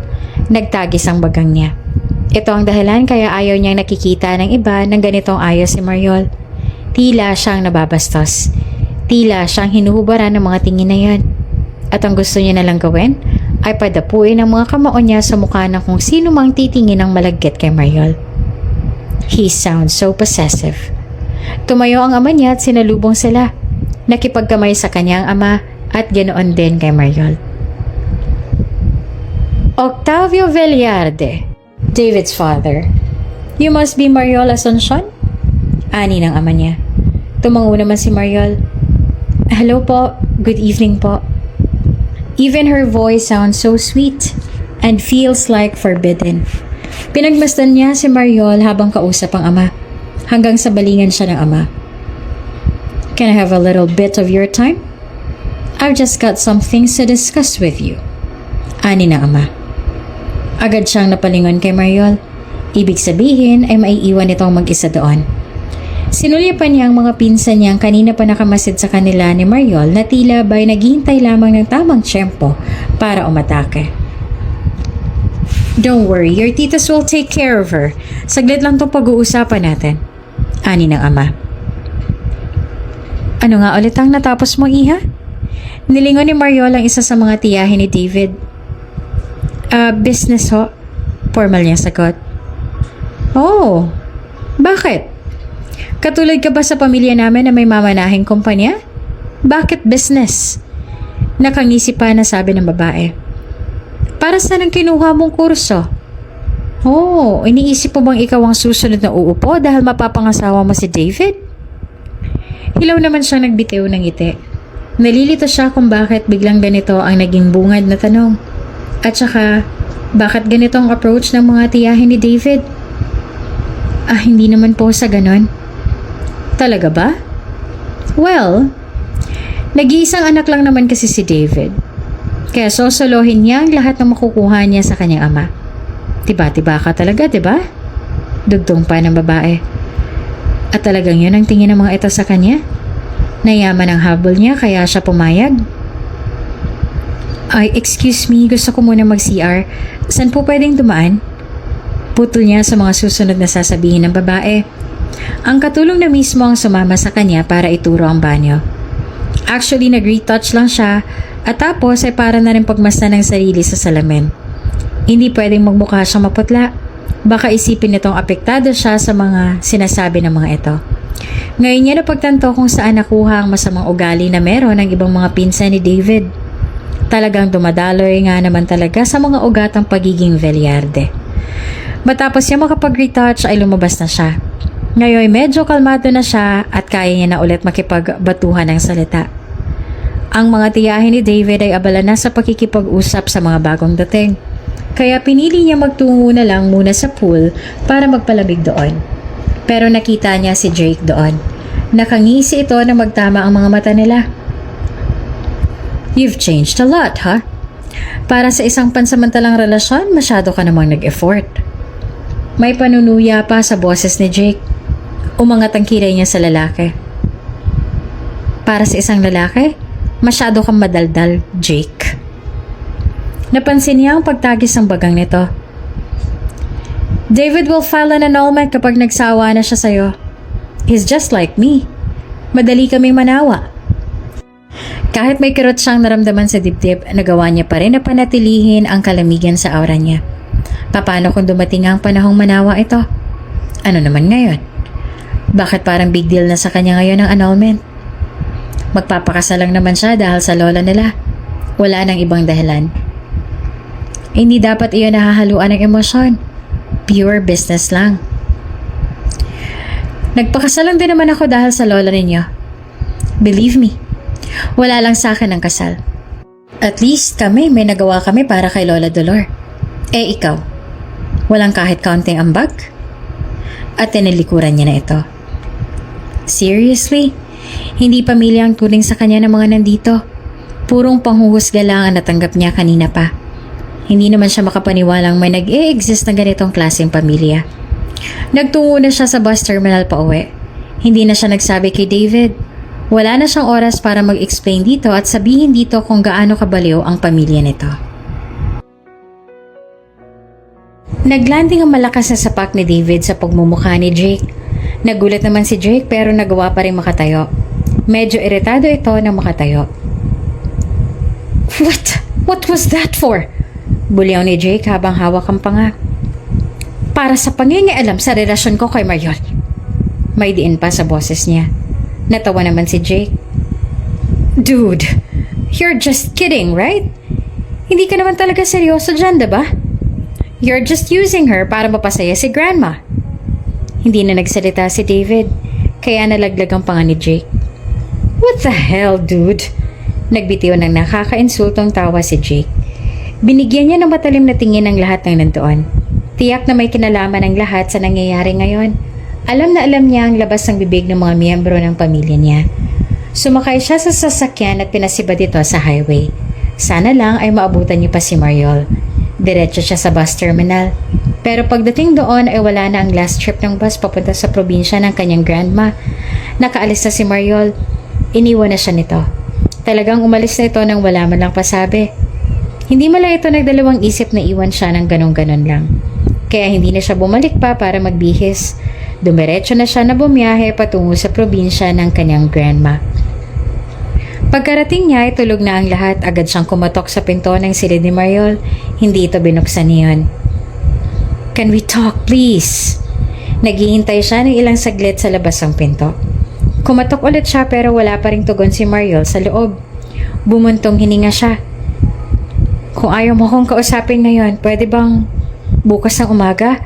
Nagtagis ang bagang niya. Ito ang dahilan kaya ayaw niyang nakikita ng iba ng ganitong ayos si Mariol. Tila siyang nababastos. Tila siyang hinuhubaran ng mga tingin na yan. At ang gusto niya nalang gawin ay padapuin ang mga kamao niya sa mukha ng kung sino mang titingin ng malagkit kay Mariol. He sounds so possessive. Tumayo ang ama niya at sinalubong sila. Nakipagkamay sa kanyang ama at ganoon din kay Mariol. Octavio Velarde, David's father. You must be Mariol Asuncion? Ani ng ama niya. Tumango naman si Mariol. Hello po, good evening po. Even her voice sounds so sweet and feels like forbidden. Pinagmasdan niya si Mariol habang kausap ang ama, hanggang sa balingan siya ng ama. Can I have a little bit of your time? I've just got some things to discuss with you. Ani ng ama. Agad siyang napalingon kay Mariol. Ibig sabihin ay maiiwan itong mag-isa doon. Sinulyapan niya ang mga pinsan niyang kanina pa nakamasid sa kanila ni Mariol na tila ba'y naghihintay lamang ng tamang tiyempo para umatake. Don't worry, your titas will take care of her. Saglit lang itong pag-uusapan natin. Ani ng ama. Ano nga ulit ang natapos mo, Iha? Nilingon ni Mariol ang isa sa mga tiyahin ni David. Business ho. Formal niyang sagot. Oh, bakit? Katulad ka ba sa pamilya namin na may mamanahing kumpanya? Bakit business? Nakangisi pa na sabi ng babae. Para saan ang kinuha mong kurso? Oh, iniisip mo bang ikaw ang susunod na uupo dahil mapapangasawa mo si David? Hilaw naman siyang nagbitiw ng ngiti. Nalilito siya kung bakit biglang ganito ang naging bungad na tanong. At saka, bakit ganito ang approach ng mga tiyahin ni David? Hindi naman po sa ganon. Talaga ba? Well, nag-iisang anak lang naman kasi si David. Kaya sosolohin niya ang lahat ng makukuha niya sa kanyang ama. Tiba-tiba ka talaga, diba? Dugtong pa ng babae. At talagang yun ang tingin ng mga ito sa kanya? Nayaman ang habol niya kaya siya pumayag? Ay, excuse me, gusto ko muna mag-CR. Saan po pwedeng dumaan? Putol niya sa mga susunod na sasabihin ng babae. Ang katulong na mismo ang sumama sa kanya para ituro ang banyo. Actually, nag-retouch lang siya at tapos ay para na rin pagmasdan ng sarili sa salamin. Hindi pwedeng magmukha siyang maputla. Baka isipin nitong apektado siya sa mga sinasabi ng mga ito. Ngayon niya napagtanto kung saan nakuha ang masamang ugali na meron ng ibang mga pinsan ni David. Talagang dumadaloy nga naman talaga sa mga ugatang pagiging velyarde. Matapos niya makapag-retouch ay lumabas na siya. Ngayon medyo kalmado na siya at kaya niya na ulit makipagbatuhan ng salita. Ang mga tiyahin ni David ay abala na sa pakikipag-usap sa mga bagong dating. Kaya pinili niya magtungo na lang muna sa pool para magpalamig doon. Pero nakita niya si Jake doon. Nakangisi ito na magtama ang mga mata nila. You've changed a lot, huh? Para sa isang pansamantalang relasyon, masyado ka namang nag-effort. May panunuya pa sa boses ni Jake. Umangat ang kilay niya sa lalaki. Para sa isang lalaki, masyado kang madaldal, Jake. Napansin niya ang pagtagis ng bagang nito. David will file an annulment kapag nagsawa na siya sa'yo. He's just like me. Madali kaming manawa. Kahit may kirot siyang naramdaman sa dibdib, nagawa niya pa rin na panatilihin ang kalamigan sa aura niya. Paano kung dumating ang panahong manawa ito? Ano naman ngayon? Bakit parang big deal na sa kanya ngayon ang annulment? Magpapakasal lang naman siya dahil sa lola nila. Wala nang ibang dahilan. Hindi dapat iyon nahahaluan ng emosyon. Pure business lang. Nagpakasal lang din naman ako dahil sa lola ninyo. Believe me, wala lang sa akin ang kasal. At least kami, may nagawa kami para kay Lola Dolor. Ikaw, walang kahit kaunting ambag? At tinilikuran niya na ito. Seriously? Hindi pamilya ang turing sa kanya ng mga nandito. Purong panghuhusga lang ang natanggap niya kanina pa. Hindi naman siya makapaniwalang may nag-e-exist na ganitong klaseng pamilya. Nagtungo na siya sa bus terminal pa uwi. Hindi na siya nagsabi kay David. Wala na siyang oras para mag-explain dito at sabihin dito kung gaano kabaliw ang pamilya nito. Naglanding ang malakas na sapak ni David sa pagmumukha ni Jake. Nagulat naman si Jake pero nagawa pa rin makatayo. Medyo iritado ito na makatayo. What was that for? Bulyaw ni Jake habang hawak ang panga. Para sa pangingialam sa relasyon ko kay Mariol. May diin pa sa boses niya. Natawa naman si Jake. Dude, you're just kidding, right? Hindi ka naman talaga seryoso dyan, diba? You're just using her para mapasaya si Grandma. Hindi na nagsalita si David, kaya nalaglag ang panga ni Jake. What the hell, dude? Nagbitiw ng nakakainsultong tawa si Jake. Binigyan niya ng matalim na tingin ang lahat ng nandoon. Tiyak na may kinalaman ang lahat sa nangyayari ngayon. Alam na alam niya ang labas ng bibig ng mga miyembro ng pamilya niya. Sumakay siya sa sasakyan at pinasibad ito sa highway. Sana lang ay maabutan niya pa si Mariol. Diretso siya sa bus terminal. Pero pagdating doon ay wala na ang last trip ng bus papunta sa probinsya ng kanyang grandma. Nakaalis na si Mariol. Iniwan na siya nito. Talagang umalis na ito nang wala man lang pasabi. Hindi man lang ito nagdalawang isip na iwan siya ng ganon-ganon lang. Kaya hindi na siya bumalik pa para magbihis. Dumiretso na siya na bumiyahe patungo sa probinsya ng kanyang grandma. Pagkarating niya ay tulog na ang lahat. Agad siyang kumatok sa pinto ng silid ni Mariol. Hindi ito binuksan niyon. "Can we talk, please?" Naghihintay siya ng ilang saglit sa labas ng pinto. Kumatok ulit siya pero wala pa ring tugon si Mariol sa loob. Bumuntong hininga siya. "Kung ayaw mo akong kausapin ngayon, pwede bang bukas ng umaga?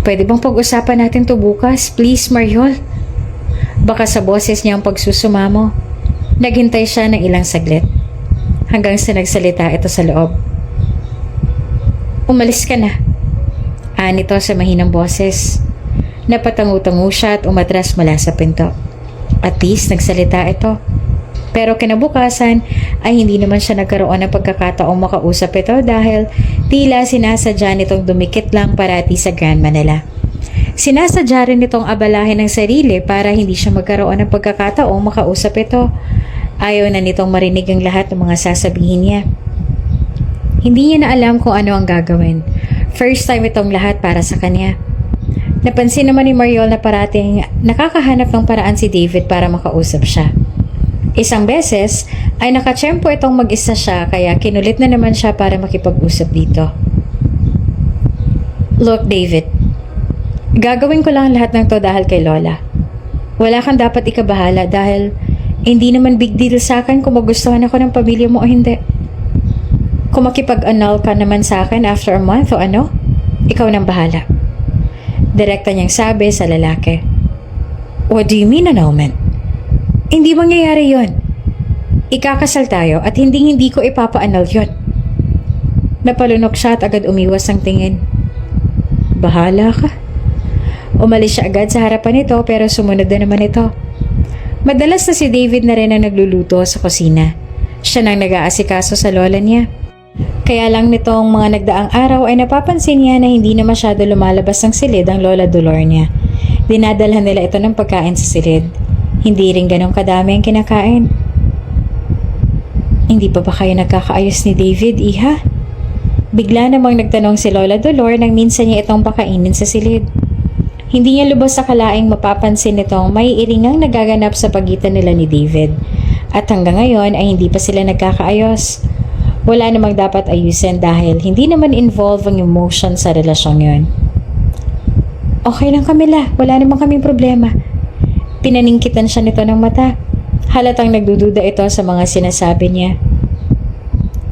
Pwede bang pag-usapan natin to bukas? Please, Mariol." Baka sa boses niya ang pagsusumamo. Naghintay siya ng ilang saglit. Hanggang sa nagsalita ito sa loob. "Umalis ka na." Anito sa mahinang boses. Napatangu-tangu siya at umatras mula sa pinto. At least nagsalita ito. Pero kinabukasan ay hindi naman siya nagkaroon ng pagkakataong makausap ito dahil tila sinasadya nitong dumikit lang parati sa grandma nila. Sinasadya rin nitong abalahin ng sarili para hindi siya magkaroon ng pagkakataong makausap ito. Ayaw na nitong marinig ang lahat ng mga sasabihin niya. Hindi niya na alam kung ano ang gagawin. First time itong lahat para sa kanya. Napansin naman ni Mariol na parating nakakahanap ng paraan si David para makausap siya. Isang beses ay nakatsyempo itong mag-isa siya kaya kinulit na naman siya para makipag-usap dito. "Look, David, gagawin ko lang lahat ng to dahil kay Lola. Wala kang dapat ikabahala dahil hindi naman big deal sa akin kung magustuhan ako ng pamilya mo o hindi. Kung makipag-annul ka naman sa akin after a month o ano, ikaw nang bahala." Direkta niyang sabi sa lalaki. "What do you mean annulment? Hindi mangyayari yon. Ikakasal tayo at hindi ko ipapa-annul yon." Napalunok siya at agad umiwas ang tingin. "Bahala ka." Umalis siya agad sa harapan nito pero sumunod na naman ito. Madalas na si David na rin ang nagluluto sa kusina. Siya nang nag-aasikaso sa lola niya. Kaya lang nitong mga nagdaang araw ay napapansin niya na hindi na masyado lumalabas ng silid ang Lola Dolor niya. Dinadalhan nila ito ng pagkain sa silid. Hindi rin ganong kadami ang kinakain. "Hindi pa ba kayo nagkakaayos ni David, iha?" Bigla namang nagtanong si Lola Dolor nang minsan niya itong pakainin sa silid. Hindi niya lubos sa kalaing mapapansin nitong may iringang nagaganap sa pagitan nila ni David. At hanggang ngayon ay hindi pa sila nagkakaayos. Wala namang dapat ayusin dahil hindi naman involve ang emotion sa relasyon yun. "Okay lang, Camila. Wala namang kaming problema." Pinaningkitan siya nito ng mata. Halatang nagdududa ito sa mga sinasabi niya.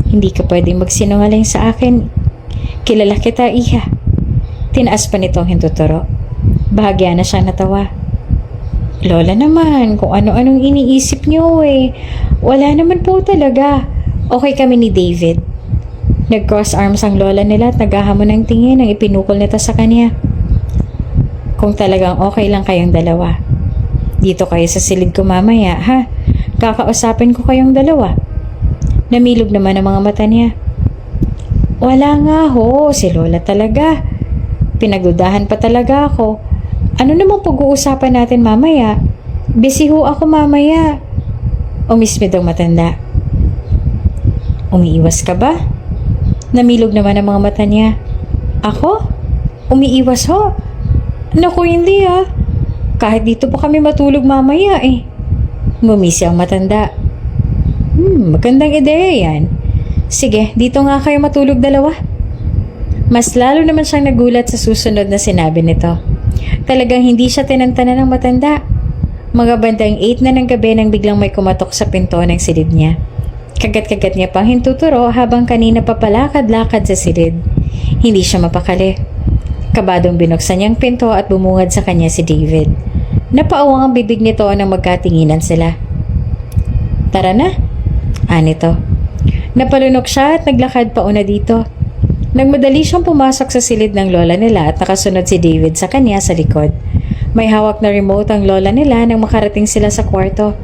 "Hindi ka pwedeng magsinungaling sa akin. Kilala kita, iha." Tinaas pa nitong hintuturo. Bahagya na siyang natawa. "Lola naman, kung ano-anong iniisip niyo eh. Wala naman po talaga. Okay kami ni David." Nag-cross arms ang lola nila at naghahamon ng tingin ang ipinukol nito sa kanya. "Kung talagang okay lang kayong dalawa, dito kayo sa silid ko mamaya, ha? Kakausapin ko kayong dalawa." Namilog naman ang mga mata niya. "Wala nga ho, si Lola talaga. Pinagdudahan pa talaga ako. Ano namang pag-uusapan natin mamaya? Busy ho ako mamaya." Umismid ang matanda. "Umiiwas ka ba?" Namilog naman ang mga mata niya. "Ako? Umiiwas ho? Naku, hindi ah. Kahit dito pa kami matulog mamaya eh." Ngumisi ang matanda. Magandang ideya yan. Sige, dito nga kayo matulog dalawa." Mas lalo naman siyang nagulat sa susunod na sinabi nito. Talagang hindi siya tinantanan ng matanda. Mga bandang 8 na ng gabi nang biglang may kumatok sa pinto ng silid niya. Kagat-kagat niya pang hintuturo habang kanina papalakad-lakad sa silid. Hindi siya mapakali. Kabadong binuksan niyang pinto at bumungad sa kanya si David. Napaawang ang bibig nito nang magkatinginan sila. "Tara na," anito. Napalunok siya at naglakad pauna dito. Nagmadali siyang pumasok sa silid ng lola nila at nakasunod si David sa kanya sa likod. May hawak na remote ang lola nila nang makarating sila sa kwarto.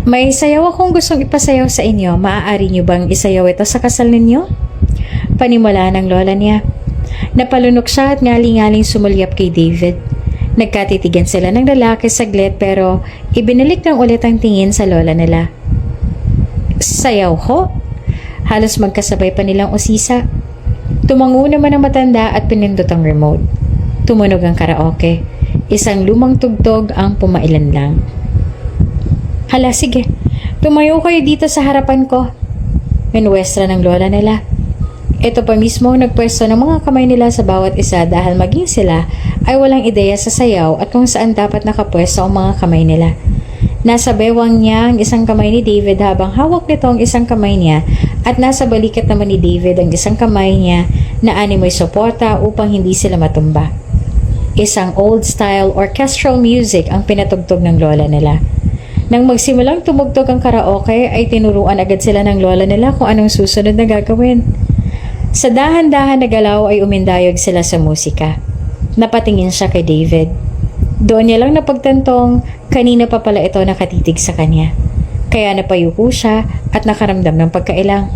May sayaw akong gustong ipasayaw sa inyo. Maaari niyo bang isayaw ito sa kasal ninyo? Panimula ng lola niya. Napalunok siya at ngali-ngaling sumulyap kay David. Nagkatitigan sila ng lalaki saglit pero ibinalik ng ulit ang tingin sa lola nila. Sayaw ho? Halos magkasabay pa nilang usisa. Tumango naman ang matanda at pinindot ang remote. Tumunog ang karaoke. Isang lumang tugtog ang pumailan lang. Hala, sige. Tumayo kayo dito sa harapan ko. Minwestra ng lola nila. Ito pa mismo nagpwesto ng mga kamay nila sa bawat isa dahil maging sila ay walang ideya sa sayaw at kung saan dapat nakapwesto ang mga kamay nila. Nasa bewang niya ang isang kamay ni David habang hawak nito ang isang kamay niya at nasa balikat naman ni David ang isang kamay niya na animoy suporta upang hindi sila matumba. Isang old-style orchestral music ang pinatugtog ng lola nila. Nang magsimulang tumugtog ang karaoke ay tinuruan agad sila ng lola nila kung anong susunod na gagawin. Sa dahan-dahan na galaw ay umindayog sila sa musika. Napatingin siya kay David. Doon niya lang napagtantong kanina pa pala ito nakatitig sa kanya. Kaya napayuko siya at nakaramdam ng pagkailang.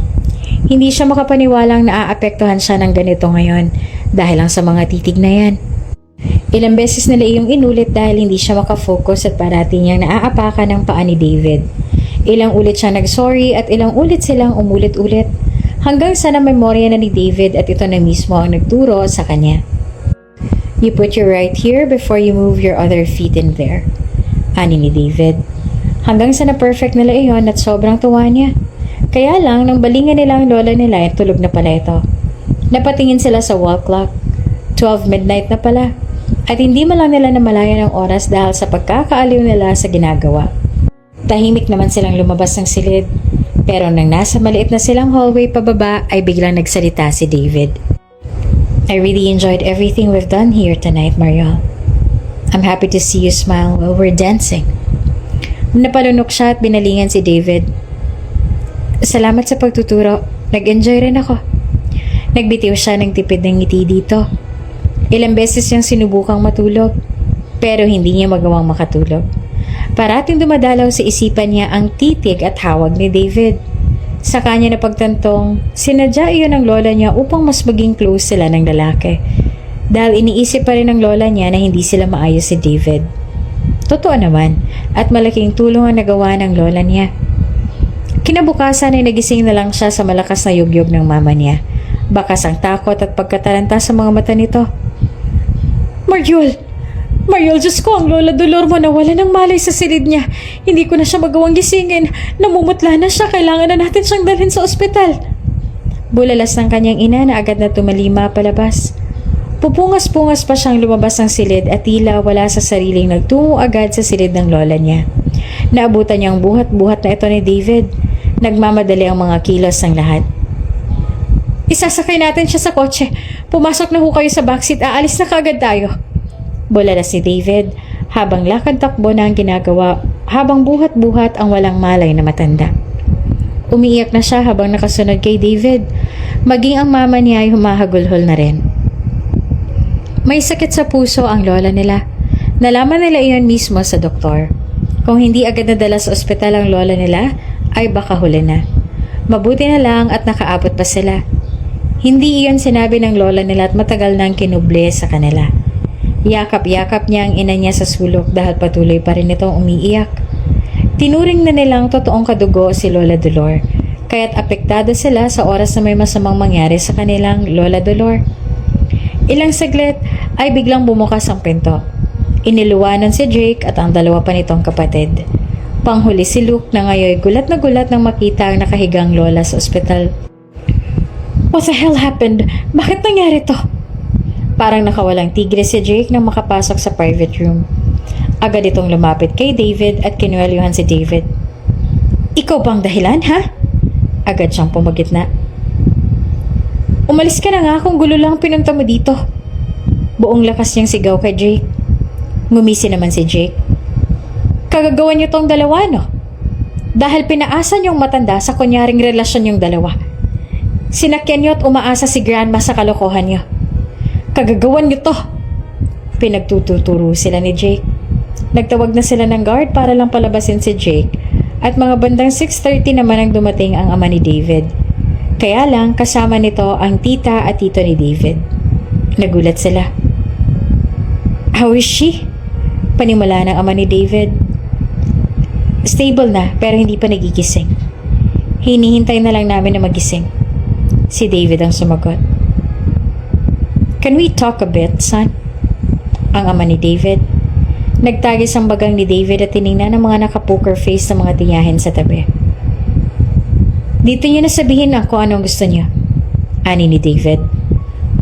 Hindi siya makapaniwalang naaapektuhan siya ng ganito ngayon dahil lang sa mga titig na yan. Ilang beses nila iyong inulit dahil hindi siya makafocus at parati niyang naaapakan ng paa ni David. Ilang ulit siya nag-sorry at ilang ulit silang umulit-ulit hanggang sa namemorya na ni David at ito na mismo ang nagturo sa kanya. You put your right here before you move your other feet in there. Ani ni David. Hanggang sa na-perfect nila iyon at sobrang tuwa niya. Kaya lang, nang balingan nila ang lola nila ay tulog na pala ito. Napatingin sila sa wall clock. 12 midnight na pala. At hindi man lang nila namalayan ang oras dahil sa pagkakaaliw nila sa ginagawa. Tahimik naman silang lumabas ng silid. Pero nang nasa maliit na silang hallway pababa ay biglang nagsalita si David. I really enjoyed everything we've done here tonight, Mariel. I'm happy to see you smile while we're dancing. Napalunok siya at binalingan si David. Salamat sa pagtuturo. Nag-enjoy rin ako. Nagbitiw siya ng tipid ng ngiti dito. Ilang beses niyang sinubukang matulog, pero hindi niya magawang makatulog. Parating dumadalaw sa isipan niya ang titig at hawag ni David. Sa kanya napagtantong, sinadya iyon ng lola niya upang mas maging close sila ng lalaki. Dahil iniisip pa rin ng lola niya na hindi sila maayos si David. Totoo naman, at malaking tulong ang nagawa ng lola niya. Kinabukasan ay nagising na lang siya sa malakas na yugyog ng mama niya. Bakas ang takot at pagkataranta sa mga mata nito. Mariel, Diyos ko, ang Lola Dolor mo nawala ng malay sa silid niya. Hindi ko na siya magawang gisingin. Namumutla na siya. Kailangan na natin siyang dalhin sa ospital. Bulalas ng kanyang ina na agad na tumalima palabas. Pupungas-pungas pa siyang lumabas ng silid at tila wala sa sariling nagtungo agad sa silid ng lola niya. Naabutan niyang buhat-buhat na ito ni David. Nagmamadali ang mga kilos ng lahat. Isasakay natin siya sa kotse. Pumasok na ho kayo sa backseat. Aalis na kaagad tayo. Bulalas si David habang lakad-takbo na ang ginagawa habang buhat-buhat ang walang malay na matanda. Umiiyak na siya habang nakasunod kay David. Maging ang mama niya ay humahagulhol na rin. May sakit sa puso ang lola nila. Nalaman nila iyon mismo sa doktor. Kung hindi agad nadala sa ospital ang lola nila, ay baka huli na. Mabuti na lang at nakaabot pa sila. Hindi iyon sinabi ng lola nila at matagal nang kinuble sa kanila. Yakap-yakap niya ang ina niya sa sulok dahil patuloy pa rin itong umiiyak. Tinuring na nilang totoong kadugo si Lola Dolor, kaya't apektado sila sa oras na may masamang mangyari sa kanilang Lola Dolor. Ilang saglit ay biglang bumukas ang pinto. Iniluwanan si Jake at ang dalawa pa nitong kapatid. Panghuli si Luke na ngayon gulat na gulat nang makita ang nakahigang lola sa ospital. What the hell happened? Bakit nangyari to? Parang nakawalang tigre si Jake nang makapasok sa private room. Agad itong lumapit kay David at kinuwelyuhan si David. Ikaw bang dahilan, ha? Agad siyang pumagitna. Umalis ka na nga kung gulo lang pinunta mo dito. Buong lakas niyang sigaw kay Jake. Ngumisi naman si Jake. Kagagawan niyo tong dalawa, no? Dahil pinaasan yung matanda sa kunyaring relasyon yung dalawa. Sinakyan niyo at umaasa si Grandma sa kalokohan niyo. Kagagawan niyo to. Pinagtuturo sila ni Jake. Nagtawag na sila ng guard para lang palabasin si Jake at mga bandang 6:30 naman ang dumating ang ama ni David. Kaya lang kasama nito ang tita at tito ni David. Nagulat sila. How is she? Panimula ng ama ni David. Stable na pero hindi pa nagigising. Hinihintay na lang namin na magising. Si David ang sumagot. Can we talk a bit, son? Ang ama ni David. Nagtagis ang bagang ni David at tiningnan ang mga naka-poker face na mga tiyahin sa tabi. Dito niyo na sabihin ang kung anong gusto niyo. Ani ni David.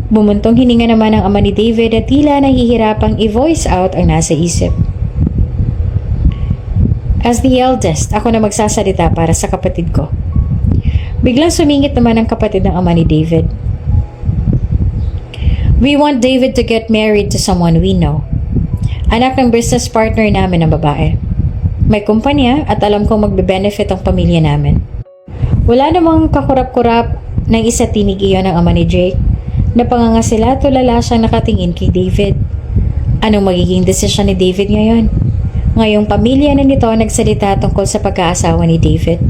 Bumuntong hininga naman ang ama ni David at tila nahihirapang i-voice out ang nasa isip. As the eldest, ako na magsasalita para sa kapatid ko. Biglang sumingit naman ang kapatid ng ama ni David. We want David to get married to someone we know. Anak ng business partner namin ng babae. May kumpanya at alam kong magbe-benefit ang pamilya namin. Wala namang kakurap-kurap ng isa tinig iyon ng ama ni Jake. Napanganga sila at tulala siyang nakatingin kay David. Anong magiging desisyon ni David ngayon? Ngayong pamilya na nito nagsalita tungkol sa pag-aasawa ni David.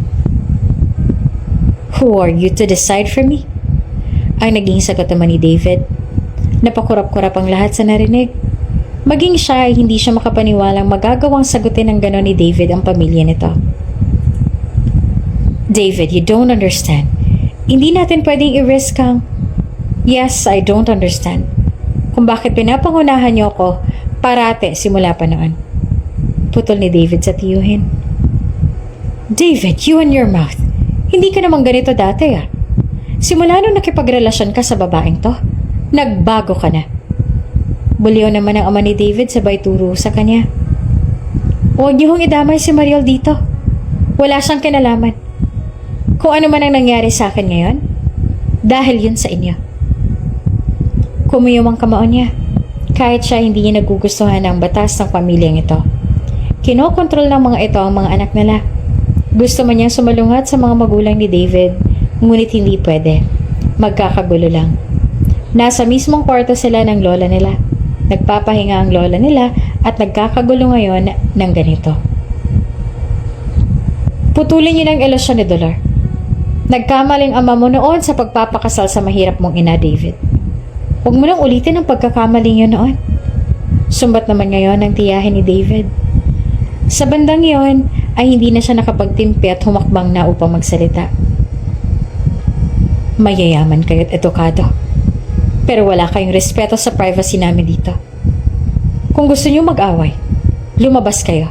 Who are you to decide for me? Ang naging sagot naman ni David. Napakurap-kurap ang lahat sa narinig. Maging siya ay hindi siya makapaniwalang magagawang sagutin ng gano'n ni David ang pamilya nito. David, you don't understand. Hindi natin pwedeng i-risk ang... Yes, I don't understand. Kung bakit pinapangunahan niyo ako parate simula pa noon. Putol ni David sa tiyuhin. David, you and your mouth. Hindi ka naman ganito dati ah. Simula nung nakipagrelasyon ka sa babaeng to, nagbago ka na. Buliw naman ang ama ni David sabay turo sa kanya. Huwag niyo hong idamay si Mariel dito. Wala siyang kinalaman. Kung ano man ang nangyari sa akin ngayon, dahil yun sa inyo. Kumuyong ang kamao niya. Kahit siya hindi niya nagugustuhan ng batas ng pamilyang ito. Kinokontrol ng mga ito ang mga anak nila. Gusto man niyang sumalungat sa mga magulang ni David, ngunit hindi pwede. Magkakagulo lang. Nasa mismong kwarto sila ng lola nila. Nagpapahinga ang lola nila at nagkakagulo ngayon ng ganito. Putulin niyo ng ilusyon ni Dolor. Nagkamaling ama mo noon sa pagpapakasal sa mahirap mong ina, David. Huwag mo nang ulitin ang pagkakamaling yun noon. Sumbat naman ngayon ang tiyahin ni David. Sa bandang yon ay hindi na siya nakapagtimpi at humakbang na upang magsalita. Mayayaman kayo't edukado. Pero wala kayong respeto sa privacy namin dito. Kung gusto niyo mag-away, lumabas kayo.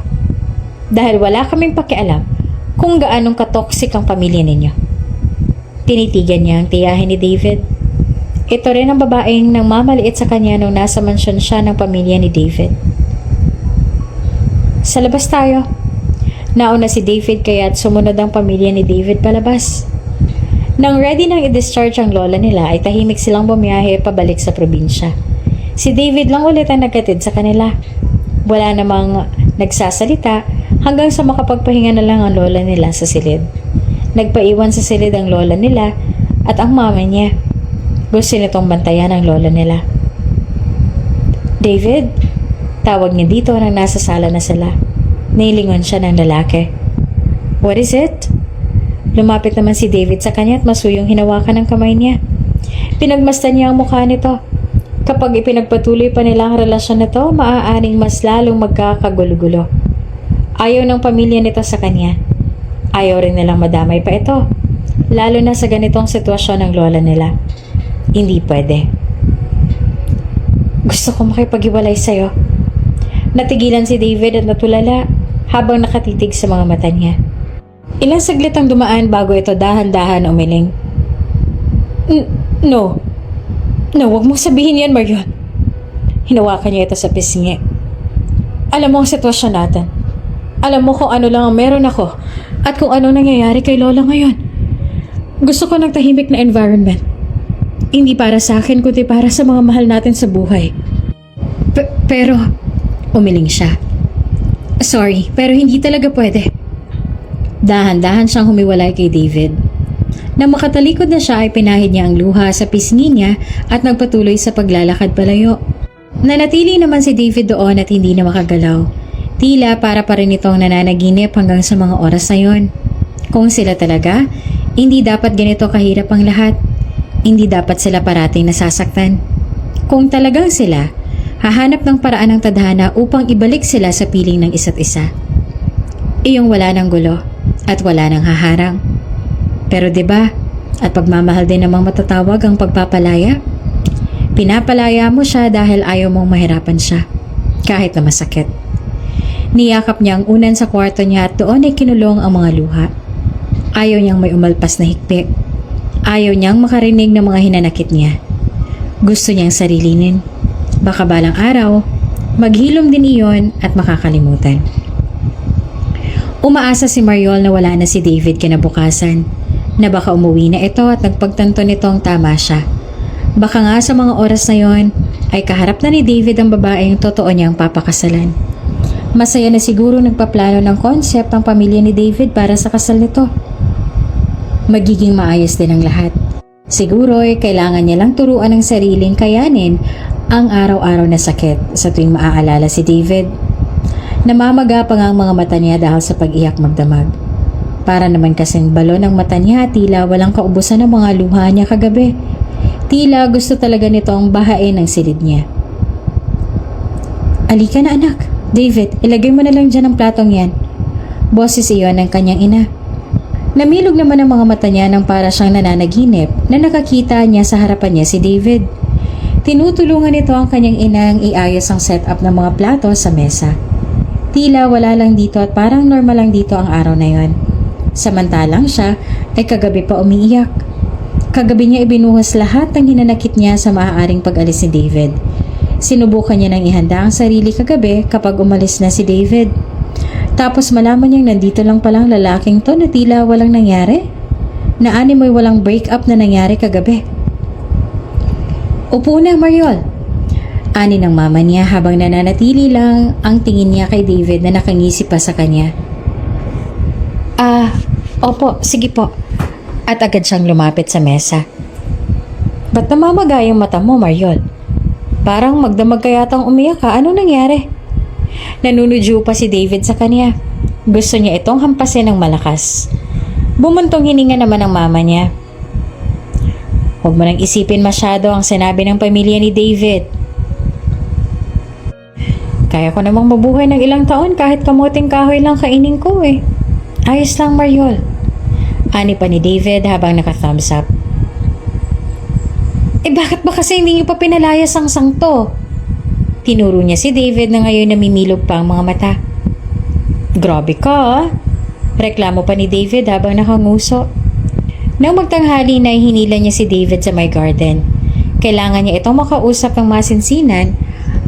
Dahil wala kaming pakialam kung gaanong katoksik ang pamilya ninyo. Tinitigan niya ang tiyahin ni David. Ito rin ang babaeng nang mamaliit sa kanya nung nasa mansyon siya ng pamilya ni David. Sa labas tayo. Nauna si David kaya't sumunod ang pamilya ni David palabas. Nang ready nang i-discharge ang lola nila ay tahimik silang bumiyahe pabalik sa probinsya. Si David lang ulit ang nagkatid sa kanila. Wala namang nagsasalita hanggang sa makapagpahinga na lang ang lola nila sa silid. Nagpaiwan sa silid ang lola nila at ang mama niya. Gusto nitong bantayan ang lola nila. David, tawag niya dito nang nasa sala na sila. Nilingon siya ng lalaki. What is it? Lumapit naman si David sa kanya at masuyong hinawakan ng kamay niya. Pinagmasdan niya ang mukha nito. Kapag ipinagpatuloy pa nila ang relasyon nito, maaaring mas lalong magkakagulo-gulo. Ayaw ng pamilya nito sa kanya. Ayaw rin nilang madamay pa ito. Lalo na sa ganitong sitwasyon ng lola nila. Hindi pwede. Gusto ko makipag-iwalay sa'yo. Natigilan si David at natulala habang nakatitig sa mga mata niya. Ilang saglit ang dumaan bago ito dahan-dahan umiling. No. No, wag mong sabihin yan, Marion. Hinawakan niya ito sa pisngi. Alam mo ang sitwasyon natin. Alam mo kung ano lang ang meron ako at kung ano nangyayari kay Lola ngayon. Gusto ko ng tahimik na environment. Hindi para sa akin, kundi para sa mga mahal natin sa buhay. Pero, umiling siya. Sorry, pero hindi talaga pwede. Dahan-dahan siyang humiwalay kay David. Nang makatalikod na siya ay pinahid niya ang luha sa pisngi niya at nagpatuloy sa paglalakad palayo. Nanatili naman si David doon at hindi na makagalaw. Tila para pa rin itong nananaginip hanggang sa mga oras na yon. Kung sila talaga, hindi dapat ganito kahirap ang lahat. Hindi dapat sila parating nasasaktan. Kung talagang sila, hahanap ng paraan ng tadhana upang ibalik sila sa piling ng isa't isa. Iyong wala ng gulo at wala ng haharang. Pero 'di ba, at pagmamahal din namang matatawag ang pagpapalaya? Pinapalaya mo siya dahil ayaw mong mahirapan siya, kahit na masakit. Niyakap niya ang unan sa kwarto niya at doon ay kinulong ang mga luha. Ayaw niyang may umalpas na hikbi. Ayaw niyang makarinig ng mga hinanakit niya. Gusto niyang sarilinin. Baka balang araw, maghilom din iyon at makakalimutan. Umaasa si Mariol na wala na si David kinabukasan, na baka umuwi na ito at nagpagtanto nitong tama siya. Baka nga sa mga oras na yon ay kaharap na ni David ang babaeng totoo niyang papakasalan. Masaya na siguro nagpaplano ng concept ang pamilya ni David para sa kasal nito. Magiging maayos din ang lahat. Siguro ay kailangan niya lang turuan ng sariling kayanin ang araw-araw na sakit sa tuwing maaalala si David. Namamaga pa nga ang mga mata niya dahil sa pag-iyak magdamag. Para naman kasing balon ang mata niya at tila walang kaubusan ng mga luha niya kagabi. Tila gusto talaga nitong bahain ang silid niya. Alika na anak. David, ilagay mo na lang dyan ang platong yan. Boses iyon ng kanyang ina. Namilog naman ang mga mata niya nang para siyang nananaginip na nakakita niya sa harapan niya si David. Tinutulungan nito ang kanyang inang iayos ang setup ng mga plato sa mesa. Tila wala lang dito at parang normal lang dito ang araw na yon. Samantalang siya ay kagabi pa umiiyak. Kagabi niya ibinuhos lahat ng hinanakit niya sa maaaring pag-alis ni David. Sinubukan niya nang ihanda ang sarili kagabi kapag umalis na si David. Tapos malaman niyang nandito lang palang lalaking to na tila walang nangyari. Na animoy walang break-up na nangyari kagabi. Upo na, Mariol. Ani ng mama niya habang nananatili lang ang tingin niya kay David na nakangisi pa sa kanya. Opo, sige po. At agad siyang lumapit sa mesa. Ba't namamaga yung mata mo, Mariol? Parang magdamag ka yatang umiyak ka. Ano nangyari? Nanunudyo pa si David sa kanya. Gusto niya itong hampasin ng malakas. Bumuntong hininga naman ang mama niya. Huwag mo nang isipin masyado ang sinabi ng pamilya ni David. Kaya ko namang mabuhay ng ilang taon kahit kamuting kahoy lang kainin ko eh. Ayos lang, Mariol. Ani pa ni David habang naka-thumbs up. Bakit ba kasi hindi niyo pa pinalayas ang sangto? Tinuro niya si David na ngayon namimilog pa ang mga mata. Grabe ka, ah. Reklamo pa ni David habang nakanguso. Nang magtanghali na hinila niya si David sa my garden. Kailangan niya itong makausap ng masinsinan.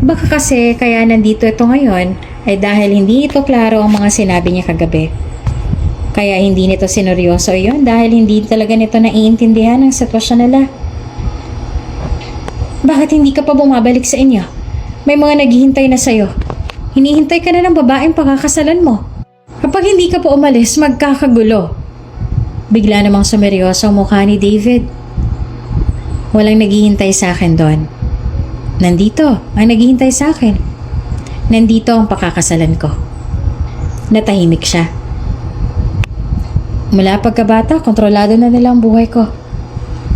Baka kasi kaya nandito ito ngayon ay dahil hindi ito klaro ang mga sinabi niya kagabi. Kaya hindi nito sineryoso iyon dahil hindi talaga nito naiintindihan ang sitwasyon nila. Bakit hindi ka pa bumabalik sa inyo? May mga naghihintay na sa'yo. Hinihintay ka na ng babaeng pakakasalan mo. Kapag hindi ka pa umalis, magkakagulo. Bigla namang sumeryoso ang mukha ni David. Walang naghihintay sa akin doon. Nandito ang naghihintay sa akin. Nandito ang pakakasalan ko. Natahimik siya. Mula pagkabata, kontrolado na nila ang buhay ko.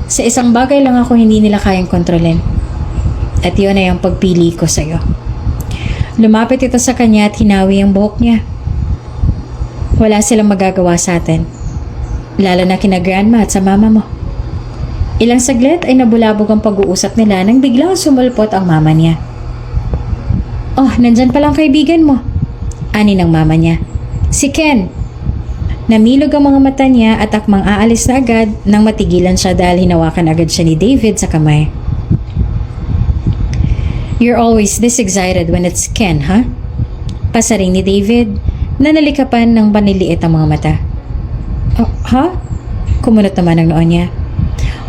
Sa isang bagay lang ako hindi nila kayang kontrolin. At yun ay ang pagpili ko sa'yo. Lumapit ito sa kanya at hinawi ang buhok niya. Wala silang magagawa sa atin. Lalo na kina grandma at sa mama mo. Ilang saglit ay nabulabog ang pag-uusap nila nang biglang sumulpot ang mama niya. Oh, nandyan palang kaibigan mo. Ani ng mama niya. Si Ken. Namilog ang mga mata niya at akmang aalis na agad nang matigilan siya dahil hinawakan agad siya ni David sa kamay. You're always this excited when it's Ken, huh? Pasaring ni David na nalikapan ng panliliit ang mga mata. Oh, ha? Kumunot naman ang noon niya.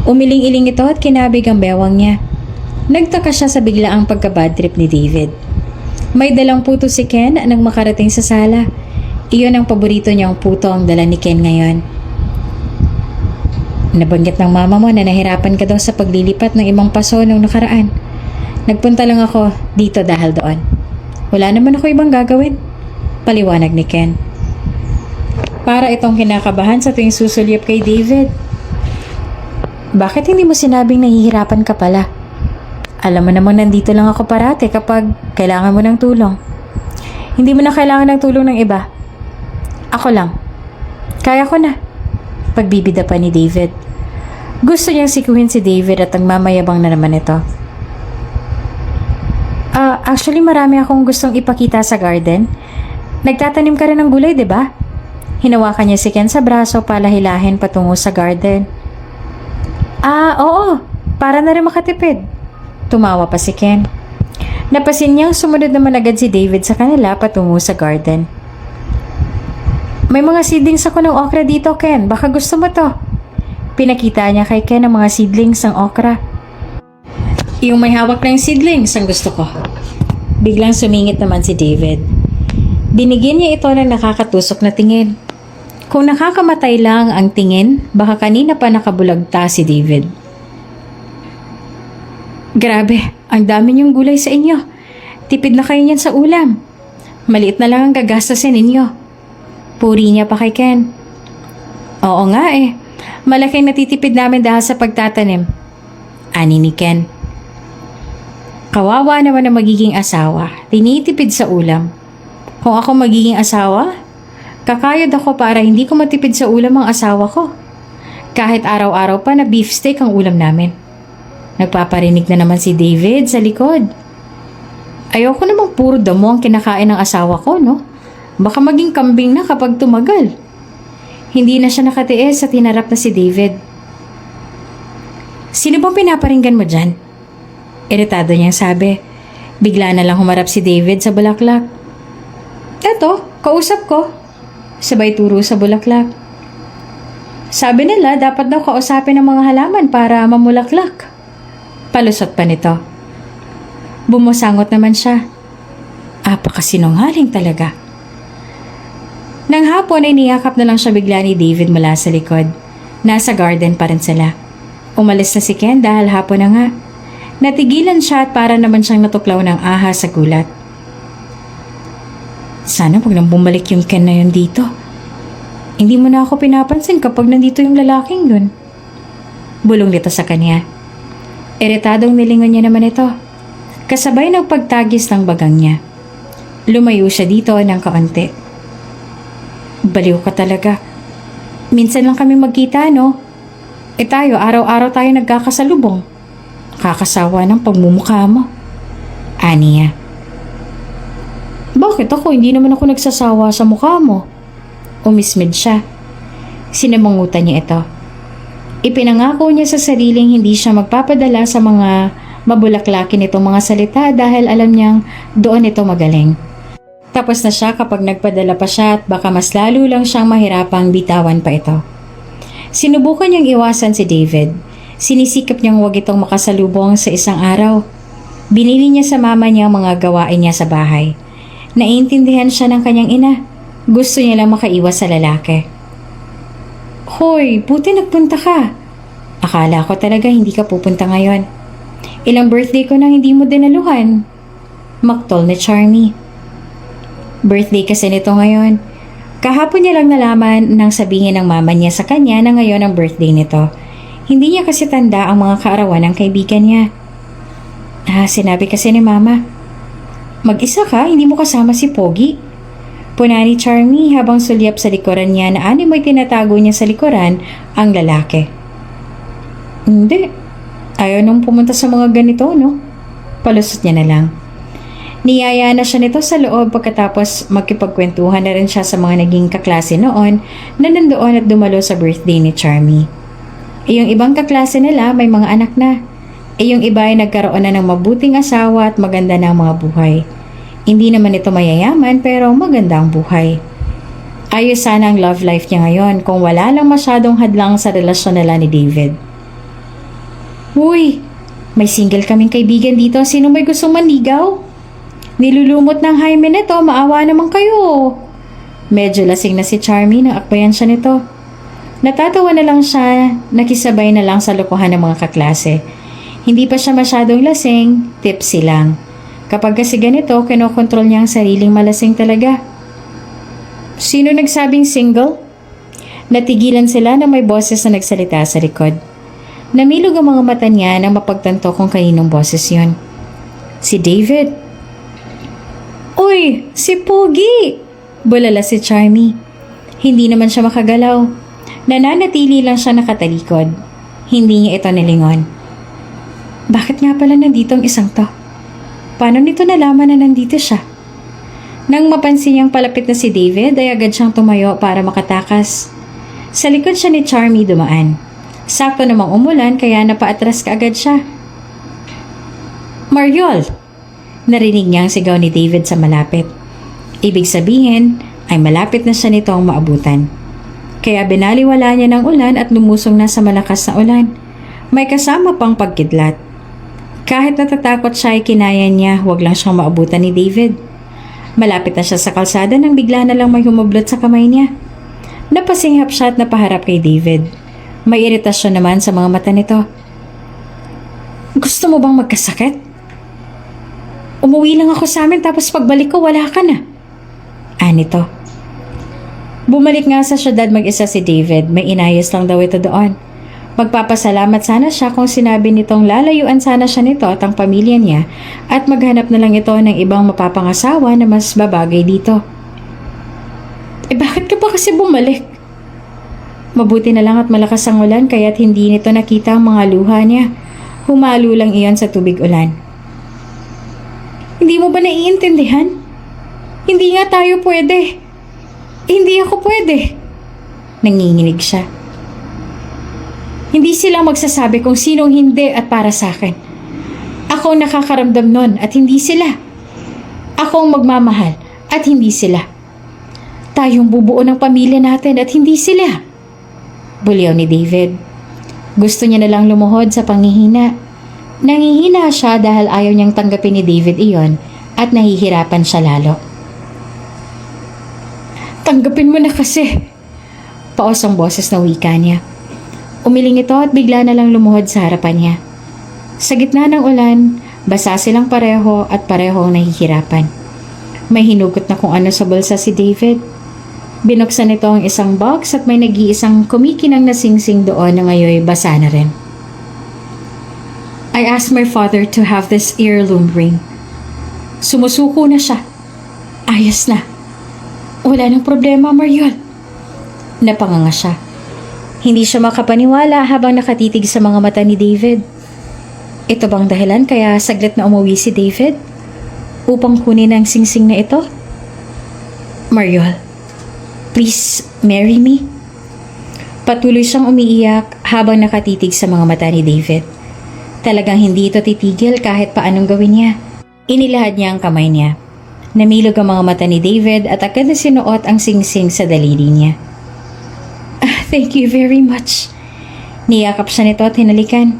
Umiling-iling ito at kinabig ang bewang niya. Nagtaka siya sa biglaang pagka-bad trip ni David. May dalang puto si Ken nang makarating sa sala. Iyon ang paborito niyang puto ang dala ni Ken ngayon. Nabanggit ng mama mo na nahirapan ka daw sa paglilipat ng ibang paso nung nakaraan. Nagpunta lang ako dito dahil doon. Wala naman ako ibang gagawin. Paliwanag ni Ken. Para itong kinakabahan sa tuwing susulyap kay David. Bakit hindi mo sinabing nahihirapan ka pala? Alam mo namang nandito lang ako parate kapag kailangan mo ng tulong. Hindi mo na kailangan ng tulong ng iba. Ako lang. Kaya ko na. Pagbibida pa ni David. Gusto niyang sikuhin si David at ang mamayabang na naman ito. Actually marami akong gustong ipakita sa garden. Nagtatanim ka rin ng gulay, di ba? Hinawakan niya si Ken sa braso palahilahin patungo sa garden. Oo. Para na rin makatipid. Tumawa pa si Ken. Napasin niyang sumunod naman agad si David sa kanila patungo sa garden. May mga seedlings ako ng okra dito, Ken. Baka gusto mo to. Pinakita niya kay Ken ang mga seedlings ng okra. Yung may hawak na yung seedlings ang gusto ko. Biglang sumingit naman si David. Binigyan niya ito ng nakakatusok na tingin. Kung nakakamatay lang ang tingin, baka kanina pa nakabulagta si David. Grabe, ang dami niyong gulay sa inyo. Tipid na kayo niyan sa ulam. Maliit na lang ang gagastasin ninyo. Puri niya pa kay Ken. Oo nga eh. Malaking natitipid namin dahil sa pagtatanim. Ani ni Ken. Kawawa naman ang magiging asawa. Tinitipid sa ulam. Kung ako magiging asawa, kakayod ako para hindi ko matipid sa ulam ang asawa ko. Kahit araw-araw pa na beef steak ang ulam namin. Nagpaparinig na naman si David sa likod. Ayoko namang puro damo ang kinakain ng asawa ko, no? Baka maging kambing na kapag tumagal. Hindi na siya nakatiis sa tinarap na si David. Sino bang pinaparinggan mo dyan? Iritado niyang sabi. Bigla na lang humarap si David sa bulaklak. Eto, kausap ko. Sabay turo sa bulaklak. Sabi nila dapat daw kausapin ng mga halaman para mamulaklak. Palusot pa nito. Bumusangot naman siya. Apakasinungaling talaga. Nang hapon ay niyakap na lang siya bigla ni David mula sa likod. Nasa garden pa rin sila. Umalis na si Ken dahil hapon na nga. Natigilan siya at para naman siyang natuklaw ng ahas sa gulat. Sana wag nang bumalik yung Ken na yun dito. Hindi mo na ako pinapansin kapag nandito yung lalaking yun. Bulong nito sa kanya. Iritadong nilingon niya naman ito. Kasabay ng pagtagis ng bagang niya. Lumayo siya dito ng kaunti. Baliw ka talaga. Minsan lang kami magkita, no? Tayo, araw-araw tayo nagkakasalubong. Kakasawa ng pagmumukha mo. Aniya. Bakit ako? Hindi naman ako nagsasawa sa mukha mo. Umismid siya. Sinamangutan niya ito. Ipinangako niya sa sariling hindi siya magpapadala sa mga mabulaklakin itong mga salita dahil alam niyang doon ito magaling. Tapos na siya kapag nagpadala pa siya at baka mas lalo lang siyang mahirapang bitawan pa ito. Sinubukan niyang iwasan si David. Sinisikap niyang huwag itong makasalubong sa isang araw. Binili niya sa mama niya ang mga gawain niya sa bahay. Naiintindihan siya ng kanyang ina. Gusto niya lang makaiwas sa lalaki. Hoy, buti nagpunta ka. Akala ko talaga hindi ka pupunta ngayon. Ilang birthday ko nang hindi mo dinaluhan. Maktol ni Charmy. Birthday kasi nito ngayon. Kahapon niya lang nalaman nang sabihin ng mama niya sa kanya na ngayon ang birthday nito. Hindi niya kasi tanda ang mga kaarawan ng kaibigan niya. Sinabi kasi ni mama. Mag-isa ka, hindi mo kasama si Pogi. Puna ni Charmy habang sulyap sa likuran niya na mo'y tinatago niya sa likuran ang lalaki. Hindi. Ayaw nung pumunta sa mga ganito, no? Palusot niya na lang. Niyaya na siya nito sa loob pagkatapos magkipagkwentuhan na rin siya sa mga naging kaklase noon na nandoon at dumalo sa birthday ni Charmy. Yung ibang kaklase nila may mga anak na. Yung iba ay nagkaroon na ng mabuting asawa at maganda na ang mga buhay. Hindi naman ito mayayaman pero maganda ang buhay. Ayos sana ang love life niya ngayon kung wala lang masyadong hadlang sa relasyon nila ni David. Uy, may single kaming kaibigan dito. Sino may gustong manligaw? Nilulumot ng hymen nito, maawa naman kayo. Medyo lasing na si Charmy nang akbayan siya nito. Natatawa na lang siya, nakisabay na lang sa lokohan ng mga kaklase. Hindi pa siya masyadong lasing, tipsy lang. Kapag kasi ganito, kinokontrol niya ang sariling malasing talaga. Sino nagsabing single? Natigilan sila na may boses na nagsalita sa likod. Namilog ang mga mata niya nang mapagtanto kung kaninong boses yon. Si David. Uy, si Pogi! Bulala si Charmy. Hindi naman siya makagalaw. Nananatili lang siya nakatalikod. Hindi niya ito nilingon. Bakit nga pala nandito ang isang to? Paano nito nalaman na nandito siya? Nang mapansin niyang palapit na si David ay agad siyang tumayo para makatakas. Sa likod siya ni Charmy dumaan. Sakto namang umulan kaya napaatras kaagad siya. Mariol! Narinig niya ang sigaw ni David sa malapit. Ibig sabihin ay malapit na siya nitong maabutan. Kaya binaliwala niya ng ulan at lumusong na sa malakas na ulan. May kasama pang pagkidlat. Kahit natatakot siya ay kinaya niya, huwag lang siyang maabutan ni David. Malapit na siya sa kalsada nang bigla na lang may humublot sa kamay niya. Napasinghap siya at napaharap kay David. May iritasyon naman sa mga mata nito. Gusto mo bang magkasakit? Umuwi lang ako sa amin tapos pagbalik ko wala ka na. Anito. Bumalik nga sa syudad mag-isa si David. May inayos lang daw ito doon. Magpapasalamat sana siya kung sinabi nitong lalayuan sana siya nito at ang pamilya niya at maghanap na lang ito ng ibang mapapangasawa na mas babagay dito. Bakit ka pa kasi bumalik? Mabuti na lang at malakas ang ulan kaya't hindi nito nakita ang mga luha niya. Humalo lang iyon sa tubig ulan. Hindi mo ba naiintindihan? Hindi nga tayo pwede. Hindi ako pwede. Nanginginig siya. Hindi sila magsasabi kung sinong hindi at para sa akin. Ako ang nakakaramdam nun at hindi sila. Ako ang magmamahal at hindi sila. Tayong bubuo ng pamilya natin at hindi sila. Buliw ni David. Gusto niya na lang lumuhod sa panghihina. Nangihina siya dahil ayaw niyang tanggapin ni David iyon at nahihirapan siya lalo. Tanggapin mo na kasi. Paos ang boses na wika niya. Umiling ito at bigla na lang lumuhod sa harapan niya. Sa gitna ng ulan, basa silang pareho at pareho ang nahihirapan. May hinugot na kung ano sa bulsa si David. Binuksan nito ang isang box at may nag-iisang kumikinang na singsing doon na ngayon basa na rin. I asked my father to have this heirloom ring. Sumusuko na siya. Ayos na. Wala nang problema, Mariol. Napanganga siya. Hindi siya makapaniwala habang nakatitig sa mga mata ni David. Ito bang dahilan kaya saglit na umuwi si David? Upang kunin ang singsing na ito? Mariol, please marry me? Patuloy siyang umiiyak habang nakatitig sa mga mata ni David. Talagang hindi ito titigil kahit paanong gawin niya. Inilahad niya ang kamay niya. Namilog ang mga mata ni David at agad na sinuot ang singsing sa daliri niya. Thank you very much. Niyakap siya nito at hinalikan.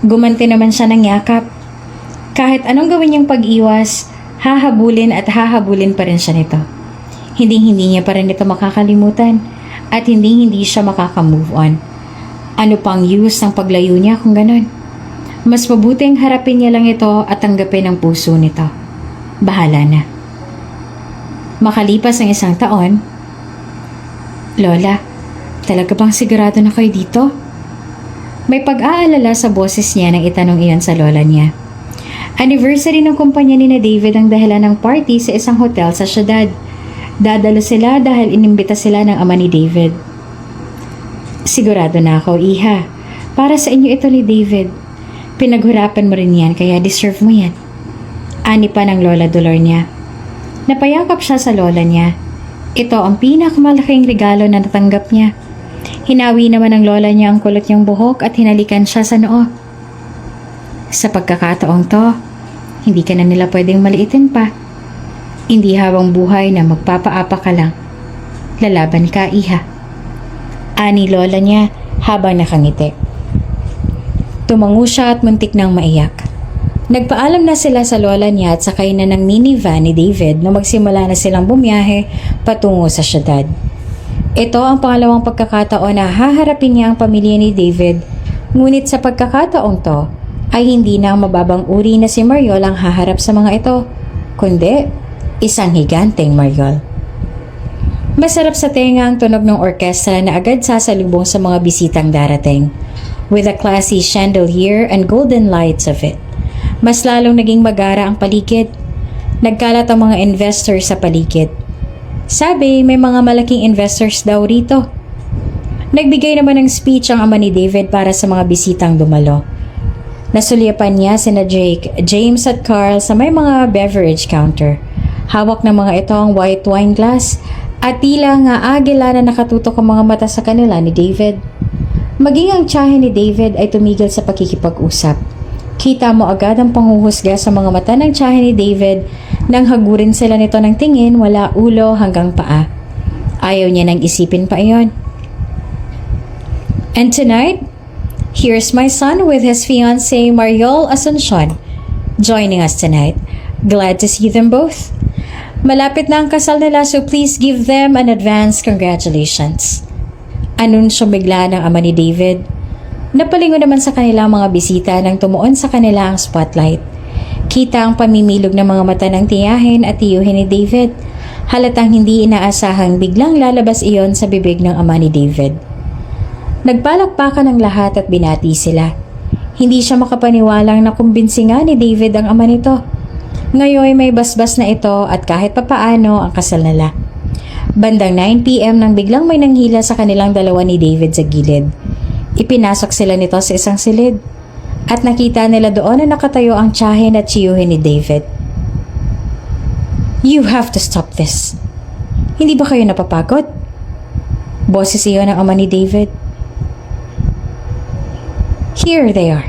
Gumanti naman siya ng yakap. Kahit anong gawin niyang pag-iwas, hahabulin at hahabulin pa rin siya nito. Hindi niya pa rin ito makakalimutan at hindi siya makaka-move on. Ano pang use ng paglayo niya kung ganon? Mas mabuting harapin niya lang ito at tanggapin ang puso nito. Bahala na. Makalipas ang 1 taon, Lola, talaga bang sigurado na kayo dito? May pag-aalala sa boses niya nang itanong iyon sa lola niya. Anniversary ng kumpanya ni na David ang dahilan ng party sa isang hotel sa syudad. Dadalo sila dahil inimbita sila ng ama ni David. Sigurado na ako, Iha. Para sa inyo ito ni David. Pinaghirapan mo rin yan kaya deserve mo yan. Ani pa ng lola Dolor niya. Napayakap siya sa lola niya. Ito ang pinakamalaking regalo na natanggap niya. Hinawi naman ng lola niya ang kulot niyang buhok at hinalikan siya sa noo. Sa pagkakataong to, hindi ka na nila pwedeng maliitin pa. Hindi habang buhay na magpapaapa ka lang. Lalaban ka, Iha. Ani lola niya habang nakangiti. Tumango siya at muntik nang maiyak. Nagpaalam na sila sa lola niya at sakay na ng minivan ni David na magsimula na silang bumiyahe patungo sa syudad. Ito ang pangalawang pagkakataon na haharapin niya ang pamilya ni David, ngunit sa pagkakataong to ay hindi na ang mababang uri na si Mariol ang haharap sa mga ito, kundi isang higanteng Mariol. Masarap sa tenga ang tunog ng orkestra na agad sasalubong sa mga bisitang darating, with a classy chandelier and golden lights of it. Mas lalong naging magara ang paligid. Nagkalat ang mga investors sa paligid. Sabi, may mga malaking investors daw rito. Nagbigay naman ng speech ang ama ni David para sa mga bisitang dumalo. Nasulyapan niya sina Jake, James at Carl sa may mga beverage counter. Hawak ng mga ito ang white wine glass at tila nga agila na nakatutok ang mga mata sa kanila ni David. Maging ang tiyahin ni David ay tumigil sa pakikipag-usap. Kita mo agad ang panghuhusga sa mga mata ng tiyahin ni David nang hagurin sila nito ng tingin wala ulo hanggang paa. Ayaw niya nang isipin pa iyon. And tonight, here's my son with his fiancée Mariol Asuncion joining us tonight. Glad to see them both. Malapit na ang kasal nila, so please give them an advance congratulations. Anunsyo bigla ng ama ni David. Napalingon naman sa kanila mga bisita nang tumuon sa kanila ang spotlight. Kita ang pamimilog ng mga mata ng tiyahin at tiyuhin ni David. Halatang hindi inaasahang biglang lalabas iyon sa bibig ng ama ni David. Nagpalakpakan ang lahat at binati sila. Hindi siya makapaniwalang nakumbinsi nga ni David ang ama nito. Ngayon may basbas na ito at kahit papaano ang kasal nila. Bandang 9 p.m. nang biglang may nanghila sa kanilang dalawa ni David sa gilid. Ipinasok sila nito sa isang silid at nakita nila doon na nakatayo ang tiyahin at tiyuhin ni David. You have to stop this. Hindi ba kayo napapagod? Boses iyon ng ama ni David. Here they are.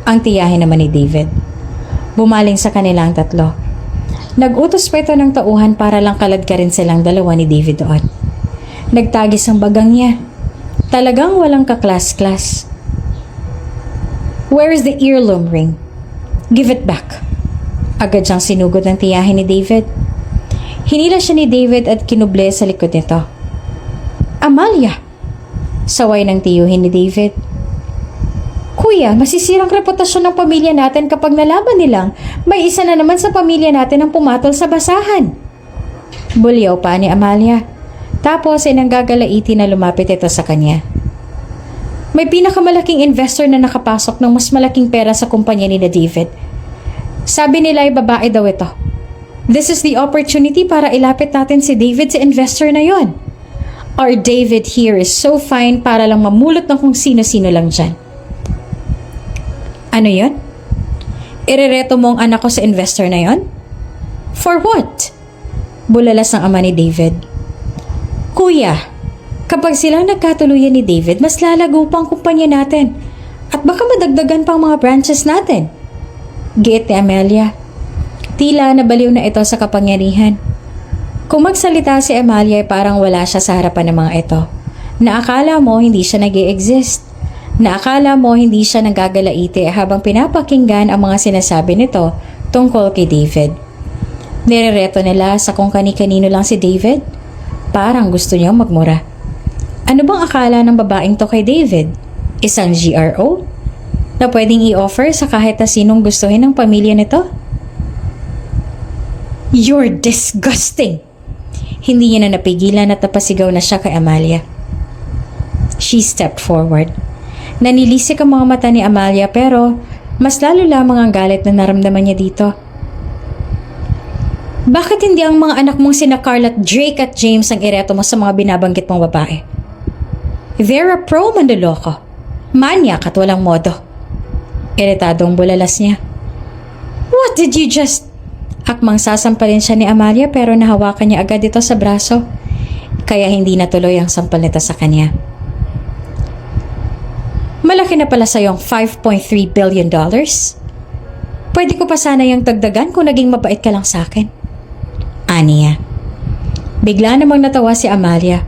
Ang tiyahin naman ni David. Bumaling sa kanilang tatlo. Nag-utos pa ito ng tauhan para lang kalad ka rin silang dalawa ni David doon. Nagtagis ang bagang niya. Talagang walang kaklas-klas. Where is the earlobe ring? Give it back. Agad siyang sinugod ng tiyahin ni David. Hinila siya ni David at kinuble sa likod nito. Amalia! Saway ng tiyuhin ni David. Kuya, masisirang reputasyon ng pamilya natin kapag nalaman nilang may isa na naman sa pamilya natin ang pumatol sa basahan. Bulyaw pa ni Amalia. Tapos ay nanggagalaiti na lumapit ito sa kanya. May pinakamalaking investor na nakapasok ng mas malaking pera sa kumpanya ni David. Sabi nila ay babae daw ito. This is the opportunity para ilapit natin si David sa investor na yon. Our David here is so fine para lang mamulot ng kung sino-sino lang dyan. Ano yon? Irereto mo ang anak ko sa investor na yon? For what? Bulalas ng ama ni David. Kuya, kapag silang nagkatuluyan ni David, mas lalago pa ang kumpanya natin at baka madagdagan pang mga branches natin. Giit ni Amelia. Tila nabaliw na ito sa kapangyarihan. Kung magsalita si Amelia ay parang wala siya sa harapan ng mga ito. Naakala mo hindi siya nag-i-exist. Naakala mo hindi siya nagagalaite habang pinapakinggan ang mga sinasabi nito tungkol kay David. Nirereto nila sa kung kani-kanino lang si David. Parang gusto niyang magmura. Ano bang akala ng babaeng to kay David? Isang GRO? Na pwedeng i-offer sa kahit na sinong gustuhin ng pamilya nito? You're disgusting! Hindi niya na napigilan at napasigaw na siya kay Amalia. She stepped forward. Nanilisik ang mga mata ni Amalia pero mas lalo lamang ang galit na naramdaman niya dito. Bakit hindi ang mga anak mong sina Carl at Drake at James ang ireto mo sa mga binabanggit mong babae? They're a pro mandoloko. Manyak at walang modo. Iritadong bulalas niya. What did you just... Akmang sasampalin siya ni Amalia pero nahawakan niya agad ito sa braso. Kaya hindi natuloy ang sampal nito sa kanya. Malaki na pala sa'yo ang $5.3 billion. Pwede ko pa sana yung dagdagan kung naging mabait ka lang sa akin. Aniya. Bigla namang natawa si Amalia.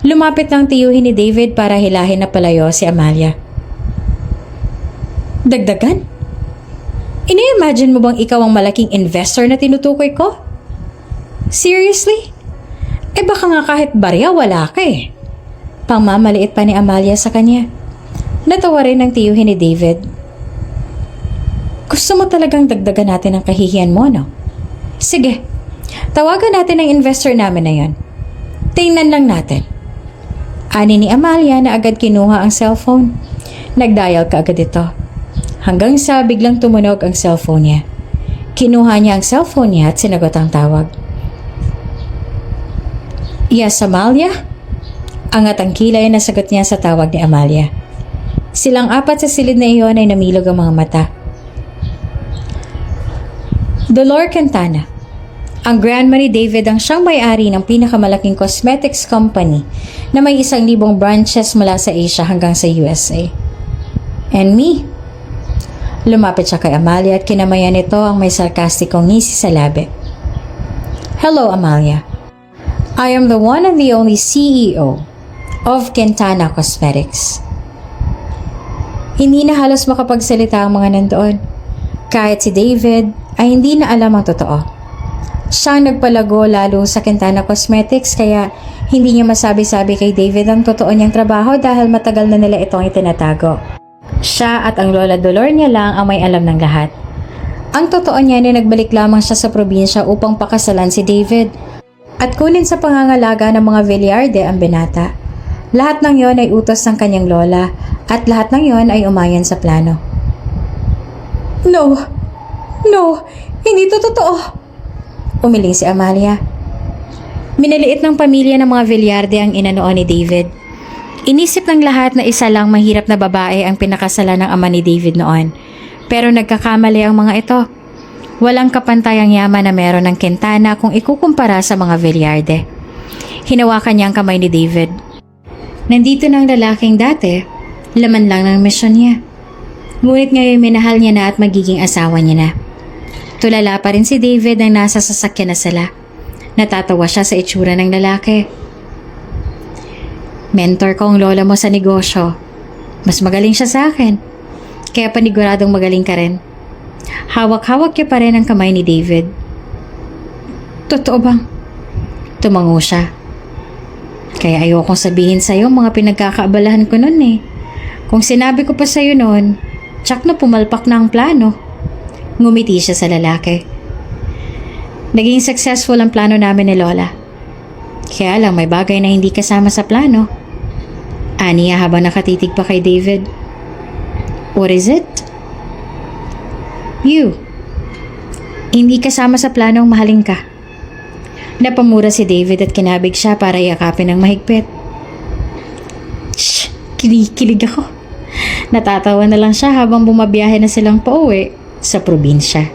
Lumapit ng tiyuhin ni David para hilahin na palayo si Amalia. Dagdagan? Ini-imagine mo bang ikaw ang malaking investor na tinutukoy ko? Seriously? Baka nga kahit barya wala ka eh. Pangmamaliit pa ni Amalia sa kanya. Natawa rin ang tiyuhin ni David. Gusto mo talagang dagdagan natin ang kahihiyan mo, no? Sige, tawagan natin ang investor namin na yon. Tingnan lang natin. Ani ni Amalia na agad kinuha ang cellphone. Nagdial ka agad ito. Hanggang sa biglang tumunog ang cellphone niya. Kinuha niya ang cellphone niya at sinagot ang tawag. Yes, Amalia? Angat ang kilay na sagot niya sa tawag ni Amalia. Silang apat sa silid na iyon ay namilog ang mga mata. Dolor Quintana. Ang grandma ni David ang siyang may-ari ng pinakamalaking cosmetics company na may 1,000 branches mula sa Asia hanggang sa USA. And me? Lumapit siya kay Amalia at kinamayan nito ang may sarkastikong ngisi sa labi. Hello, Amalia. I am the one and the only CEO of Quintana Cosmetics. Hindi na halos makapagsalita ang mga nandoon. Kahit si David ay hindi na alam ang totoo. Siyang nagpalago lalo sa Quintana Cosmetics kaya hindi niya masabi-sabi kay David ang totoo niyang trabaho dahil matagal na nila itong itinatago. Siya at ang Lola Dolor niya lang ang may alam ng lahat. Ang totoo niya na nagbalik lamang siya sa probinsya upang pakasalan si David at kunin sa pangangalaga ng mga Villarde ang binata. Lahat ng yon ay utos ng kanyang lola at lahat ng yon ay umayon sa plano. No! No! Hindi to totoo! Umiling si Amalia. Minaliit ng pamilya ng mga Villarde ang inanoon ni David. Inisip ng lahat na isa lang mahirap na babae ang pinakasalan ng ama ni David noon. Pero nagkakamali ang mga ito. Walang kapantay ang yaman na meron ng Quintana kung ikukumpara sa mga Villarde. Hinawakan niya ang kamay ni David. Nandito na ang lalaking dati, laman lang ng misyon niya. Ngunit ngayon minahal niya na at magiging asawa niya na. Tulala pa rin si David nang nasa sasakyan na sila. Natatawa siya sa itsura ng lalaki. Mentor ko ang lola mo sa negosyo. Mas magaling siya sa akin. Kaya paniguradong magaling ka rin. Hawak-hawak niya pa rin ang kamay ni David. Totoo bang? Tumango siya. Kaya ayokong sabihin sa'yo mga pinagkakaabalahan ko nun eh. Kung sinabi ko pa sa'yo nun, tsak na pumalpak na ang plano. Ngumiti siya sa lalaki. Naging successful ang plano namin ni Lola. Kaya lang may bagay na hindi kasama sa plano. Aniya habang nakatitig pa kay David. What is it? You. Hindi kasama sa planong mahalin ka. Napamura si David at kinabig siya para yakapin ng mahigpit. Shh! Kilig ako. Natatawa na lang siya habang bumabiyahe na silang pauwi sa probinsya.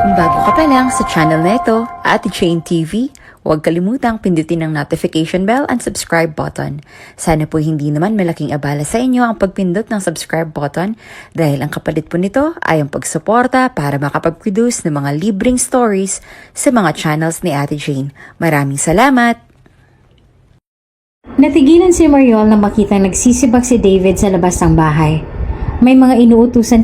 Kung bago ka pa lang sa channel na ito, Ate Jane TV, huwag kalimutang pindutin ang notification bell and subscribe button. Sana po hindi naman malaking abala sa inyo ang pagpindot ng subscribe button dahil ang kapalit po nito ay ang pagsuporta para makapag-produce ng mga libreng stories sa mga channels ni Ate Jane. Maraming salamat! Natigilan si Mariol na makitang nagsisibak si David sa labas ng bahay. May mga inuutusan